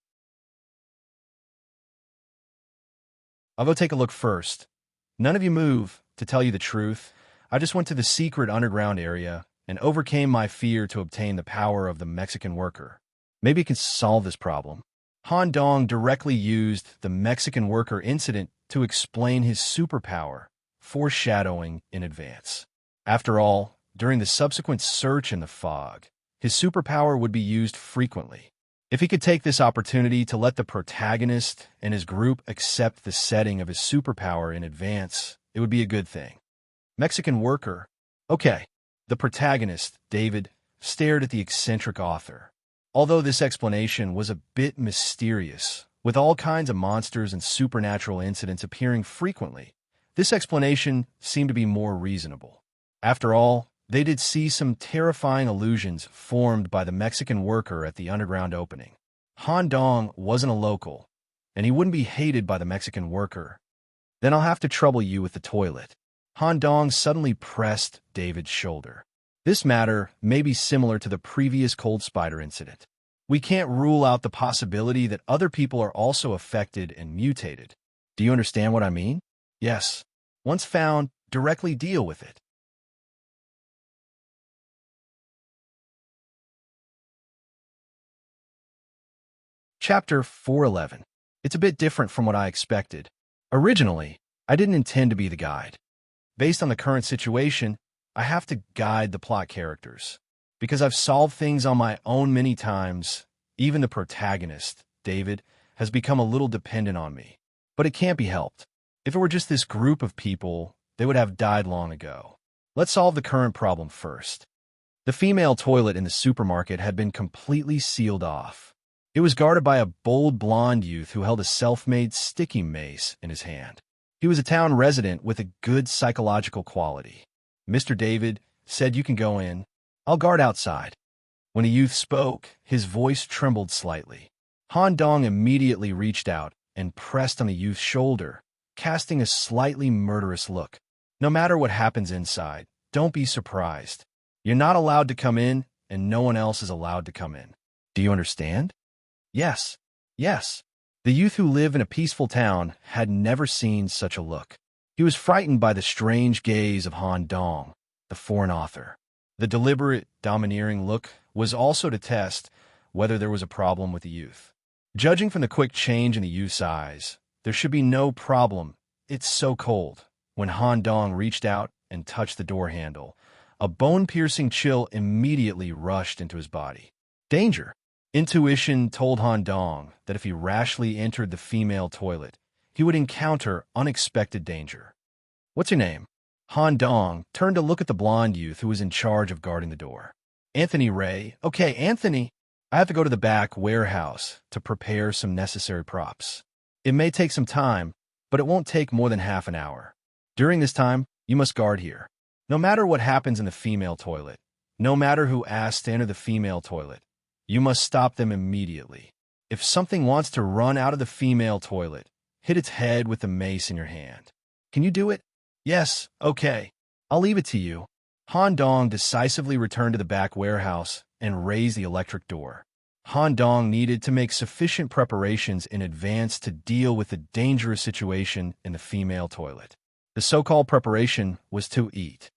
I'll go take a look first. None of you move. To tell you the truth, I just went to the secret underground area and overcame my fear to obtain the power of the Mexican worker. Maybe it can solve this problem. Han Dong directly used the Mexican worker incident to explain his superpower, foreshadowing in advance. After all, during the subsequent search in the fog, his superpower would be used frequently. If he could take this opportunity to let the protagonist and his group accept the setting of his superpower in advance, it would be a good thing. Mexican worker. Okay, the protagonist, David, stared at the eccentric author. Although this explanation was a bit mysterious, with all kinds of monsters and supernatural incidents appearing frequently, this explanation seemed to be more reasonable. After all, they did see some terrifying illusions formed by the Mexican worker at the underground opening. Han Dong wasn't a local, and he wouldn't be hated by the Mexican worker. Then I'll have to trouble you with the toilet. Han Dong suddenly pressed David's shoulder. This matter may be similar to the previous cold spider incident. We can't rule out the possibility that other people are also affected and mutated. Do you understand what I mean? Yes. Once found, directly deal with it. Chapter 411. It's a bit different from what I expected. Originally, I didn't intend to be the guide. Based on the current situation, I have to guide the plot characters. Because I've solved things on my own many times, even the protagonist, David, has become a little dependent on me. But it can't be helped. If it were just this group of people, they would have died long ago. Let's solve the current problem first. The female toilet in the supermarket had been completely sealed off. It was guarded by a bold blonde youth who held a self-made sticky mace in his hand. He was a town resident with a good psychological quality. Mr. David said, "You can go in. I'll guard outside." When the youth spoke, his voice trembled slightly. Han Dong immediately reached out and pressed on the youth's shoulder, casting a slightly murderous look. No matter what happens inside, don't be surprised. You're not allowed to come in, and no one else is allowed to come in. Do you understand? Yes, yes. The youth who lived in a peaceful town had never seen such a look. He was frightened by the strange gaze of Han Dong, the foreign author. The deliberate, domineering look was also to test whether there was a problem with the youth. Judging from the quick change in the youth's eyes, there should be no problem. It's so cold. When Han Dong reached out and touched the door handle, A bone-piercing chill immediately rushed into his body. Danger! Intuition told Han Dong that if he rashly entered the female toilet, he would encounter unexpected danger. "What's your name?" Han Dong turned to look at the blonde youth who was in charge of guarding the door. "Anthony Ray." "Okay, Anthony. I have to go to the back warehouse to prepare some necessary props. It may take some time, but it won't take more than half an hour. During this time, you must guard here. No matter what happens in the female toilet, no matter who asks to enter the female toilet, you must stop them immediately. If something wants to run out of the female toilet, hit its head with the mace in your hand. Can you do it?" "Yes, okay. I'll leave it to you." Han Dong decisively returned to the back warehouse and raised the electric door. Han Dong needed to make sufficient preparations in advance to deal with the dangerous situation in the female toilet. The so-called preparation was to eat,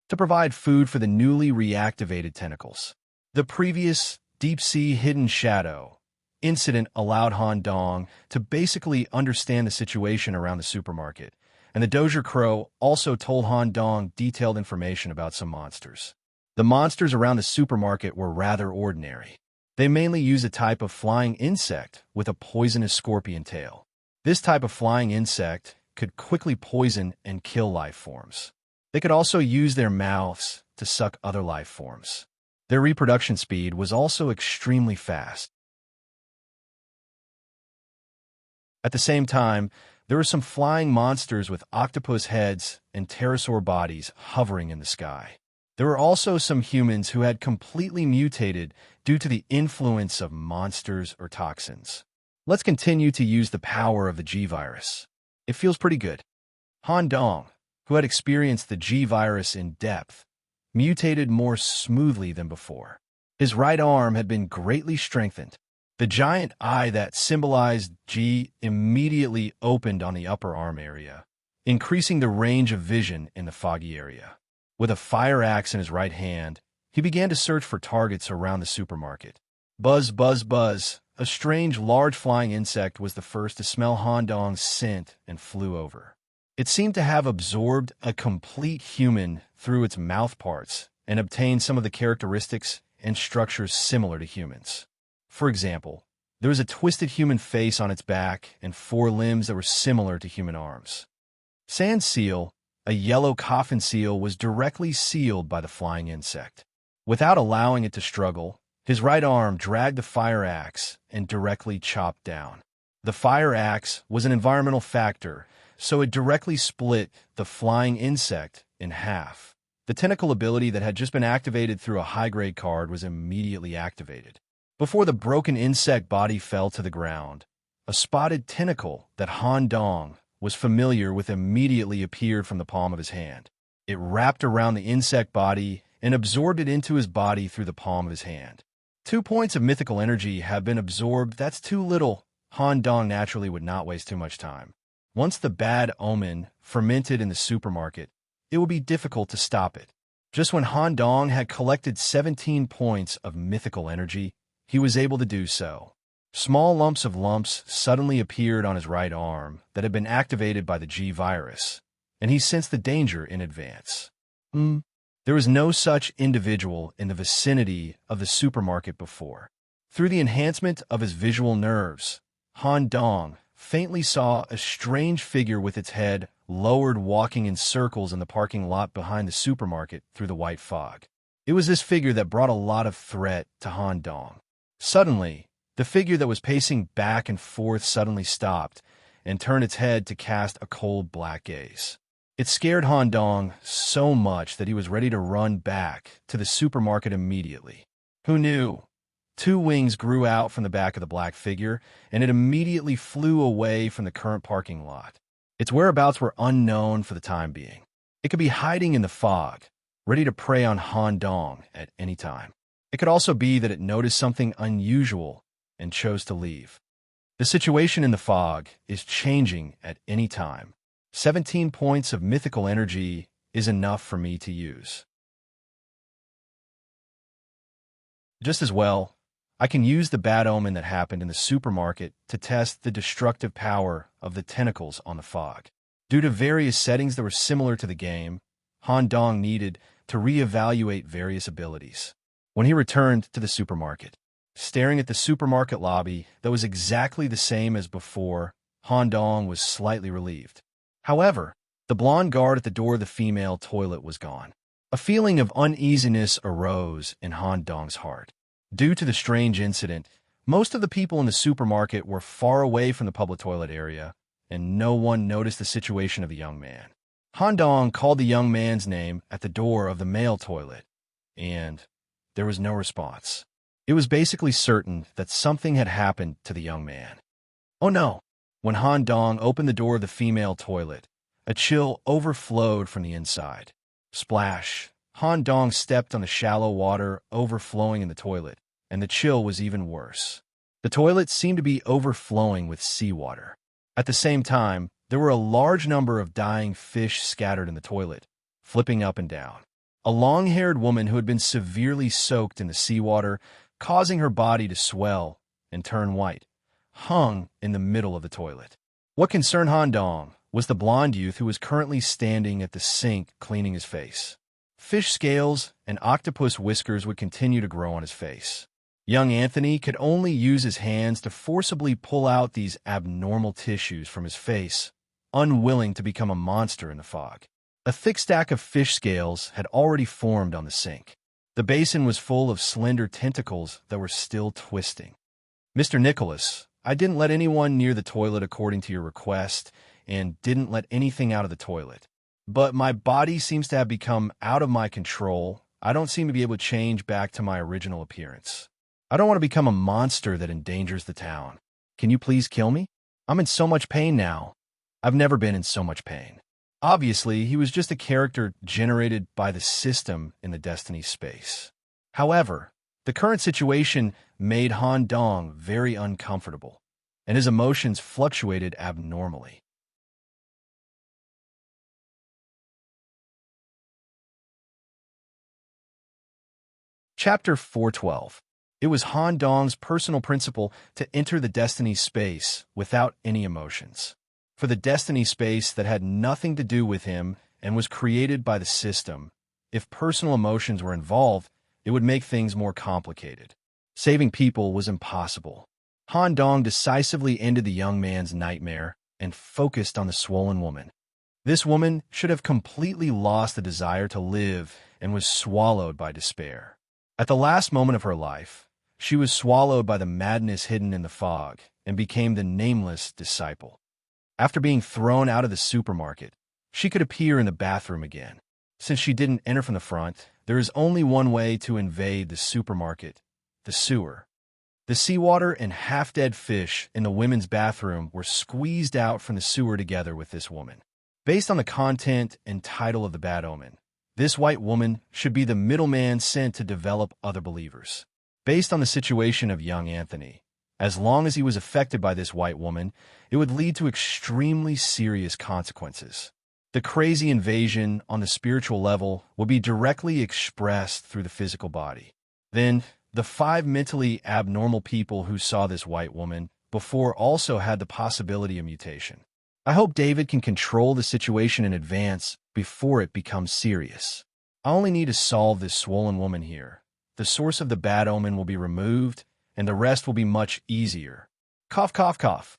to provide food for the newly reactivated tentacles. The previous deep-sea hidden shadow incident allowed Han Dong to basically understand the situation around the supermarket, and the Dozier Crow also told Han Dong detailed information about some monsters. The monsters around the supermarket were rather ordinary. They mainly use a type of flying insect with a poisonous scorpion tail. This type of flying insect could quickly poison and kill life forms. They could also use their mouths to suck other life forms. Their reproduction speed was also extremely fast. At the same time, there were some flying monsters with octopus heads and pterosaur bodies hovering in the sky. There were also some humans who had completely mutated due to the influence of monsters or toxins. Let's continue to use the power of the G-Virus. It feels pretty good. Han Dong, who had experienced the G-Virus in depth, mutated more smoothly than before. His right arm had been greatly strengthened. The giant eye that symbolized G immediately opened on the upper arm area, increasing the range of vision in the foggy area. With a fire axe in his right hand, he began to search for targets around the supermarket. Buzz, buzz, buzz. A strange, large flying insect was the first to smell Han Dong's scent and flew over. It seemed to have absorbed a complete human through its mouth parts and obtained some of the characteristics and structures similar to humans. For example, there was a twisted human face on its back and 4 limbs that were similar to human arms. Sand seal, a yellow coffin seal, was directly sealed by the flying insect. Without allowing it to struggle, his right arm dragged the fire axe and directly chopped down. The fire axe was an environmental factor, so it directly split the flying insect in half. The tentacle ability that had just been activated through a high-grade card was immediately activated. Before the broken insect body fell to the ground, a spotted tentacle that Han Dong was familiar with immediately appeared from the palm of his hand. It wrapped around the insect body and absorbed it into his body through the palm of his hand. 2 points of mythical energy have been absorbed. That's too little. Han Dong naturally would not waste too much time. Once the bad omen fermented in the supermarket, it would be difficult to stop it. Just when Han Dong had collected 17 points of mythical energy, he was able to do so. Small lumps suddenly appeared on his right arm that had been activated by the G-Virus, and he sensed the danger in advance. There was no such individual in the vicinity of the supermarket before. Through the enhancement of his visual nerves, Han Dong faintly saw a strange figure with its head lowered walking in circles in the parking lot behind the supermarket through the white fog. It was this figure that brought a lot of threat to Han Dong. Suddenly, the figure that was pacing back and forth suddenly stopped and turned its head to cast a cold black gaze. It scared Han Dong so much that he was ready to run back to the supermarket immediately. Who knew? 2 wings grew out from the back of the black figure, and it immediately flew away from the current parking lot. Its whereabouts were unknown for the time being. It could be hiding in the fog, ready to prey on Han Dong at any time. It could also be that it noticed something unusual and chose to leave. The situation in the fog is changing at any time. 17 points of mythical energy is enough for me to use. Just as well, I can use the bad omen that happened in the supermarket to test the destructive power of the tentacles on the fog. Due to various settings that were similar to the game, Han Dong needed to reevaluate various abilities. When he returned to the supermarket, staring at the supermarket lobby that was exactly the same as before, Han Dong was slightly relieved. However, the blonde guard at the door of the female toilet was gone. A feeling of uneasiness arose in Han Dong's heart. Due to the strange incident, most of the people in the supermarket were far away from the public toilet area, and no one noticed the situation of the young man. Han Dong called the young man's name at the door of the male toilet, and there was no response. It was basically certain that something had happened to the young man. Oh no! When Han Dong opened the door of the female toilet, a chill overflowed from the inside. Splash! Han Dong stepped on the shallow water overflowing in the toilet, and the chill was even worse. The toilet seemed to be overflowing with seawater. At the same time, there were a large number of dying fish scattered in the toilet, flipping up and down. A long-haired woman who had been severely soaked in the seawater, causing her body to swell and turn white, hung in the middle of the toilet. What concerned Han Dong was the blonde youth who was currently standing at the sink cleaning his face. Fish scales and octopus whiskers would continue to grow on his face. Young Anthony could only use his hands to forcibly pull out these abnormal tissues from his face, unwilling to become a monster in the fog. A thick stack of fish scales had already formed on the sink. The basin was full of slender tentacles that were still twisting. "Mr. Nicholas, I didn't let anyone near the toilet according to your request, and didn't let anything out of the toilet. But my body seems to have become out of my control. I don't seem to be able to change back to my original appearance. I don't want to become a monster that endangers the town. Can you please kill me? I'm in so much pain now. I've never been in so much pain." Obviously, he was just a character generated by the system in the Destiny space. However, the current situation made Han Dong very uncomfortable, and his emotions fluctuated abnormally. Chapter 412. It was Han Dong's personal principle to enter the Destiny space without any emotions. For the Destiny space that had nothing to do with him and was created by the system, if personal emotions were involved, it would make things more complicated. Saving people was impossible. Han Dong decisively ended the young man's nightmare and focused on the swollen woman. This woman should have completely lost the desire to live and was swallowed by despair. At the last moment of her life, she was swallowed by the madness hidden in the fog and became the nameless disciple. After being thrown out of the supermarket, she could appear in the bathroom again. Since she didn't enter from the front, there is only one way to invade the supermarket: the sewer. The seawater and half-dead fish in the women's bathroom were squeezed out from the sewer together with this woman. Based on the content and title of the Bad Omen, this white woman should be the middleman sent to develop other believers. Based on the situation of young Anthony, as long as he was affected by this white woman, it would lead to extremely serious consequences. The crazy invasion on the spiritual level would be directly expressed through the physical body. Then, the 5 mentally abnormal people who saw this white woman before also had the possibility of mutation. I hope David can control the situation in advance before it becomes serious. I only need to solve this swollen woman here. The source of the bad omen will be removed, and the rest will be much easier. Cough, cough, cough.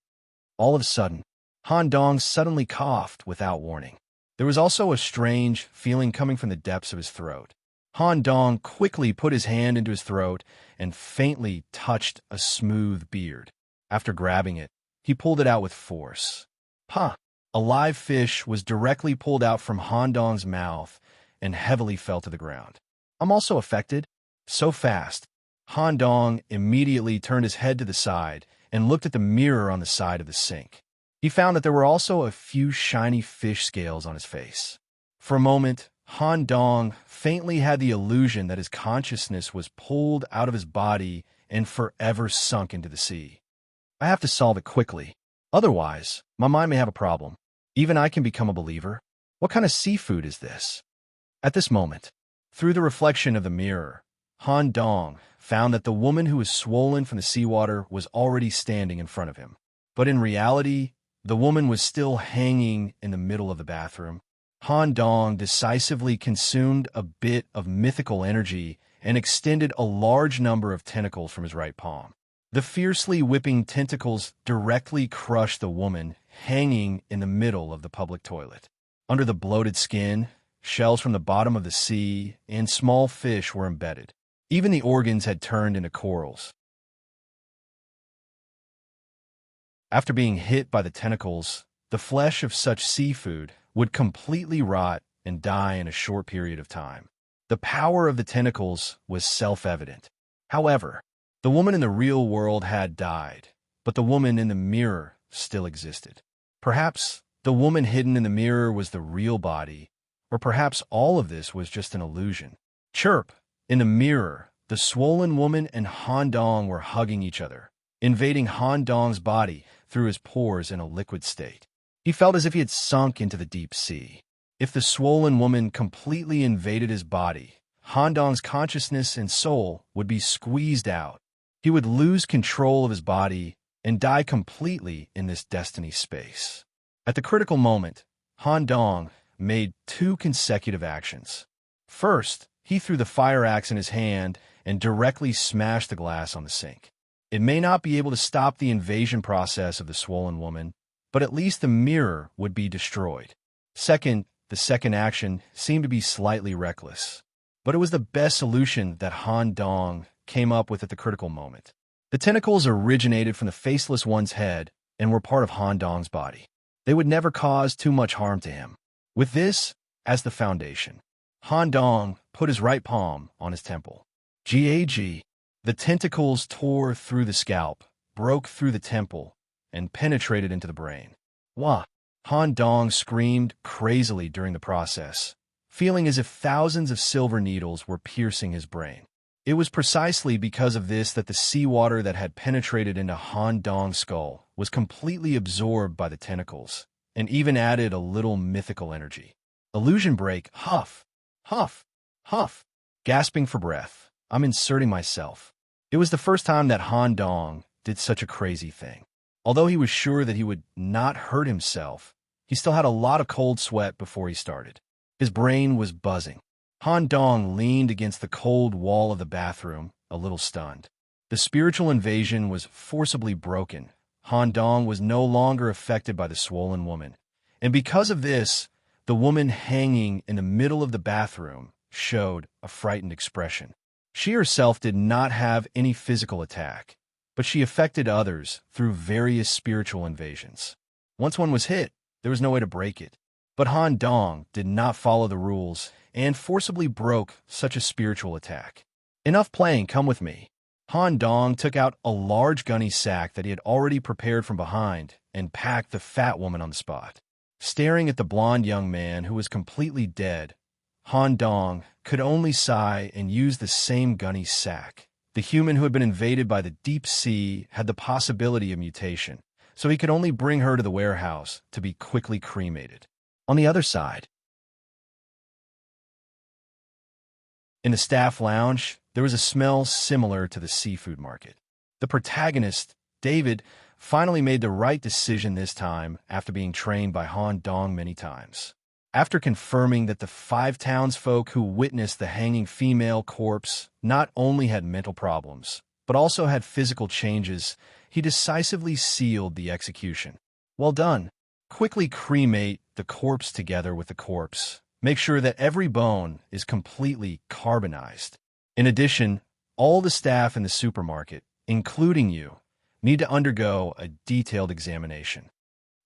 All of a sudden, Han Dong suddenly coughed without warning. There was also a strange feeling coming from the depths of his throat. Han Dong quickly put his hand into his throat and faintly touched a smooth beard. After grabbing it, he pulled it out with force. Huh! A live fish was directly pulled out from Han Dong's mouth and heavily fell to the ground. I'm also affected. So fast, Han Dong immediately turned his head to the side and looked at the mirror on the side of the sink. He found that there were also a few shiny fish scales on his face. For a moment, Han Dong faintly had the illusion that his consciousness was pulled out of his body and forever sunk into the sea. I have to solve it quickly. Otherwise, my mind may have a problem. Even I can become a believer. What kind of seafood is this? At this moment, through the reflection of the mirror, Han Dong found that the woman who was swollen from the seawater was already standing in front of him. But in reality, the woman was still hanging in the middle of the bathroom. Han Dong decisively consumed a bit of mythical energy and extended a large number of tentacles from his right palm. The fiercely whipping tentacles directly crushed the woman hanging in the middle of the public toilet. Under the bloated skin, shells from the bottom of the sea and small fish were embedded. Even the organs had turned into corals. After being hit by the tentacles, the flesh of such seafood would completely rot and die in a short period of time. The power of the tentacles was self-evident. However, the woman in the real world had died, but the woman in the mirror still existed. Perhaps the woman hidden in the mirror was the real body, or perhaps all of this was just an illusion. Chirp! In the mirror, the swollen woman and Han Dong were hugging each other, invading Han Dong's body through his pores in a liquid state. He felt as if he had sunk into the deep sea. If the swollen woman completely invaded his body, Han Dong's consciousness and soul would be squeezed out. He would lose control of his body and die completely in this destiny space. At the critical moment, Han Dong made 2 consecutive actions. First, he threw the fire axe in his hand and directly smashed the glass on the sink. It may not be able to stop the invasion process of the swollen woman, but at least the mirror would be destroyed. Second, the second action seemed to be slightly reckless, but it was the best solution that Han Dong came up with at the critical moment. The tentacles originated from the faceless one's head and were part of Han Dong's body. They would never cause too much harm to him. With this as the foundation, Han Dong put his right palm on his temple. Gag. The tentacles tore through the scalp, broke through the temple, and penetrated into the brain. Wah! Han Dong screamed crazily during the process, feeling as if thousands of silver needles were piercing his brain. It was precisely because of this that the seawater that had penetrated into Han Dong's skull was completely absorbed by the tentacles, and even added a little mythical energy. Illusion break, huff, huff, huff. Gasping for breath, I'm inserting myself. It was the first time that Han Dong did such a crazy thing. Although he was sure that he would not hurt himself, he still had a lot of cold sweat before he started. His brain was buzzing. Han Dong leaned against the cold wall of the bathroom, a little stunned. The spiritual invasion was forcibly broken. Han Dong was no longer affected by the swollen woman. And because of this, the woman hanging in the middle of the bathroom showed a frightened expression. She herself did not have any physical attack, but she affected others through various spiritual invasions. Once one was hit, there was no way to break it. But Han Dong did not follow the rules and forcibly broke such a spiritual attack. Enough playing, come with me. Han Dong took out a large gunny sack that he had already prepared from behind and packed the fat woman on the spot. Staring at the blonde young man who was completely dead, Han Dong could only sigh and use the same gunny sack. The human who had been invaded by the deep sea had the possibility of mutation, so he could only bring her to the warehouse to be quickly cremated. On the other side, in the staff lounge, there was a smell similar to the seafood market. The protagonist, David, finally made the right decision this time after being trained by Han Dong many times. After confirming that the 5 townsfolk who witnessed the hanging female corpse not only had mental problems, but also had physical changes, he decisively sealed the execution. Well done. Quickly cremate the corpse together with the corpse. Make sure that every bone is completely carbonized. In addition, all the staff in the supermarket, including you, need to undergo a detailed examination.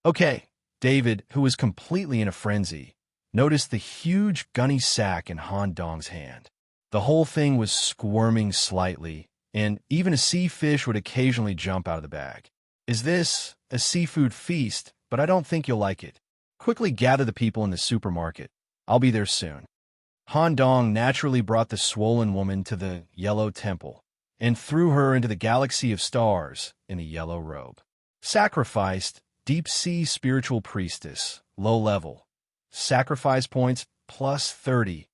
Okay, David, who was completely in a frenzy, noticed the huge gunny sack in Han Dong's hand. The whole thing was squirming slightly, and even a sea fish would occasionally jump out of the bag. Is this a seafood feast? But I don't think you'll like it. Quickly gather the people in the supermarket. I'll be there soon. Han Dong naturally brought the swollen woman to the yellow temple and threw her into the galaxy of stars in a yellow robe. Sacrificed, deep sea spiritual priestess, low level. Sacrifice points plus 30.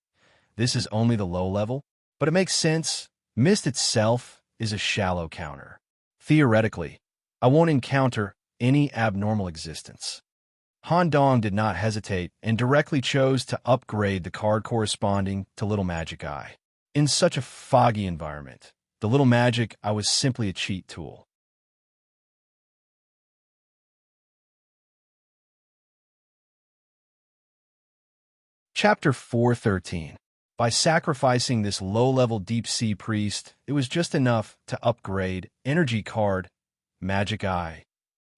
This is only the low level, but it makes sense. Mist itself is a shallow counter. Theoretically, I won't encounter any abnormal existence. Han Dong did not hesitate and directly chose to upgrade the card corresponding to Little Magic Eye. In such a foggy environment, the Little Magic Eye was simply a cheat tool. Chapter 413. By sacrificing this low-level deep-sea priest, it was just enough to upgrade energy card Magic Eye.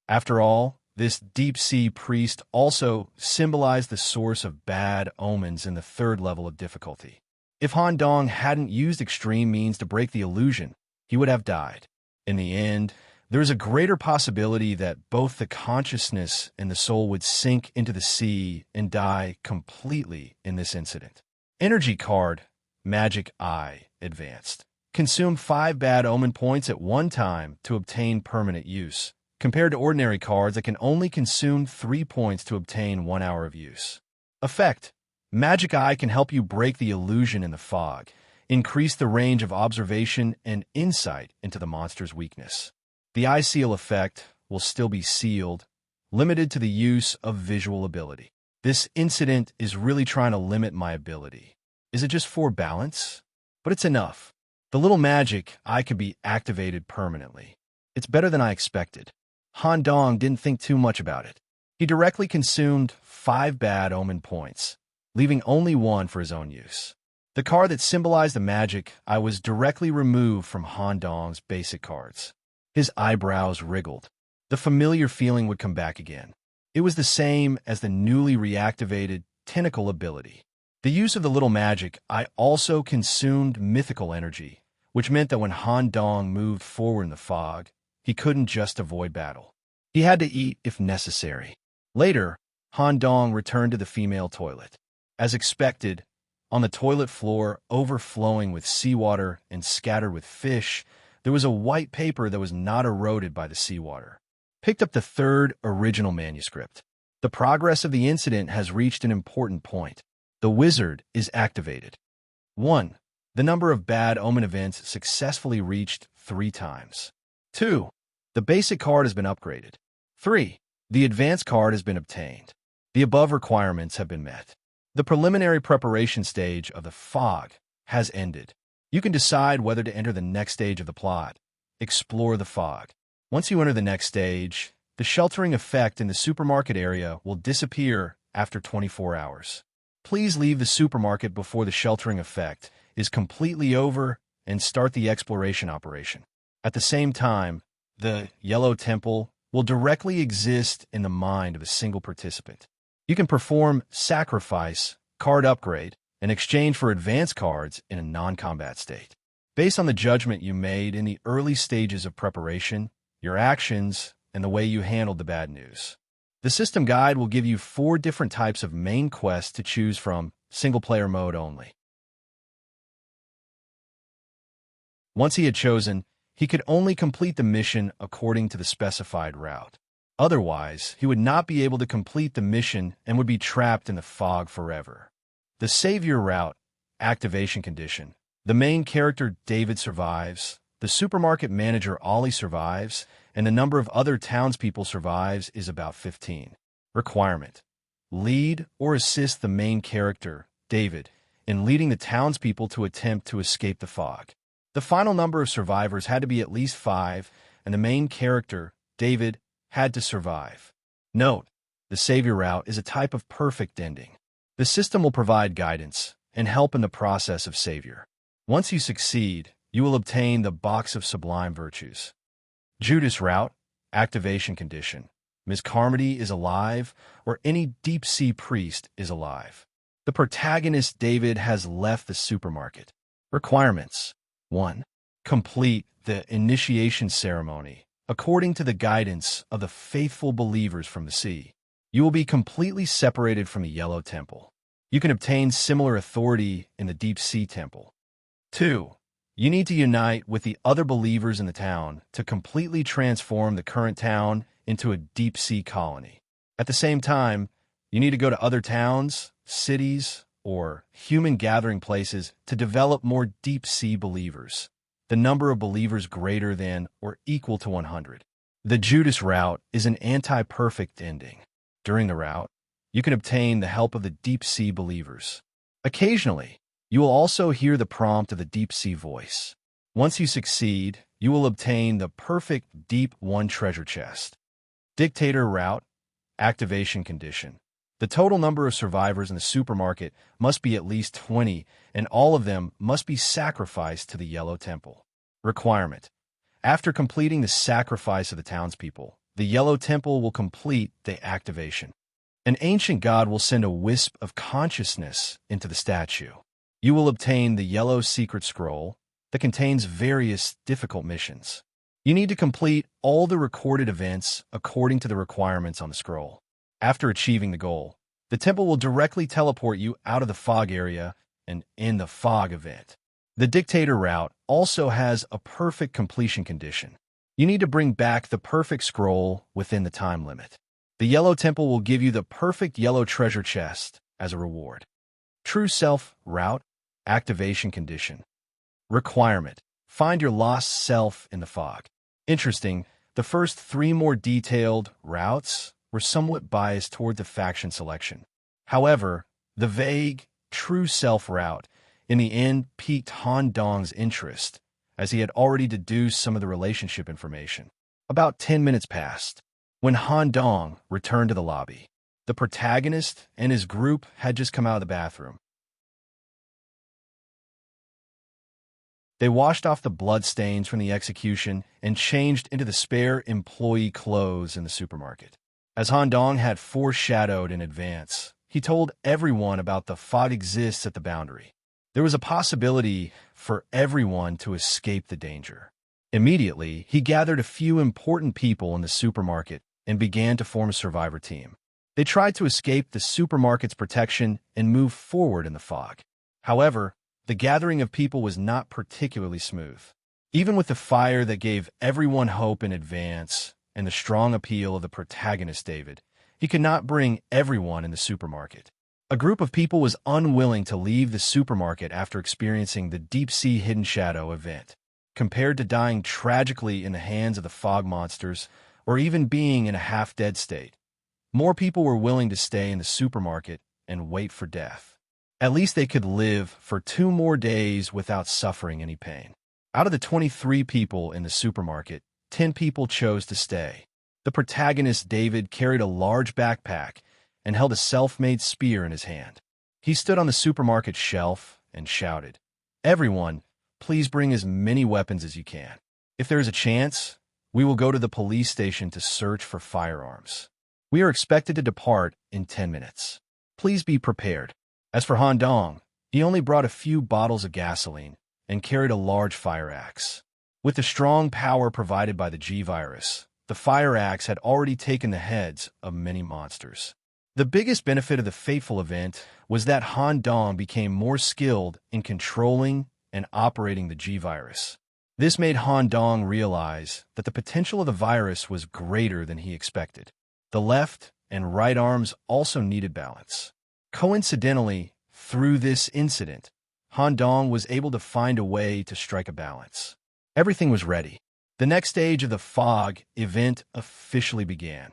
After all, this deep-sea priest also symbolized the source of bad omens in the third level of difficulty. If Han Dong hadn't used extreme means to break the illusion, he would have died. In the end, there is a greater possibility that both the consciousness and the soul would sink into the sea and die completely in this incident. Energy card Magic Eye Advanced. Consume 5 bad omen points at one time to obtain permanent use, compared to ordinary cards that can only consume 3 points to obtain 1 hour of use. Effect. Magic Eye can help you break the illusion in the fog, increase the range of observation and insight into the monster's weakness. The eye seal effect will still be sealed, limited to the use of visual ability. This incident is really trying to limit my ability. Is it just for balance? But it's enough. The Little Magic Eye could be activated permanently. It's better than I expected. Han Dong didn't think too much about it. He directly consumed 5 bad omen points, leaving only 1 for his own use. The card that symbolized the Magic Eye was directly removed from Han Dong's basic cards. His eyebrows wriggled. The familiar feeling would come back again. It was the same as the newly reactivated tentacle ability. The use of the Little Magic Eye also consumed mythical energy, which meant that when Han Dong moved forward in the fog, he couldn't just avoid battle. He had to eat if necessary. Later, Han Dong returned to the female toilet. As expected, on the toilet floor, overflowing with seawater and scattered with fish, there was a white paper that was not eroded by the seawater. Picked up the 3rd original manuscript. The progress of the incident has reached an important point. The wizard is activated. 1. The number of bad omen events successfully reached 3 times. 2. The basic card has been upgraded. 3. The advanced card has been obtained. The above requirements have been met. The preliminary preparation stage of the fog has ended. You can decide whether to enter the next stage of the plot. Explore the fog. Once you enter the next stage, the sheltering effect in the supermarket area will disappear after 24 hours. Please leave the supermarket before the sheltering effect is completely over and start the exploration operation. At the same time, the Yellow Temple will directly exist in the mind of a single participant. You can perform sacrifice, card upgrade, in exchange for advanced cards in a non-combat state. Based on the judgment you made in the early stages of preparation, your actions, and the way you handled the bad news. The system guide will give you 4 different types of main quests to choose from, single-player mode only. Once he had chosen, he could only complete the mission according to the specified route. Otherwise, he would not be able to complete the mission and would be trapped in the fog forever. The Savior route, activation condition. The main character David survives, the supermarket manager Ollie survives, and the number of other townspeople survives is about 15. Requirement. Lead or assist the main character, David, in leading the townspeople to attempt to escape the fog. The final number of survivors had to be at least 5, and the main character, David, had to survive. Note, the Savior route is a type of perfect ending. The system will provide guidance and help in the process of Savior. Once you succeed, you will obtain the Box of Sublime Virtues. Judas route, activation condition. Ms. Carmody is alive, or any deep-sea priest is alive. The protagonist David has left the supermarket. Requirements. 1. Complete the initiation ceremony according to the guidance of the faithful believers from the sea. You will be completely separated from the Yellow Temple. You can obtain similar authority in the Deep Sea Temple. 2. You need to unite with the other believers in the town to completely transform the current town into a deep sea colony. At the same time, you need to go to other towns, cities, or human gathering places to develop more deep sea believers. The number of believers greater than or equal to 100. The Judas route is an anti-perfect ending. During the route, you can obtain the help of the deep-sea believers. Occasionally, you will also hear the prompt of the deep-sea voice. Once you succeed, you will obtain the perfect Deep 1 treasure chest. Dictator route, activation condition. The total number of survivors in the supermarket must be at least 20, and all of them must be sacrificed to the Yellow Temple. Requirement. After completing the sacrifice of the townspeople, the Yellow Temple will complete the activation. An ancient god will send a wisp of consciousness into the statue. You will obtain the yellow secret scroll that contains various difficult missions. You need to complete all the recorded events according to the requirements on the scroll. After achieving the goal, the temple will directly teleport you out of the fog area and in the fog event. The dictator route also has a perfect completion condition. You need to bring back the perfect scroll within the time limit. The Yellow Temple will give you the perfect yellow treasure chest as a reward. True Self route, activation condition. Requirement. Find your lost self in the fog. Interesting, the first 3 more detailed routes were somewhat biased toward the faction selection. However, the vague, True Self route in the end piqued Han Dong's interest, as he had already deduced some of the relationship information. About 10 minutes passed when Han Dong returned to the lobby. The protagonist and his group had just come out of the bathroom. They washed off the bloodstains from the execution and changed into the spare employee clothes in the supermarket. As Han Dong had foreshadowed in advance, he told everyone about the fog exists at the boundary. There was a possibility for everyone to escape the danger. Immediately, he gathered a few important people in the supermarket and began to form a survivor team. They tried to escape the supermarket's protection and move forward in the fog. However, the gathering of people was not particularly smooth. Even with the fire that gave everyone hope in advance and the strong appeal of the protagonist David, he could not bring everyone in the supermarket. A group of people was unwilling to leave the supermarket after experiencing the deep-sea hidden shadow event. Compared to dying tragically in the hands of the fog monsters, or even being in a half-dead state, more people were willing to stay in the supermarket and wait for death. At least they could live for 2 more days without suffering any pain. Out of the 23 people in the supermarket, 10 people chose to stay. The protagonist, David, carried a large backpack and held a self-made spear in his hand. He stood on the supermarket shelf and shouted, "Everyone, please bring as many weapons as you can. If there is a chance, we will go to the police station to search for firearms. We are expected to depart in 10 minutes. Please be prepared." As for Han Dong, he only brought a few bottles of gasoline and carried a large fire axe. With the strong power provided by the G-Virus, the fire axe had already taken the heads of many monsters. The biggest benefit of the fateful event was that Han Dong became more skilled in controlling and operating the G-Virus. This made Han Dong realize that the potential of the virus was greater than he expected. The left and right arms also needed balance. Coincidentally, through this incident, Han Dong was able to find a way to strike a balance. Everything was ready. The next stage of the fog event officially began.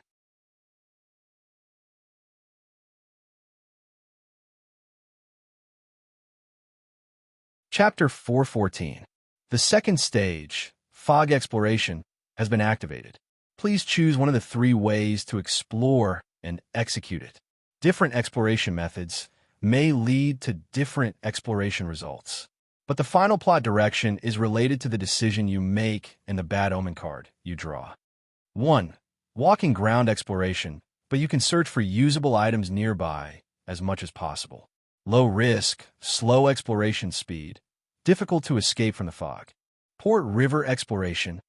Chapter 414. The second stage, Fog Exploration, has been activated. Please choose one of the 3 ways to explore and execute it. Different exploration methods may lead to different exploration results, but the final plot direction is related to the decision you make and the bad omen card you draw. 1. Walking ground exploration, but you can search for usable items nearby as much as possible. Low risk, slow exploration speed, difficult to escape from the fog. Port river exploration.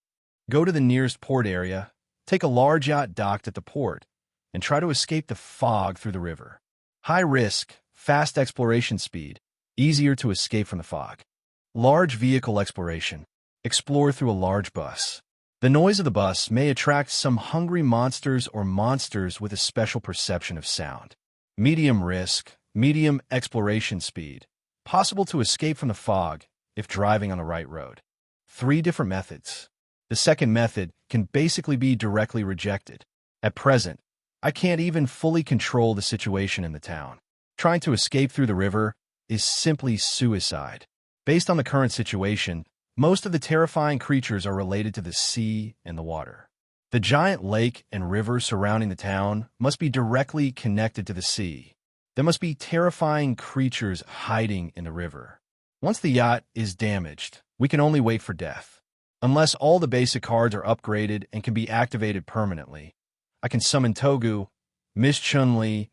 Go to the nearest port area, take a large yacht docked at the port, and try to escape the fog through the river. High risk, fast exploration speed, easier to escape from the fog. Large vehicle exploration. Explore through a large bus. The noise of the bus may attract some hungry monsters or monsters with a special perception of sound. Medium risk, medium exploration speed. Possible to escape from the fog if driving on the right road. 3 different methods. The second method can basically be directly rejected. At present, I can't even fully control the situation in the town. Trying to escape through the river is simply suicide. Based on the current situation, most of the terrifying creatures are related to the sea and the water. The giant lake and river surrounding the town must be directly connected to the sea. There must be terrifying creatures hiding in the river. Once the yacht is damaged, we can only wait for death. Unless all the basic cards are upgraded and can be activated permanently, I can summon Togu, Miss Chun-Li,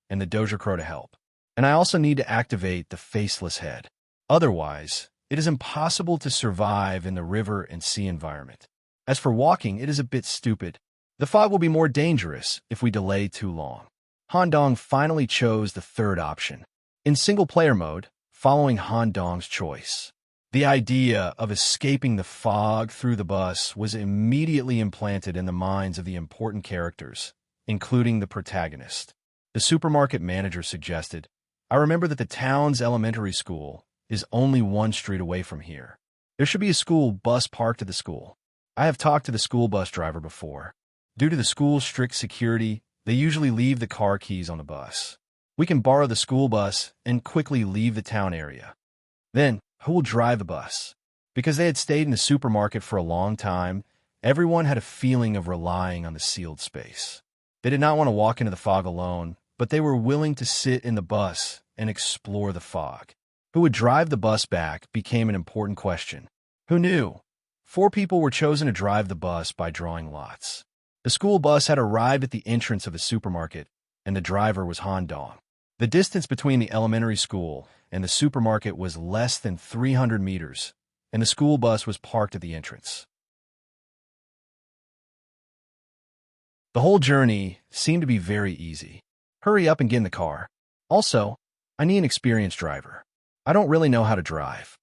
and the Doja Crow to help. And I also need to activate the Faceless Head. Otherwise, it is impossible to survive in the river and sea environment. As for walking, it is a bit stupid. The fog will be more dangerous if we delay too long. Han Dong finally chose the third option. In single-player mode, following Han Dong's choice, the idea of escaping the fog through the bus was immediately implanted in the minds of the important characters, including the protagonist. The supermarket manager suggested, "I remember that the town's elementary school is only 1 street away from here. There should be a school bus parked at the school." I have talked to the school bus driver before. Due to the school's strict security, they usually leave the car keys on the bus. We can borrow the school bus and quickly leave the town area. Then, who will drive the bus? Because they had stayed in the supermarket for a long time, everyone had a feeling of relying on the sealed space. They did not want to walk into the fog alone, but they were willing to sit in the bus and explore the fog. Who would drive the bus back became an important question. Who knew? 4 people were chosen to drive the bus by drawing lots. The school bus had arrived at the entrance of the supermarket, and the driver was Han Dong. The distance between the elementary school and the supermarket was less than 300 meters, and the school bus was parked at the entrance. The whole journey seemed to be very easy. Hurry up and get in the car. Also, I need an experienced driver. I don't really know how to drive.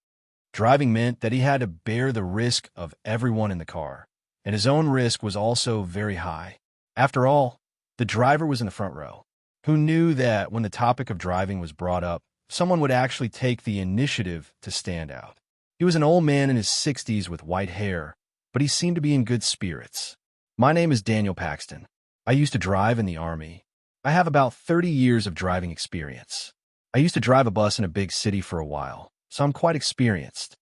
Driving meant that he had to bear the risk of everyone in the car, and his own risk was also very high. After all, the driver was in the front row. Who knew that when the topic of driving was brought up, someone would actually take the initiative to stand out? He was an old man in his 60s with white hair, but he seemed to be in good spirits. My name is Daniel Paxton. I used to drive in the Army. I have about 30 years of driving experience. I used to drive a bus in a big city for a while, so I'm quite experienced.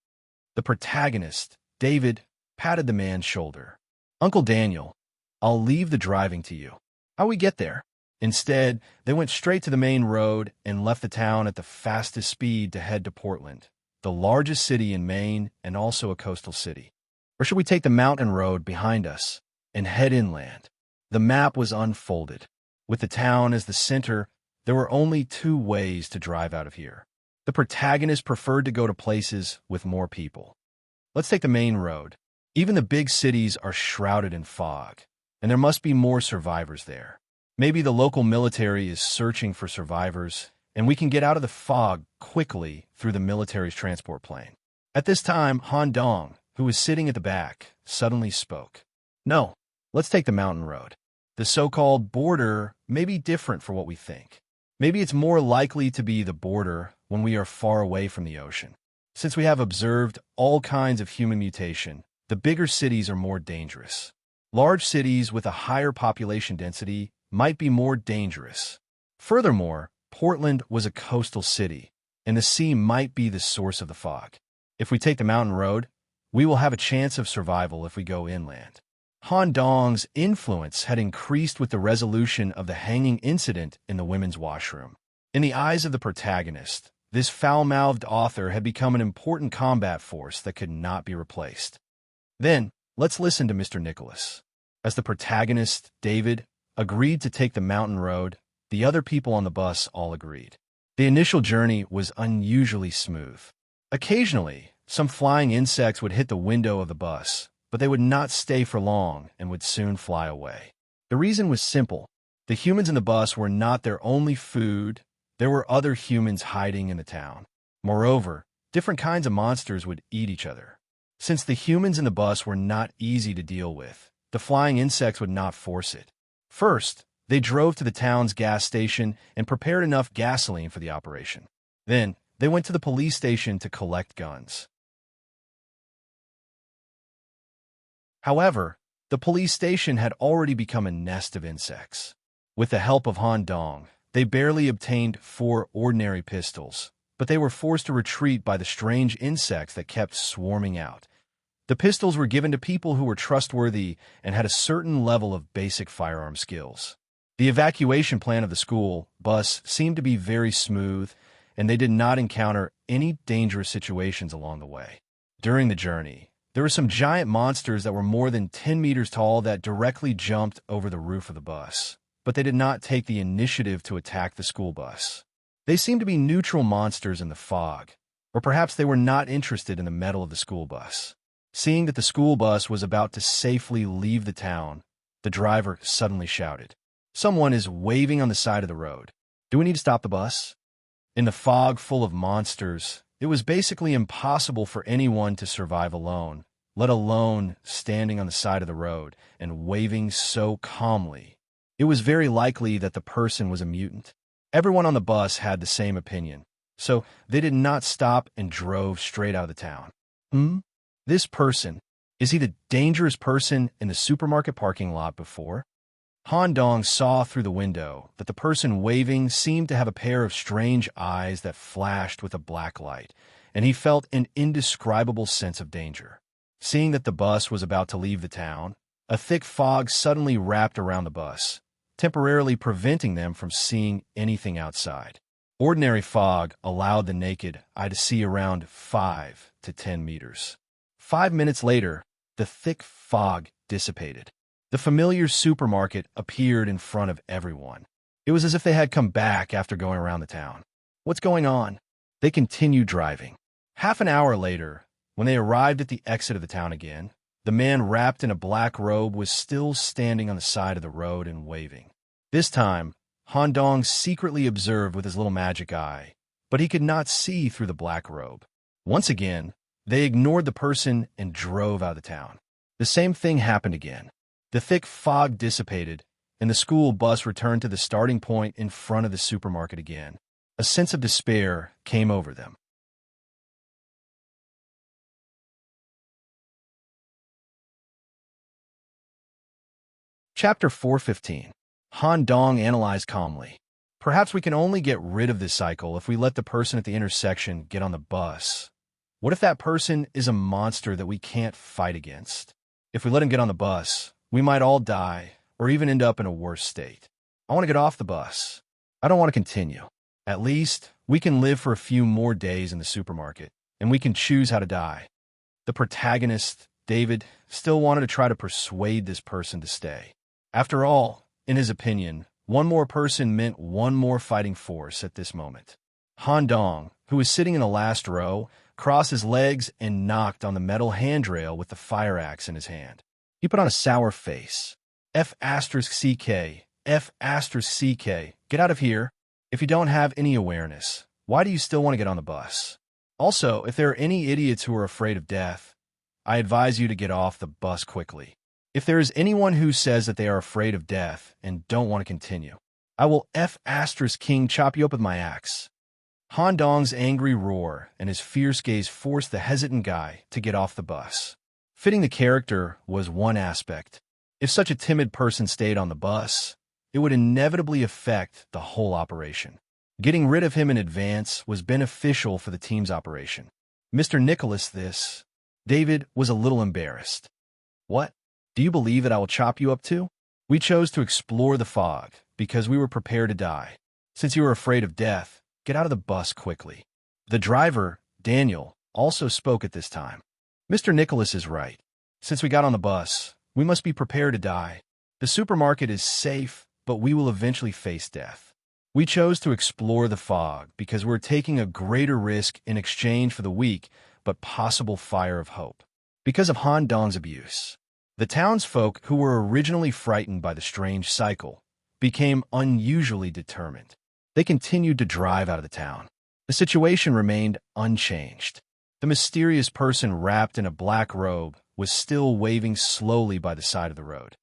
The protagonist, David, patted the man's shoulder. "Uncle Daniel, I'll leave the driving to you. How we get there?" Instead, they went straight to the main road and left the town at the fastest speed to head to Portland, the largest city in Maine and also a coastal city. Or should we take the mountain road behind us and head inland? The map was unfolded. With the town as the center, there were only 2 ways to drive out of here. The protagonist preferred to go to places with more people. Let's take the main road. Even the big cities are shrouded in fog, and there must be more survivors there. Maybe the local military is searching for survivors, and we can get out of the fog quickly through the military's transport plane. At this time, Han Dong, who was sitting at the back, suddenly spoke. "No, let's take the mountain road. The so-called border may be different for what we think. Maybe it's more likely to be the border when we are far away from the ocean. Since we have observed all kinds of human mutation, the bigger cities are more dangerous. Large cities with a higher population density might be more dangerous. Furthermore, Portland was a coastal city, and the sea might be the source of the fog. If we take the mountain road, we will have a chance of survival if we go inland." Han Dong's influence had increased with the resolution of the hanging incident in the women's washroom. In the eyes of the protagonist, this foul-mouthed author had become an important combat force that could not be replaced. Then, let's listen to Mr. Nicholas. As the protagonist, David, agreed to take the mountain road, the other people on the bus all agreed. The initial journey was unusually smooth. Occasionally, some flying insects would hit the window of the bus, but they would not stay for long and would soon fly away. The reason was simple. The humans in the bus were not their only food. There were other humans hiding in the town. Moreover, different kinds of monsters would eat each other. Since the humans in the bus were not easy to deal with, the flying insects would not force it. First, they drove to the town's gas station and prepared enough gasoline for the operation. Then, they went to the police station to collect guns. However, the police station had already become a nest of insects. With the help of Han Dong, they barely obtained 4 ordinary pistols, but they were forced to retreat by the strange insects that kept swarming out. The pistols were given to people who were trustworthy and had a certain level of basic firearm skills. The evacuation plan of the school bus seemed to be very smooth, and they did not encounter any dangerous situations along the way. During the journey, there were some giant monsters that were more than 10 meters tall that directly jumped over the roof of the bus, but they did not take the initiative to attack the school bus. They seemed to be neutral monsters in the fog, or perhaps they were not interested in the metal of the school bus. Seeing that the school bus was about to safely leave the town, the driver suddenly shouted, "Someone is waving on the side of the road. Do we need to stop the bus?" In the fog full of monsters, it was basically impossible for anyone to survive alone, let alone standing on the side of the road and waving so calmly. It was very likely that the person was a mutant. Everyone on the bus had the same opinion, so they did not stop and drove straight out of the town. This person, is he the dangerous person in the supermarket parking lot before? Han Dong saw through the window that the person waving seemed to have a pair of strange eyes that flashed with a black light, and he felt an indescribable sense of danger. Seeing that the bus was about to leave the town, a thick fog suddenly wrapped around the bus, temporarily preventing them from seeing anything outside. Ordinary fog allowed the naked eye to see around 5 to 10 meters. 5 minutes later, the thick fog dissipated. The familiar supermarket appeared in front of everyone. It was as if they had come back after going around the town. What's going on? They continued driving. Half an hour later, when they arrived at the exit of the town again, the man wrapped in a black robe was still standing on the side of the road and waving. This time, Han Dong secretly observed with his little magic eye, but he could not see through the black robe. Once again, they ignored the person and drove out of the town. The same thing happened again. The thick fog dissipated, and the school bus returned to the starting point in front of the supermarket again. A sense of despair came over them. Chapter 4:15. Han Dong analyzed calmly. Perhaps we can only get rid of this cycle if we let the person at the intersection get on the bus. What if that person is a monster that we can't fight against? If we let him get on the bus, we might all die, or even end up in a worse state. I want to get off the bus. I don't want to continue. At least, we can live for a few more days in the supermarket, and we can choose how to die. The protagonist, David, still wanted to try to persuade this person to stay. After all, in his opinion, one more person meant one more fighting force at this moment. Han Dong, who was sitting in the last row, crossed his legs and knocked on the metal handrail with the fire axe in his hand. He put on a sour face. F*CK, F*CK, get out of here. If you don't have any awareness, why do you still want to get on the bus? Also, if there are any idiots who are afraid of death, I advise you to get off the bus quickly. If there is anyone who says that they are afraid of death and don't want to continue, I will F*King chop you up with my axe. Han Dong's angry roar and his fierce gaze forced the hesitant guy to get off the bus. Fitting the character was one aspect. If such a timid person stayed on the bus, it would inevitably affect the whole operation. Getting rid of him in advance was beneficial for the team's operation. Mr. Nicholas, David was a little embarrassed. What? Do you believe that I will chop you up too? We chose to explore the fog because we were prepared to die. Since you are afraid of death, get out of the bus quickly. The driver, Daniel, also spoke at this time. Mr. Nicholas is right. Since we got on the bus, we must be prepared to die. The supermarket is safe, but we will eventually face death. We chose to explore the fog because we're taking a greater risk in exchange for the weak but possible fire of hope. Because of Han Dong's abuse, the townsfolk who were originally frightened by the strange cycle became unusually determined. They continued to drive out of the town. The situation remained unchanged. The mysterious person wrapped in a black robe was still waving slowly by the side of the road.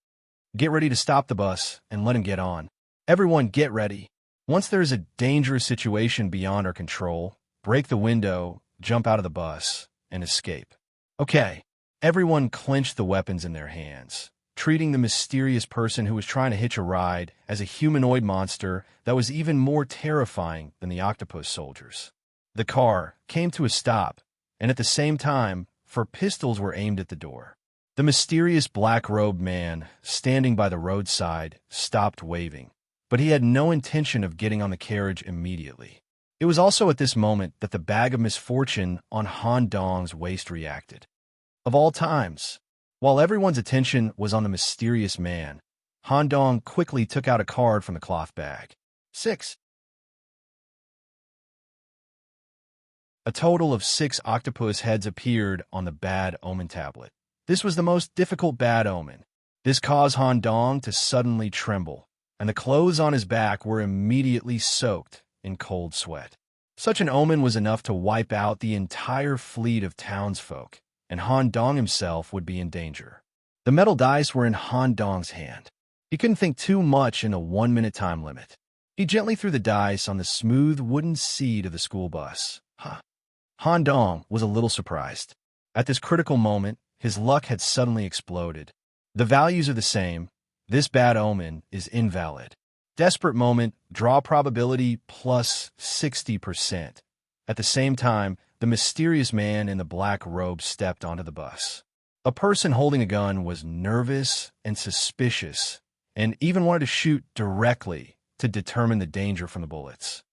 Get ready to stop the bus and let him get on. Everyone get ready. Once there is a dangerous situation beyond our control, break the window, jump out of the bus, and escape. Okay, everyone clenched the weapons in their hands, treating the mysterious person who was trying to hitch a ride as a humanoid monster that was even more terrifying than the octopus soldiers. The car came to a stop, and at the same time, 4 pistols were aimed at the door. The mysterious black-robed man, standing by the roadside, stopped waving, but he had no intention of getting on the carriage immediately. It was also at this moment that the bag of misfortune on Han Dong's waist reacted. Of all times, while everyone's attention was on the mysterious man, Han Dong quickly took out a card from the cloth bag. 6. A total of 6 octopus heads appeared on the bad omen tablet. This was the most difficult bad omen. This caused Han Dong to suddenly tremble, and the clothes on his back were immediately soaked in cold sweat. Such an omen was enough to wipe out the entire fleet of townsfolk, and Han Dong himself would be in danger. The metal dice were in Han Dong's hand. He couldn't think too much in a 1-minute time limit. He gently threw the dice on the smooth wooden seat of the school bus. Han Dong was a little surprised. At this critical moment, his luck had suddenly exploded. The values are the same. This bad omen is invalid. Desperate moment, draw probability plus 60%. At the same time, the mysterious man in the black robe stepped onto the bus. A person holding a gun was nervous and suspicious, and even wanted to shoot directly to determine the danger from the bullets.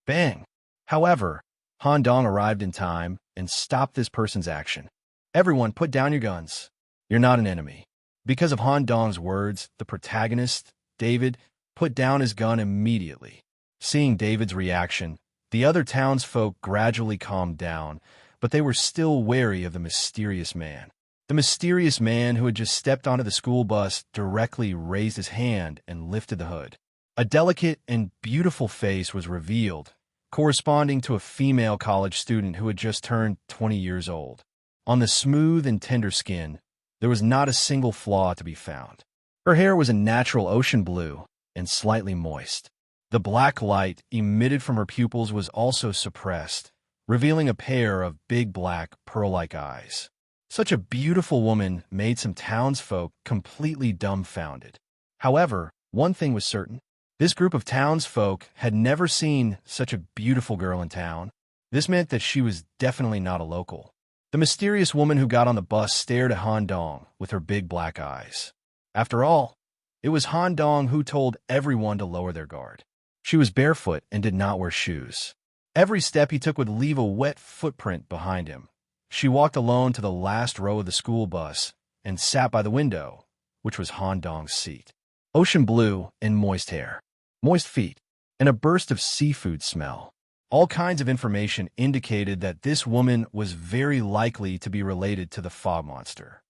Bang! However, Han Dong arrived in time and stopped this person's action. Everyone, put down your guns. You're not an enemy. Because of Han Dong's words, the protagonist, David, put down his gun immediately. Seeing David's reaction, the other townsfolk gradually calmed down, but they were still wary of the mysterious man. The mysterious man who had just stepped onto the school bus directly raised his hand and lifted the hood. A delicate and beautiful face was revealed, corresponding to a female college student who had just turned 20 years old. On the smooth and tender skin, there was not a single flaw to be found. Her hair was a natural ocean blue and slightly moist. The black light emitted from her pupils was also suppressed, revealing a pair of big black pearl-like eyes. Such a beautiful woman made some townsfolk completely dumbfounded. However, one thing was certain. This group of townsfolk had never seen such a beautiful girl in town. This meant that she was definitely not a local. The mysterious woman who got on the bus stared at Han Dong with her big black eyes. After all, it was Han Dong who told everyone to lower their guard. She was barefoot and did not wear shoes. Every step he took would leave a wet footprint behind him. She walked alone to the last row of the school bus and sat by the window, which was Han Dong's seat. Ocean blue and moist hair, moist feet, and a burst of seafood smell. All kinds of information indicated that this woman was very likely to be related to the fog monster.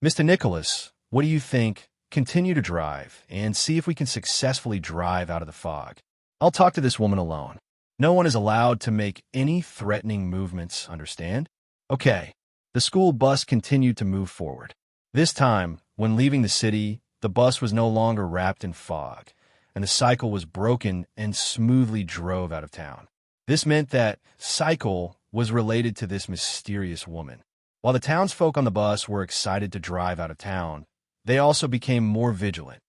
Mr. Nicholas, what do you think? Continue to drive and see if we can successfully drive out of the fog. I'll talk to this woman alone. No one is allowed to make any threatening movements, understand? Okay. The school bus continued to move forward. This time, when leaving the city, the bus was no longer wrapped in fog, and the cycle was broken and smoothly drove out of town. This meant that cycle was related to this mysterious woman. While the townsfolk on the bus were excited to drive out of town, they also became more vigilant.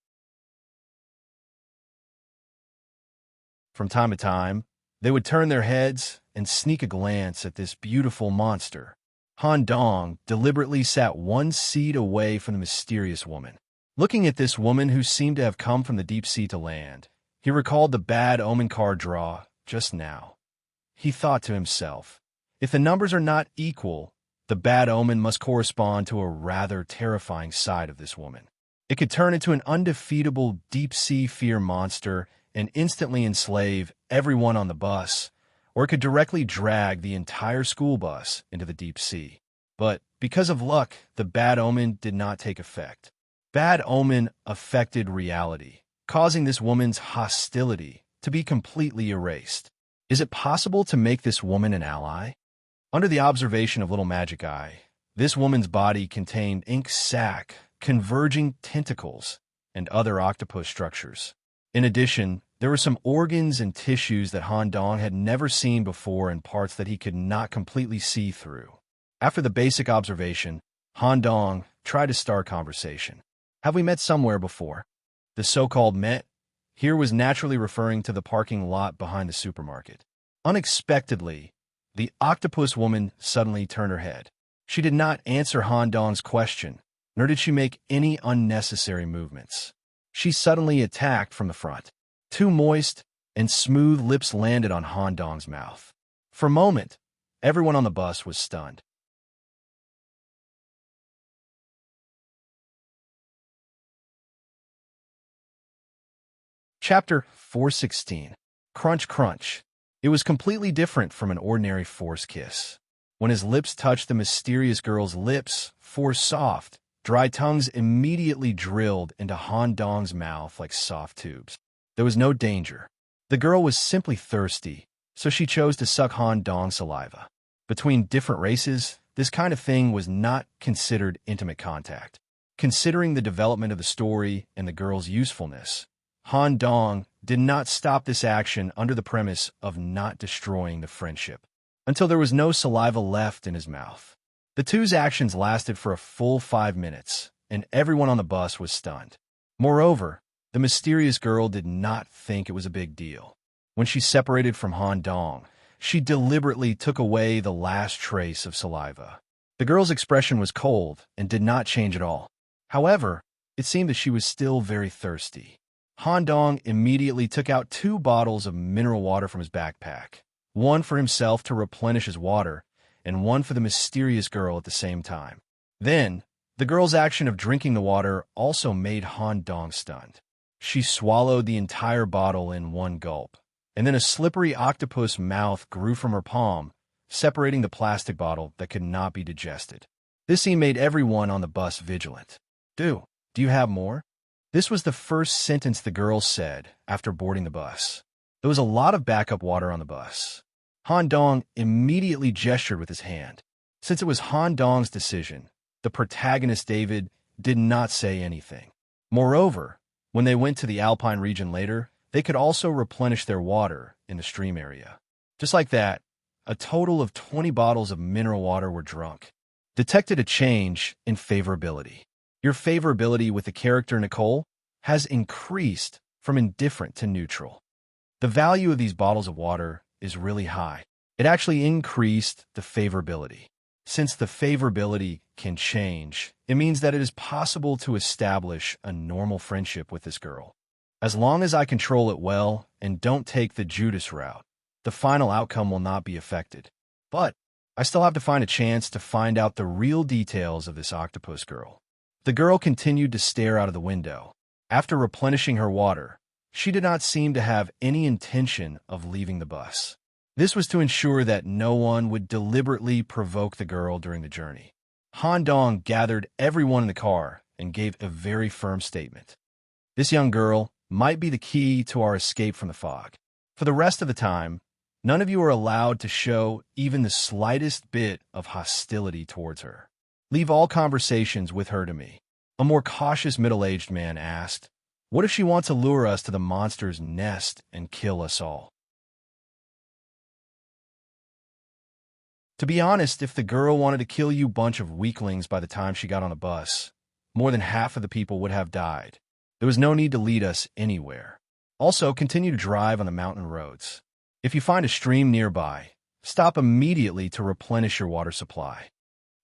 From time to time, they would turn their heads and sneak a glance at this beautiful monster. Han Dong deliberately sat one seat away from the mysterious woman. Looking at this woman who seemed to have come from the deep sea to land, he recalled the bad omen card draw just now. He thought to himself, if the numbers are not equal, the bad omen must correspond to a rather terrifying side of this woman. It could turn into an undefeatable deep-sea fear monster and instantly enslave everyone on the bus, or it could directly drag the entire school bus into the deep sea. But because of luck, the bad omen did not take effect. Bad omen affected reality, causing this woman's hostility to be completely erased. Is it possible to make this woman an ally? Under the observation of Little Magic Eye, this woman's body contained ink sac, converging tentacles, and other octopus structures. In addition, there were some organs and tissues that Han Dong had never seen before and parts that he could not completely see through. After the basic observation, Han Dong tried to start conversation. Have we met somewhere before? The so-called met here was naturally referring to the parking lot behind the supermarket. Unexpectedly, the octopus woman suddenly turned her head. She did not answer Han Dong's question, nor did she make any unnecessary movements. She suddenly attacked from the front. Two moist and smooth lips landed on Han Dong's mouth. For a moment, everyone on the bus was stunned. Chapter 416. Crunch Crunch. It was completely different from an ordinary forced kiss. When his lips touched the mysterious girl's lips, four soft, dry tongues immediately drilled into Han Dong's mouth like soft tubes. There was no danger. The girl was simply thirsty, so she chose to suck Han Dong's saliva. Between different races, this kind of thing was not considered intimate contact. Considering the development of the story and the girl's usefulness, Han Dong did not stop this action under the premise of not destroying the friendship, until there was no saliva left in his mouth. The two's actions lasted for a full 5 minutes, and everyone on the bus was stunned. Moreover, the mysterious girl did not think it was a big deal. When she separated from Han Dong, she deliberately took away the last trace of saliva. The girl's expression was cold and did not change at all. However, it seemed that she was still very thirsty. Han Dong immediately took out 2 bottles of mineral water from his backpack, one for himself to replenish his water, and one for the mysterious girl at the same time. Then, the girl's action of drinking the water also made Han Dong stunned. She swallowed the entire bottle in one gulp, and then a slippery octopus mouth grew from her palm, separating the plastic bottle that could not be digested. This scene made everyone on the bus vigilant. Do you have more? This was the first sentence the girl said after boarding the bus. There was a lot of backup water on the bus. Han Dong immediately gestured with his hand. Since it was Han Dong's decision, the protagonist David did not say anything. Moreover, when they went to the Alpine region later, they could also replenish their water in the stream area. Just like that, a total of 20 bottles of mineral water were drunk. Detected a change in favorability. Your favorability with the character Nicole has increased from indifferent to neutral. The value of these bottles of water is really high. It actually increased the favorability. Since the favorability can change, it means that it is possible to establish a normal friendship with this girl. As long as I control it well and don't take the Judas route, the final outcome will not be affected. But I still have to find a chance to find out the real details of this octopus girl. The girl continued to stare out of the window. After replenishing her water, she did not seem to have any intention of leaving the bus. This was to ensure that no one would deliberately provoke the girl during the journey. Han Dong gathered everyone in the car and gave a very firm statement. This young girl might be the key to our escape from the fog. For the rest of the time, none of you are allowed to show even the slightest bit of hostility towards her. Leave all conversations with her to me. A more cautious middle-aged man asked, "What if she wants to lure us to the monster's nest and kill us all?" To be honest, if the girl wanted to kill you bunch of weaklings by the time she got on a bus, more than half of the people would have died. There was no need to lead us anywhere. Also, continue to drive on the mountain roads. If you find a stream nearby, stop immediately to replenish your water supply.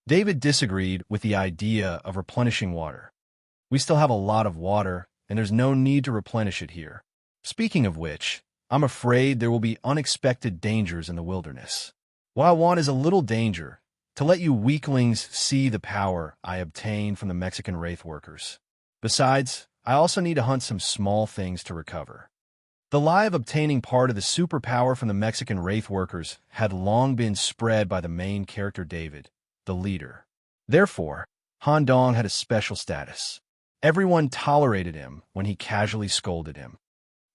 David disagreed with the idea of replenishing water. We still have a lot of water, and there's no need to replenish it here. Speaking of which, I'm afraid there will be unexpected dangers in the wilderness. What I want is a little danger, to let you weaklings see the power I obtain from the Mexican wraith workers. Besides, I also need to hunt some small things to recover. The lie of obtaining part of the superpower from the Mexican wraith workers had long been spread by the main character David, the leader. Therefore, Han Dong had a special status. Everyone tolerated him when he casually scolded him.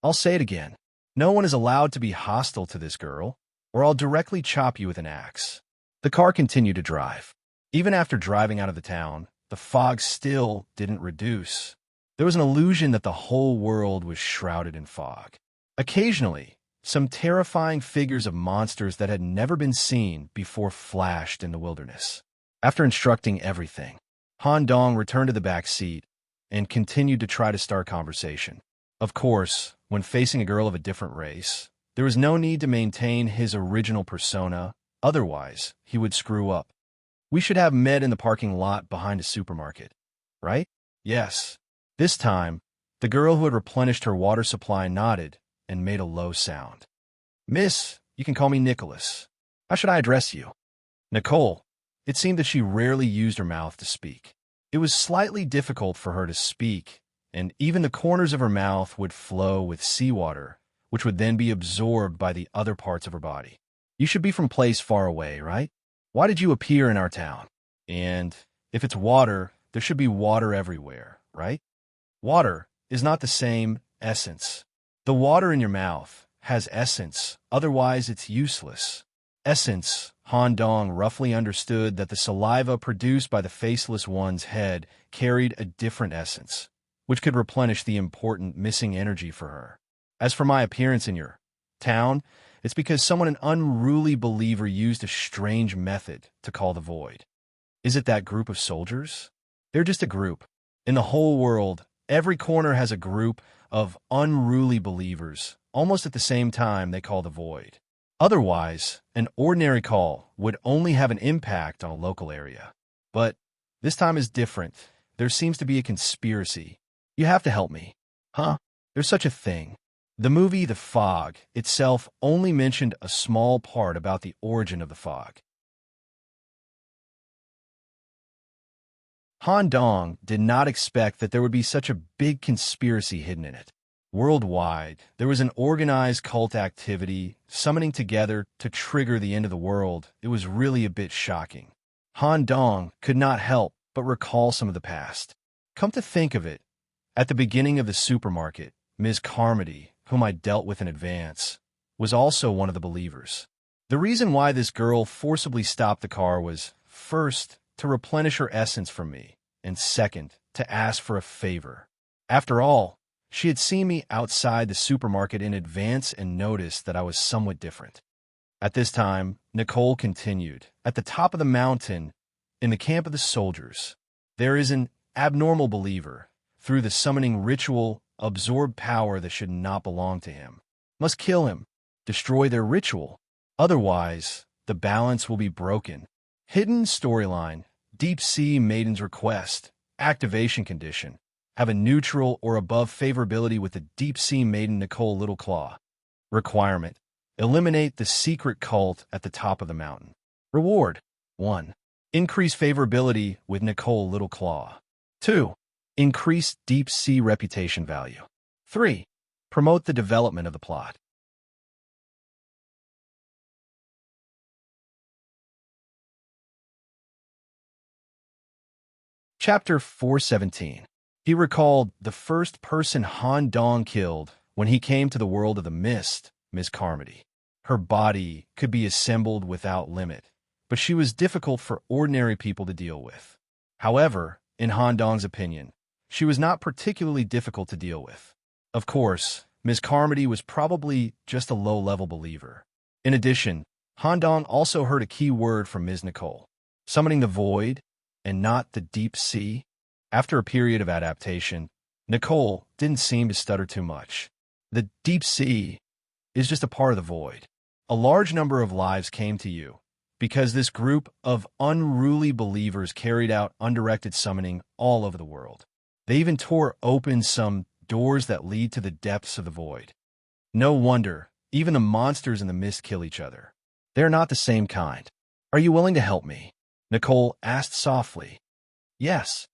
I'll say it again. No one is allowed to be hostile to this girl, or I'll directly chop you with an axe. The car continued to drive. Even after driving out of the town, the fog still didn't reduce. There was an illusion that the whole world was shrouded in fog. Occasionally, some terrifying figures of monsters that had never been seen before flashed in the wilderness. After instructing everything, Han Dong returned to the back seat and continued to try to start conversation. Of course, when facing a girl of a different race, there was no need to maintain his original persona, otherwise he would screw up. We should have met in the parking lot behind a supermarket, right? Yes. This time, the girl who had replenished her water supply nodded and made a low sound. Miss, you can call me Nicholas. How should I address you? Nicole. It seemed that she rarely used her mouth to speak. It was slightly difficult for her to speak, and even the corners of her mouth would flow with seawater, which would then be absorbed by the other parts of her body. You should be from place far away, right? Why did you appear in our town? And if it's water, there should be water everywhere, right? Water is not the same essence. The water in your mouth has essence, otherwise it's useless. Essence, Han Dong roughly understood that the saliva produced by the faceless one's head carried a different essence, which could replenish the important missing energy for her. As for my appearance in your town, it's because an unruly believer used a strange method to call the void. Is it that group of soldiers? They're just a group. In the whole world, every corner has a group of unruly believers. Almost at the same time, they call the void. Otherwise, an ordinary call would only have an impact on a local area. But this time is different. There seems to be a conspiracy. You have to help me. Huh? There's such a thing. The movie The Fog itself only mentioned a small part about the origin of the fog. Han Dong did not expect that there would be such a big conspiracy hidden in it. Worldwide, there was an organized cult activity summoning together to trigger the end of the world. It was really a bit shocking. Han Dong could not help but recall some of the past. Come to think of it, at the beginning of the supermarket, Ms. Carmody, whom I dealt with in advance, was also one of the believers. The reason why this girl forcibly stopped the car was, first, to replenish her essence from me, and second, to ask for a favor. After all, she had seen me outside the supermarket in advance and noticed that I was somewhat different. At this time, Nicole continued, at the top of the mountain, in the camp of the soldiers, there is an abnormal believer, through the summoning ritual, absorb power that should not belong to him. Must kill him, destroy their ritual. Otherwise, the balance will be broken. Hidden storyline, Deep Sea Maiden's request, activation condition. Have a neutral or above favorability with the Deep Sea Maiden Nicole Littleclaw. Requirement. Eliminate the secret cult at the top of the mountain. Reward. 1. Increase favorability with Nicole Littleclaw. 2. Increase Deep Sea reputation value. 3. Promote the development of the plot. Chapter 417. He recalled the first person Han Dong killed when he came to the world of the mist, Ms. Carmody. Her body could be assembled without limit, but she was difficult for ordinary people to deal with. However, in Han Dong's opinion, she was not particularly difficult to deal with. Of course, Ms. Carmody was probably just a low-level believer. In addition, Han Dong also heard a key word from Ms. Nicole, summoning the void and not the deep sea. After a period of adaptation, Nicole didn't seem to stutter too much. The deep sea is just a part of the void. A large number of lives came to you because this group of unruly believers carried out undirected summoning all over the world. They even tore open some doors that lead to the depths of the void. No wonder, even the monsters in the mist kill each other. They're not the same kind. Are you willing to help me? Nicole asked softly. Yes.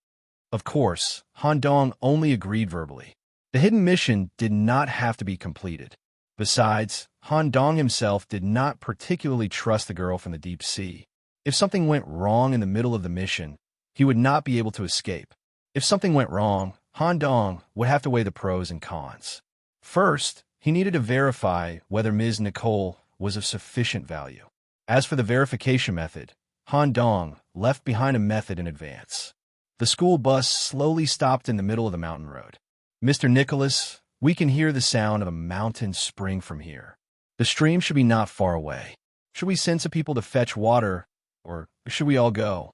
Of course, Han Dong only agreed verbally. The hidden mission did not have to be completed. Besides, Han Dong himself did not particularly trust the girl from the deep sea. If something went wrong in the middle of the mission, he would not be able to escape. If something went wrong, Han Dong would have to weigh the pros and cons. First, he needed to verify whether Ms. Nicole was of sufficient value. As for the verification method, Han Dong left behind a method in advance. The school bus slowly stopped in the middle of the mountain road. Mr. Nicholas, we can hear the sound of a mountain spring from here. The stream should be not far away. Should we send some people to fetch water, or should we all go?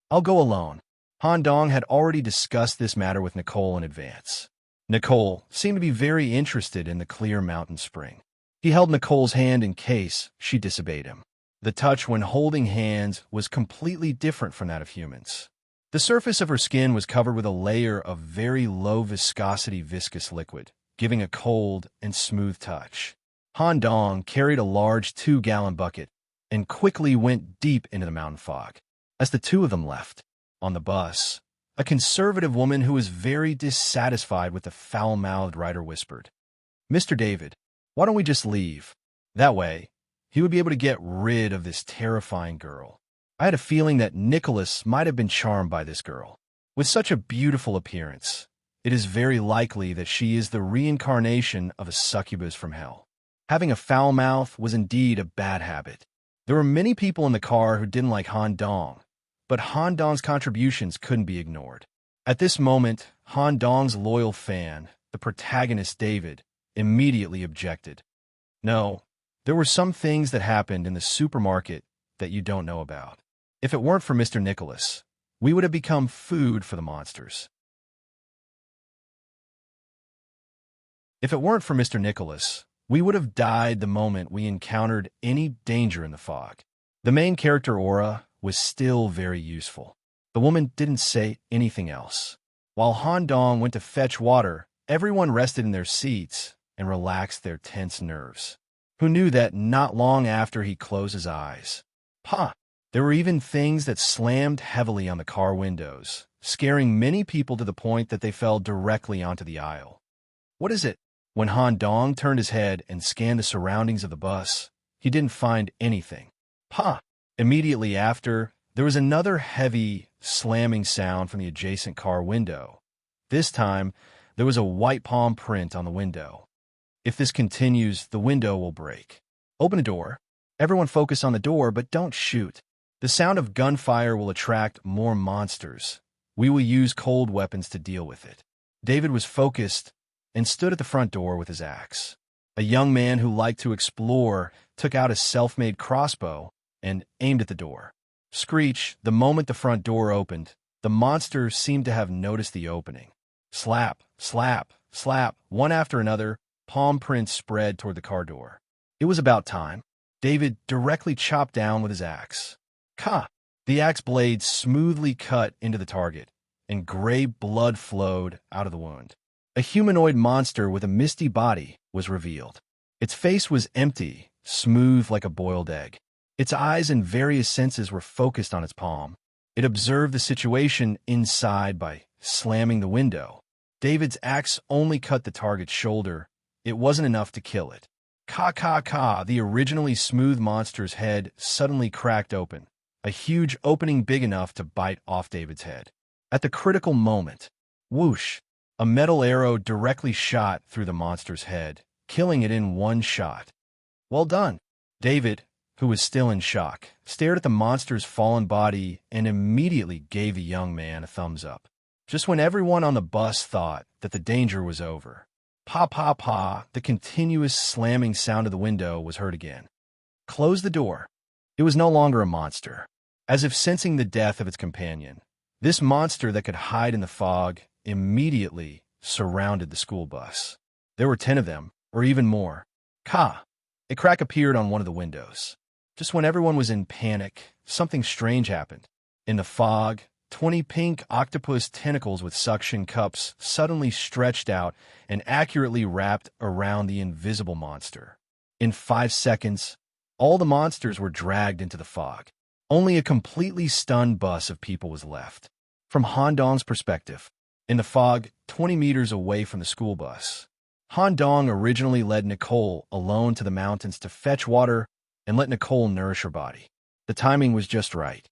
I'll go alone. Han Dong had already discussed this matter with Nicole in advance. Nicole seemed to be very interested in the clear mountain spring. He held Nicole's hand in case she disobeyed him. The touch when holding hands was completely different from that of humans. The surface of her skin was covered with a layer of very low viscosity viscous liquid, giving a cold and smooth touch. Han Dong carried a large 2-gallon bucket and quickly went deep into the mountain fog. As the two of them left, on the bus, a conservative woman who was very dissatisfied with the foul-mouthed rider whispered, "Mr. David, why don't we just leave? That way, he would be able to get rid of this terrifying girl." I had a feeling that Nicholas might have been charmed by this girl. With such a beautiful appearance, it is very likely that she is the reincarnation of a succubus from hell. Having a foul mouth was indeed a bad habit. There were many people in the car who didn't like Han Dong, but Han Dong's contributions couldn't be ignored. At this moment, Han Dong's loyal fan, the protagonist David, immediately objected. "No, there were some things that happened in the supermarket that you don't know about. If it weren't for Mr. Nicholas, we would have become food for the monsters." If it weren't for Mr. Nicholas, we would have died the moment we encountered any danger in the fog. The main character, Aura, was still very useful. The woman didn't say anything else. While Han Dong went to fetch water, everyone rested in their seats and relaxed their tense nerves. Who knew that not long after he closed his eyes? There were even things that slammed heavily on the car windows, scaring many people to the point that they fell directly onto the aisle. What is it? When Han Dong turned his head and scanned the surroundings of the bus, he didn't find anything. Immediately after, there was another heavy, slamming sound from the adjacent car window. This time, there was a white palm print on the window. If this continues, the window will break. Open a door. Everyone focus on the door, but don't shoot. The sound of gunfire will attract more monsters. We will use cold weapons to deal with it. David was focused and stood at the front door with his axe. A young man who liked to explore took out a self-made crossbow and aimed at the door. Screech, the moment the front door opened, the monster seemed to have noticed the opening. Slap, slap, slap, one after another, palm prints spread toward the car door. It was about time. David directly chopped down with his axe. The axe blade smoothly cut into the target, and gray blood flowed out of the wound. A humanoid monster with a misty body was revealed. Its face was empty, smooth like a boiled egg. Its eyes and various senses were focused on its palm. It observed the situation inside by slamming the window. David's axe only cut the target's shoulder. It wasn't enough to kill it. The originally smooth monster's head suddenly cracked open, a huge opening big enough to bite off David's head. At the critical moment, whoosh, a metal arrow directly shot through the monster's head, killing it in one shot. Well done. David, who was still in shock, stared at the monster's fallen body and immediately gave the young man a thumbs up. Just when everyone on the bus thought that the danger was over, the continuous slamming sound of the window was heard again. Close the door. It was no longer a monster. As if sensing the death of its companion, this monster that could hide in the fog immediately surrounded the school bus. There were 10 of them, or even more. A crack appeared on one of the windows. Just when everyone was in panic, something strange happened. In the fog, 20 pink octopus tentacles with suction cups suddenly stretched out and accurately wrapped around the invisible monster. In 5 seconds, all the monsters were dragged into the fog. Only a completely stunned bus of people was left. From Han Dong's perspective, in the fog, 20 meters away from the school bus, Han Dong originally led Nicole alone to the mountains to fetch water and let Nicole nourish her body. The timing was just right.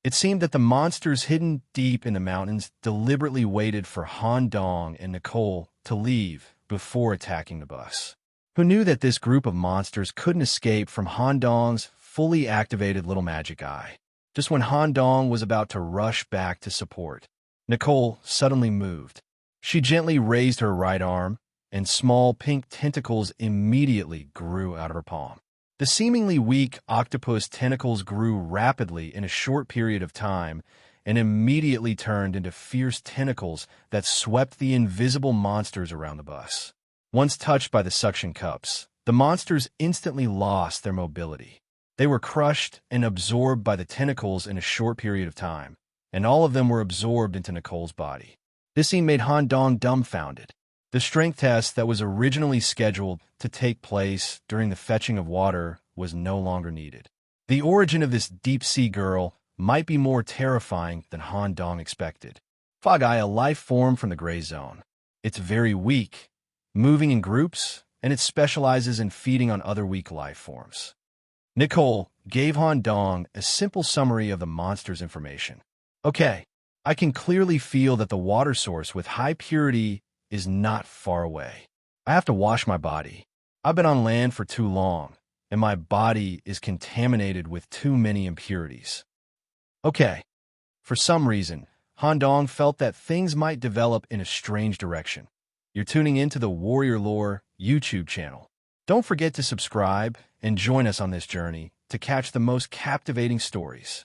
It seemed that the monsters hidden deep in the mountains deliberately waited for Han Dong and Nicole to leave before attacking the bus. Who knew that this group of monsters couldn't escape from Han Dong's fully activated little magic eye? Just when Han Dong was about to rush back to support, Nicole suddenly moved. She gently raised her right arm, and small pink tentacles immediately grew out of her palm. The seemingly weak octopus tentacles grew rapidly in a short period of time and immediately turned into fierce tentacles that swept the invisible monsters around the bus. Once touched by the suction cups, the monsters instantly lost their mobility. They were crushed and absorbed by the tentacles in a short period of time, and all of them were absorbed into Nicole's body. This scene made Han Dong dumbfounded. The strength test that was originally scheduled to take place during the fetching of water was no longer needed. The origin of this deep-sea girl might be more terrifying than Han Dong expected. Fog-Eye, a life form from the gray zone. It's very weak, moving in groups, and it specializes in feeding on other weak life forms. Nicole gave Han Dong a simple summary of the monster's information. Okay, I can clearly feel that the water source with high purity is not far away. I have to wash my body. I've been on land for too long, and my body is contaminated with too many impurities. Okay, for some reason, Han Dong felt that things might develop in a strange direction. You're tuning into the Warrior Lore YouTube channel. Don't forget to subscribe and join us on this journey to catch the most captivating stories.